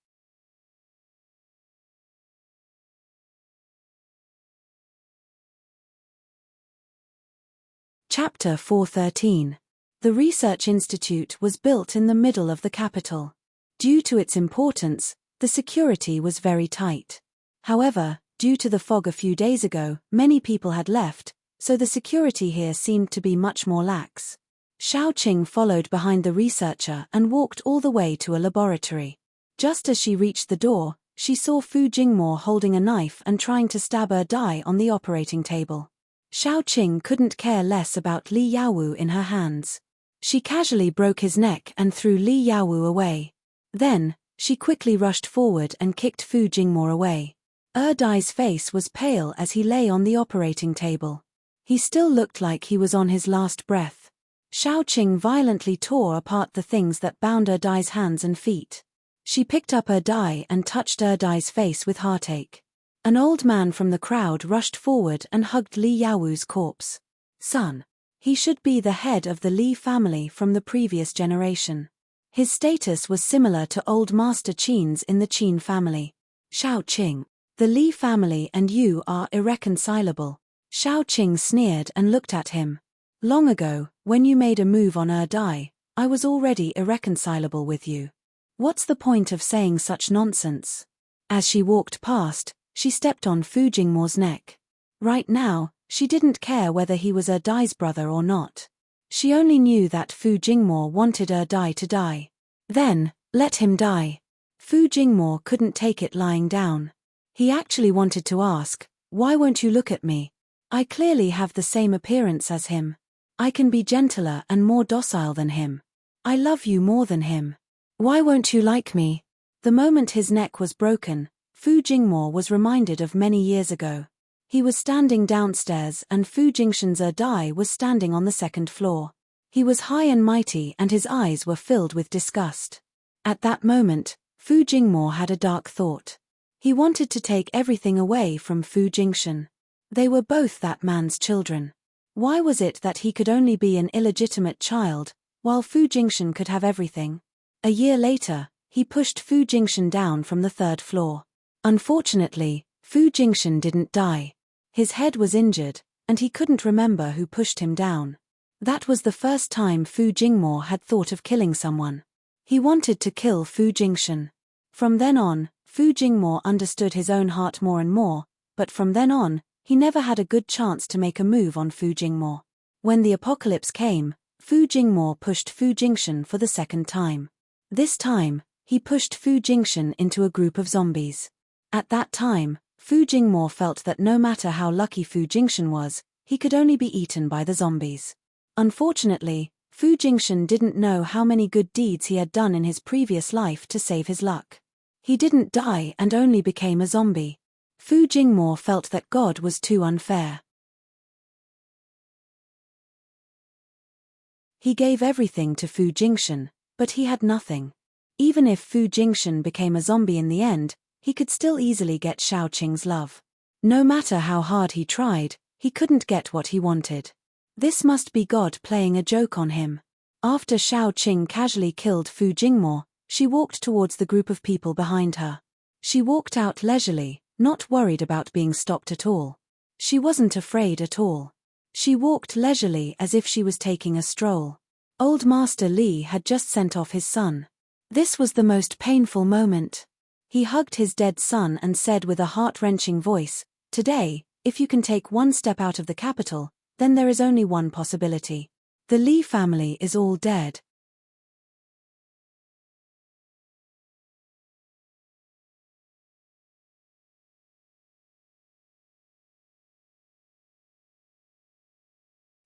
Chapter 413. The Research Institute was built in the middle of the capital. Due to its importance, the security was very tight. However, due to the fog a few days ago, many people had left, so the security here seemed to be much more lax. Xiao Qing followed behind the researcher and walked all the way to a laboratory. Just as she reached the door, she saw Fu Jingmo holding a knife and trying to stab Er Dai on the operating table. Xiao Qing couldn't care less about Li Yaowu in her hands. She casually broke his neck and threw Li Yaowu away. Then, she quickly rushed forward and kicked Fu Jingmo away. Er Dai's face was pale as he lay on the operating table. He still looked like he was on his last breath. Xiao Qing violently tore apart the things that bound Er Dai's hands and feet. She picked up Er Dai and touched Er Dai's face with heartache. An old man from the crowd rushed forward and hugged Li Yaowu's corpse. "Son. He should be the head of the Li family from the previous generation. His status was similar to Old Master Qin's in the Qin family. Shao Qing. The Li family and you are irreconcilable. Shao Qing sneered and looked at him. Long ago, when you made a move on Dai, I was already irreconcilable with you. What's the point of saying such nonsense? As she walked past, she stepped on Fu Jingmo's neck. Right now, she didn't care whether he was Dai's brother or not. She only knew that Fu Jingmo wanted Dai to die. Then, let him die. Fu Jingmo couldn't take it lying down. He actually wanted to ask, why won't you look at me? I clearly have the same appearance as him. I can be gentler and more docile than him. I love you more than him. Why won't you like me? The moment his neck was broken, Fu Jingmo was reminded of many years ago. He was standing downstairs and Fu Jingshan's Dai was standing on the second floor. He was high and mighty and his eyes were filled with disgust. At that moment, Fu Jingmo had a dark thought. He wanted to take everything away from Fu Jingshan. They were both that man's children. Why was it that he could only be an illegitimate child, while Fu Jingshan could have everything? A year later, he pushed Fu Jingshan down from the third floor. Unfortunately, Fu Jingshan didn't die. His head was injured, and he couldn't remember who pushed him down. That was the first time Fu Jingmo had thought of killing someone. He wanted to kill Fu Jingshan. From then on, Fu Jingmo understood his own heart more and more, but from then on, he never had a good chance to make a move on Fu Jingmo. When the apocalypse came, Fu Jingmo pushed Fu Jingshan for the second time. This time, he pushed Fu Jingshan into a group of zombies. At that time, Fu Jingmo felt that no matter how lucky Fu Jingshan was, he could only be eaten by the zombies. Unfortunately, Fu Jingshan didn't know how many good deeds he had done in his previous life to save his luck. He didn't die and only became a zombie. Fu Jingmo felt that God was too unfair. He gave everything to Fu Jingshan, but he had nothing. Even if Fu Jingshan became a zombie in the end, he could still easily get Shao Qing's love. No matter how hard he tried, he couldn't get what he wanted. This must be God playing a joke on him. After Shao Qing casually killed Fu Jingmo, she walked towards the group of people behind her. She walked out leisurely, not worried about being stopped at all. She wasn't afraid at all. She walked leisurely as if she was taking a stroll. Old Master Li had just sent off his son. This was the most painful moment. He hugged his dead son and said with a heart-wrenching voice, "Today, if you can take one step out of the capital, then there is only one possibility. The Li family is all dead."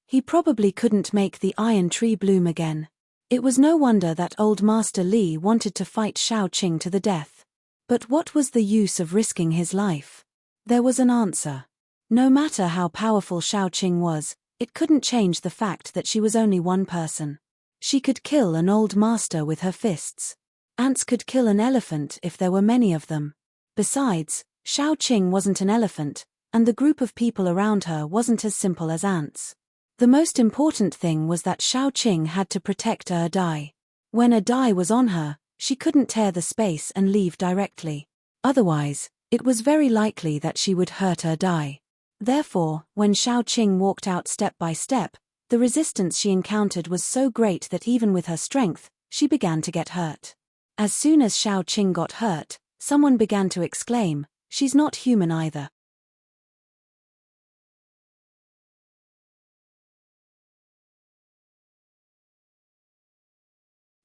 He probably couldn't make the iron tree bloom again. It was no wonder that Old Master Li wanted to fight Shao Qing to the death. But what was the use of risking his life? There was an answer. No matter how powerful Shao Qing was, it couldn't change the fact that she was only one person. She could kill an old master with her fists. Ants could kill an elephant if there were many of them. Besides, Shao Qing wasn't an elephant, and the group of people around her wasn't as simple as ants. The most important thing was that Shao Qing had to protect Dai. When Dai was on her, she couldn't tear the space and leave directly. Otherwise, it was very likely that she would hurt Dai. Therefore, when Shao Qing walked out step by step, the resistance she encountered was so great that even with her strength, she began to get hurt. As soon as Shao Qing got hurt, someone began to exclaim, "She's not human either."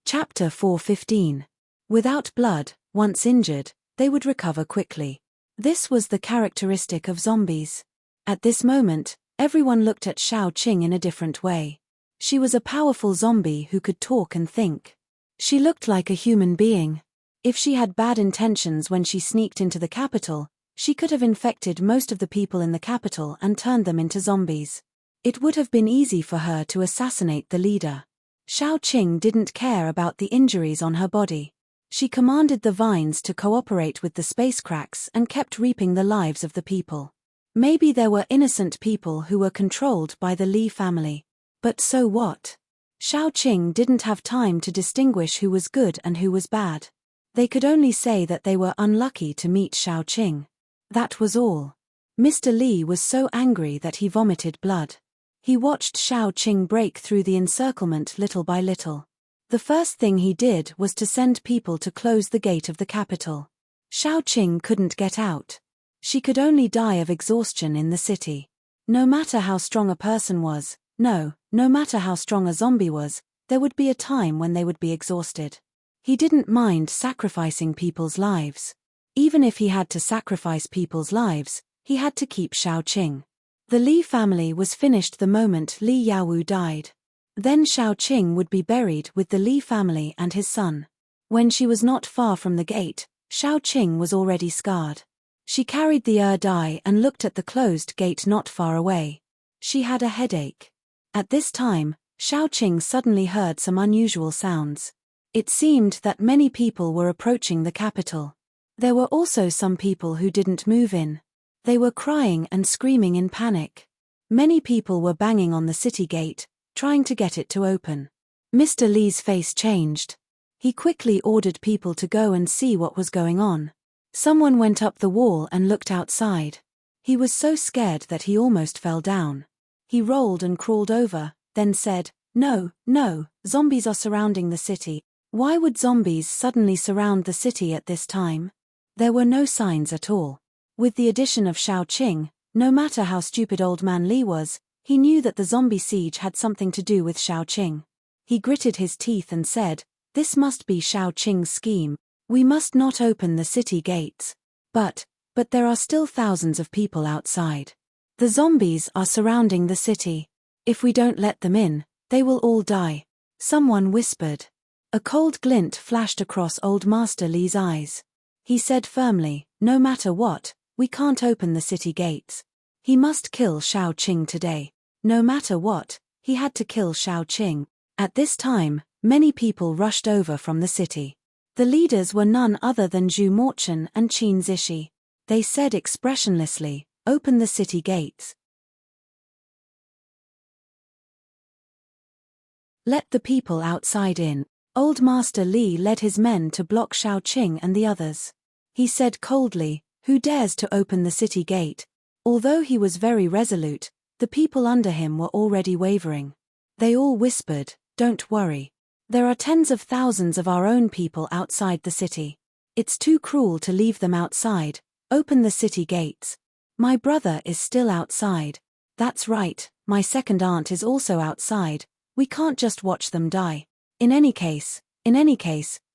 Chapter 4:15. Without blood, once injured, they would recover quickly. This was the characteristic of zombies. At this moment, everyone looked at Shao Qing in a different way. She was a powerful zombie who could talk and think. She looked like a human being. If she had bad intentions when she sneaked into the capital, she could have infected most of the people in the capital and turned them into zombies. It would have been easy for her to assassinate the leader. Shao Qing didn't care about the injuries on her body. She commanded the vines to cooperate with the space cracks and kept reaping the lives of the people. Maybe there were innocent people who were controlled by the Li family. But so what? Shao Qing didn't have time to distinguish who was good and who was bad. They could only say that they were unlucky to meet Shao Qing. That was all. Mr. Li was so angry that he vomited blood. He watched Shao Qing break through the encirclement little by little. The first thing he did was to send people to close the gate of the capital. Shao Qing couldn't get out. She could only die of exhaustion in the city. No matter how strong a person was, no matter how strong a zombie was, there would be a time when they would be exhausted. He didn't mind sacrificing people's lives. Even if he had to sacrifice people's lives, he had to keep Shao Qing. The Li family was finished the moment Li Yaowu died. Then Shao Qing would be buried with the Li family and his son. When she was not far from the gate, Shao Qing was already scarred. She carried the die and looked at the closed gate not far away. She had a headache. At this time, Shao Qing suddenly heard some unusual sounds. It seemed that many people were approaching the capital. There were also some people who didn't move in. They were crying and screaming in panic. Many people were banging on the city gate, trying to get it to open. Mr. Li's face changed. He quickly ordered people to go and see what was going on. Someone went up the wall and looked outside. He was so scared that he almost fell down. He rolled and crawled over, then said, No, zombies are surrounding the city. Why would zombies suddenly surround the city at this time? There were no signs at all. With the addition of Shao Qing, no matter how stupid Old Man Li was, he knew that the zombie siege had something to do with Shao Qing. He gritted his teeth and said, This must be Shao Qing's scheme. We must not open the city gates. But there are still thousands of people outside. The zombies are surrounding the city. If we don't let them in, they will all die. Someone whispered. A cold glint flashed across Old Master Li's eyes. He said firmly, No matter what, we can't open the city gates. He must kill Shao Qing today. No matter what, he had to kill Shao Qing. At this time, many people rushed over from the city. The leaders were none other than Zhu Morchen and Qin Zishi. They said expressionlessly, Open the city gates. Let the people outside in. Old Master Li led his men to block Shao Qing and the others. He said coldly, Who dares to open the city gate? Although he was very resolute, the people under him were already wavering. They all whispered, Don't worry. There are tens of thousands of our own people outside the city. It's too cruel to leave them outside. Open the city gates. My brother is still outside. That's right, my second aunt is also outside. We can't just watch them die. In any case,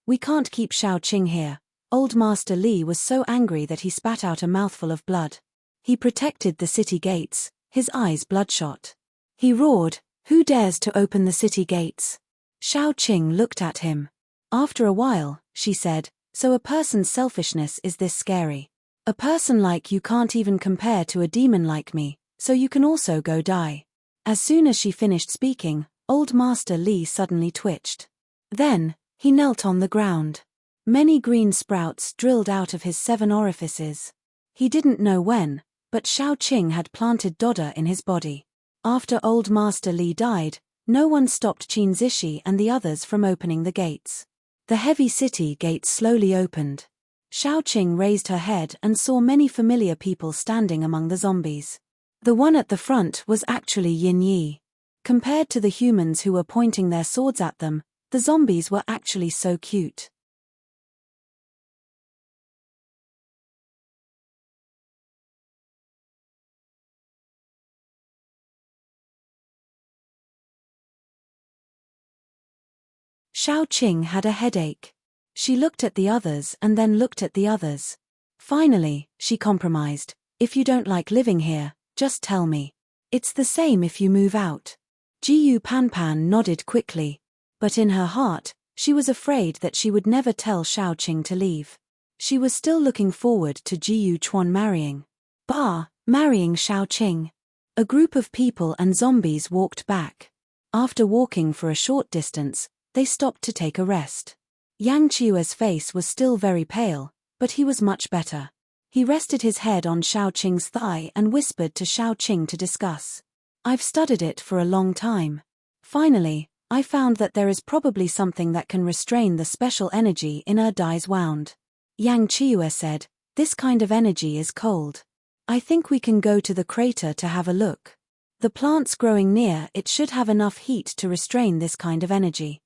we can't keep Shao Qing here. Old Master Li was so angry that he spat out a mouthful of blood. He protected the city gates, his eyes bloodshot. He roared, Who dares to open the city gates? Shao Qing looked at him. After a while, she said, So a person's selfishness is this scary. A person like you can't even compare to a demon like me, so you can also go die. As soon as she finished speaking, Old Master Li suddenly twitched. Then, he knelt on the ground. Many green sprouts drilled out of his 7 orifices. He didn't know when, but Shao Qing had planted Dodder in his body. After Old Master Li died, no one stopped Qin Zishi and the others from opening the gates. The heavy city gates slowly opened. Shao Qing raised her head and saw many familiar people standing among the zombies. The one at the front was actually Yin Yi. Compared to the humans who were pointing their swords at them, the zombies were actually so cute. Shao Qing had a headache. She looked at the others and then looked at the others. Finally, she compromised. If you don't like living here, just tell me. It's the same if you move out. Jiyu Panpan nodded quickly. But in her heart, she was afraid that she would never tell Shao Qing to leave. She was still looking forward to Jiyu Chuan marrying Shao Qing. A group of people and zombies walked back. After walking for a short distance, they stopped to take a rest. Yang Qiue's face was still very pale, but he was much better. He rested his head on Shao Qing's thigh and whispered to Shao Qing to discuss. I've studied it for a long time. Finally, I found that there is probably something that can restrain the special energy in Dai's wound. Yang Chiue said, "This kind of energy is cold. I think we can go to the crater to have a look. The plants growing near it should have enough heat to restrain this kind of energy."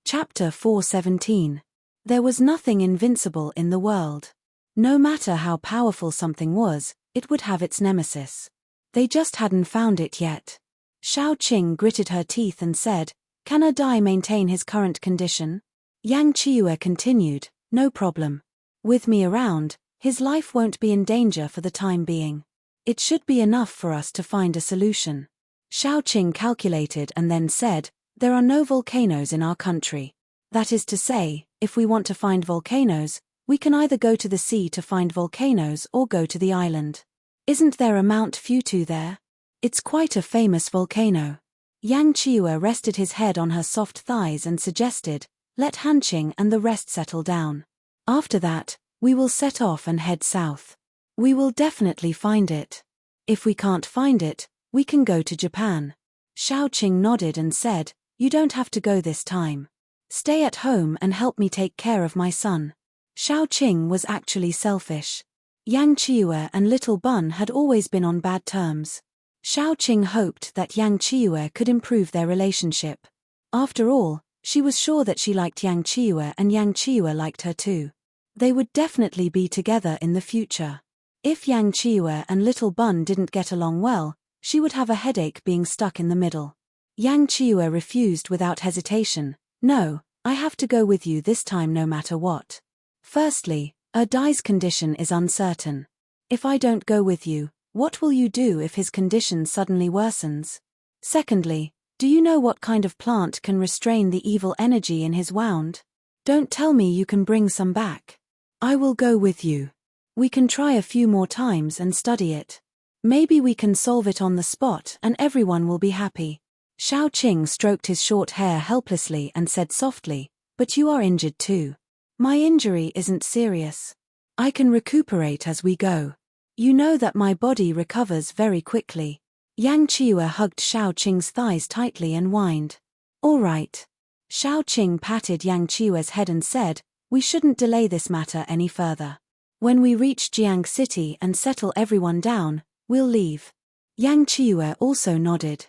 Chapter 417. There was nothing invincible in the world. No matter how powerful something was, it would have its nemesis. They just hadn't found it yet. Xiao Qing gritted her teeth and said, "Can Dai maintain his current condition?" Yang Chiue continued, "No problem. With me around, his life won't be in danger for the time being. It should be enough for us to find a solution." Xiao Qing calculated and then said, "There are no volcanoes in our country. That is to say, if we want to find volcanoes, we can either go to the sea to find volcanoes or go to the island. Isn't there a Mount Futu there? It's quite a famous volcano." Yang Chiue rested his head on her soft thighs and suggested, "Let Hanqing and the rest settle down. After that, we will set off and head south. We will definitely find it. If we can't find it, we can go to Japan." Xiao Qing nodded and said, "You don't have to go this time. Stay at home and help me take care of my son." Xiao Qing was actually selfish. Yang Chiue and Little Bun had always been on bad terms. Xiao Qing hoped that Yang Chiue could improve their relationship. After all, she was sure that she liked Yang Chiue and Yang Chiue liked her too. They would definitely be together in the future. If Yang Chiue and Little Bun didn't get along well, she would have a headache being stuck in the middle. Yang Chiue refused without hesitation. "No, I have to go with you this time no matter what. Firstly, Dai's condition is uncertain. If I don't go with you, what will you do if his condition suddenly worsens? Secondly, do you know what kind of plant can restrain the evil energy in his wound? Don't tell me you can bring some back. I will go with you. We can try a few more times and study it. Maybe we can solve it on the spot and everyone will be happy." Xiao Qing stroked his short hair helplessly and said softly, "But you are injured too." "My injury isn't serious. I can recuperate as we go. You know that my body recovers very quickly." Yang Chiue hugged Xiao Qing's thighs tightly and whined. "All right." Xiao Qing patted Yang Chiue's head and said, "We shouldn't delay this matter any further. When we reach Jiang City and settle everyone down, we'll leave." Yang Chiue also nodded.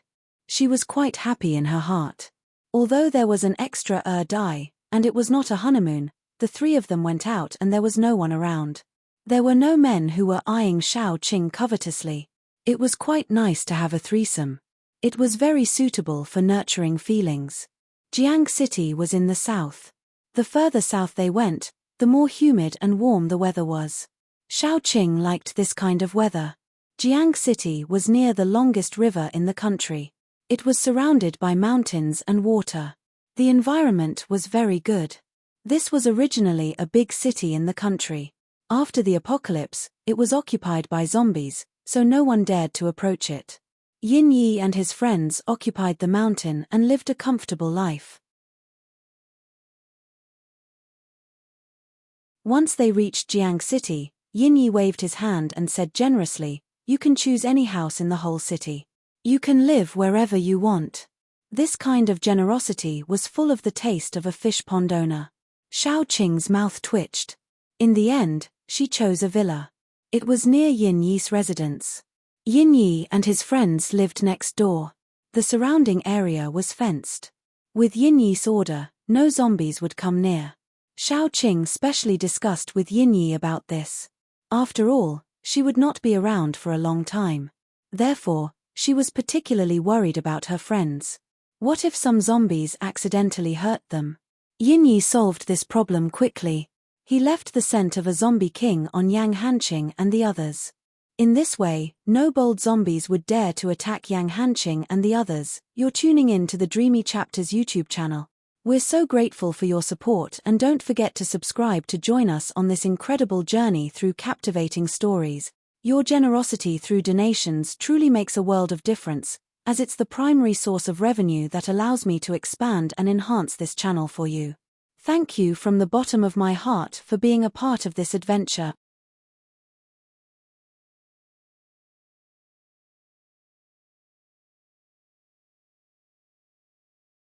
She was quite happy in her heart. Although there was an extra Dai, and it was not a honeymoon, the three of them went out and there was no one around. There were no men who were eyeing Xiao Qing covetously. It was quite nice to have a threesome. It was very suitable for nurturing feelings. Jiang City was in the south. The further south they went, the more humid and warm the weather was. Xiao Qing liked this kind of weather. Jiang City was near the longest river in the country. It was surrounded by mountains and water. The environment was very good. This was originally a big city in the country. After the apocalypse, it was occupied by zombies, so no one dared to approach it. Yin Yi and his friends occupied the mountain and lived a comfortable life. Once they reached Jiang City, Yin Yi waved his hand and said generously, "You can choose any house in the whole city. You can live wherever you want." This kind of generosity was full of the taste of a fish pond owner. Xiao Qing's mouth twitched. In the end, she chose a villa. It was near Yin Yi's residence. Yin Yi and his friends lived next door. The surrounding area was fenced. With Yin Yi's order, no zombies would come near. Xiao Qing specially discussed with Yin Yi about this. After all, she would not be around for a long time. Therefore, she was particularly worried about her friends. What if some zombies accidentally hurt them? Yin Yi solved this problem quickly. He left the scent of a zombie king on Yang Hanqing and the others. In this way, no bold zombies would dare to attack Yang Hanqing and the others. You're tuning in to the Dreamy Chapters YouTube channel. We're so grateful for your support and don't forget to subscribe to join us on this incredible journey through captivating stories. Your generosity through donations truly makes a world of difference, as it's the primary source of revenue that allows me to expand and enhance this channel for you. Thank you from the bottom of my heart for being a part of this adventure.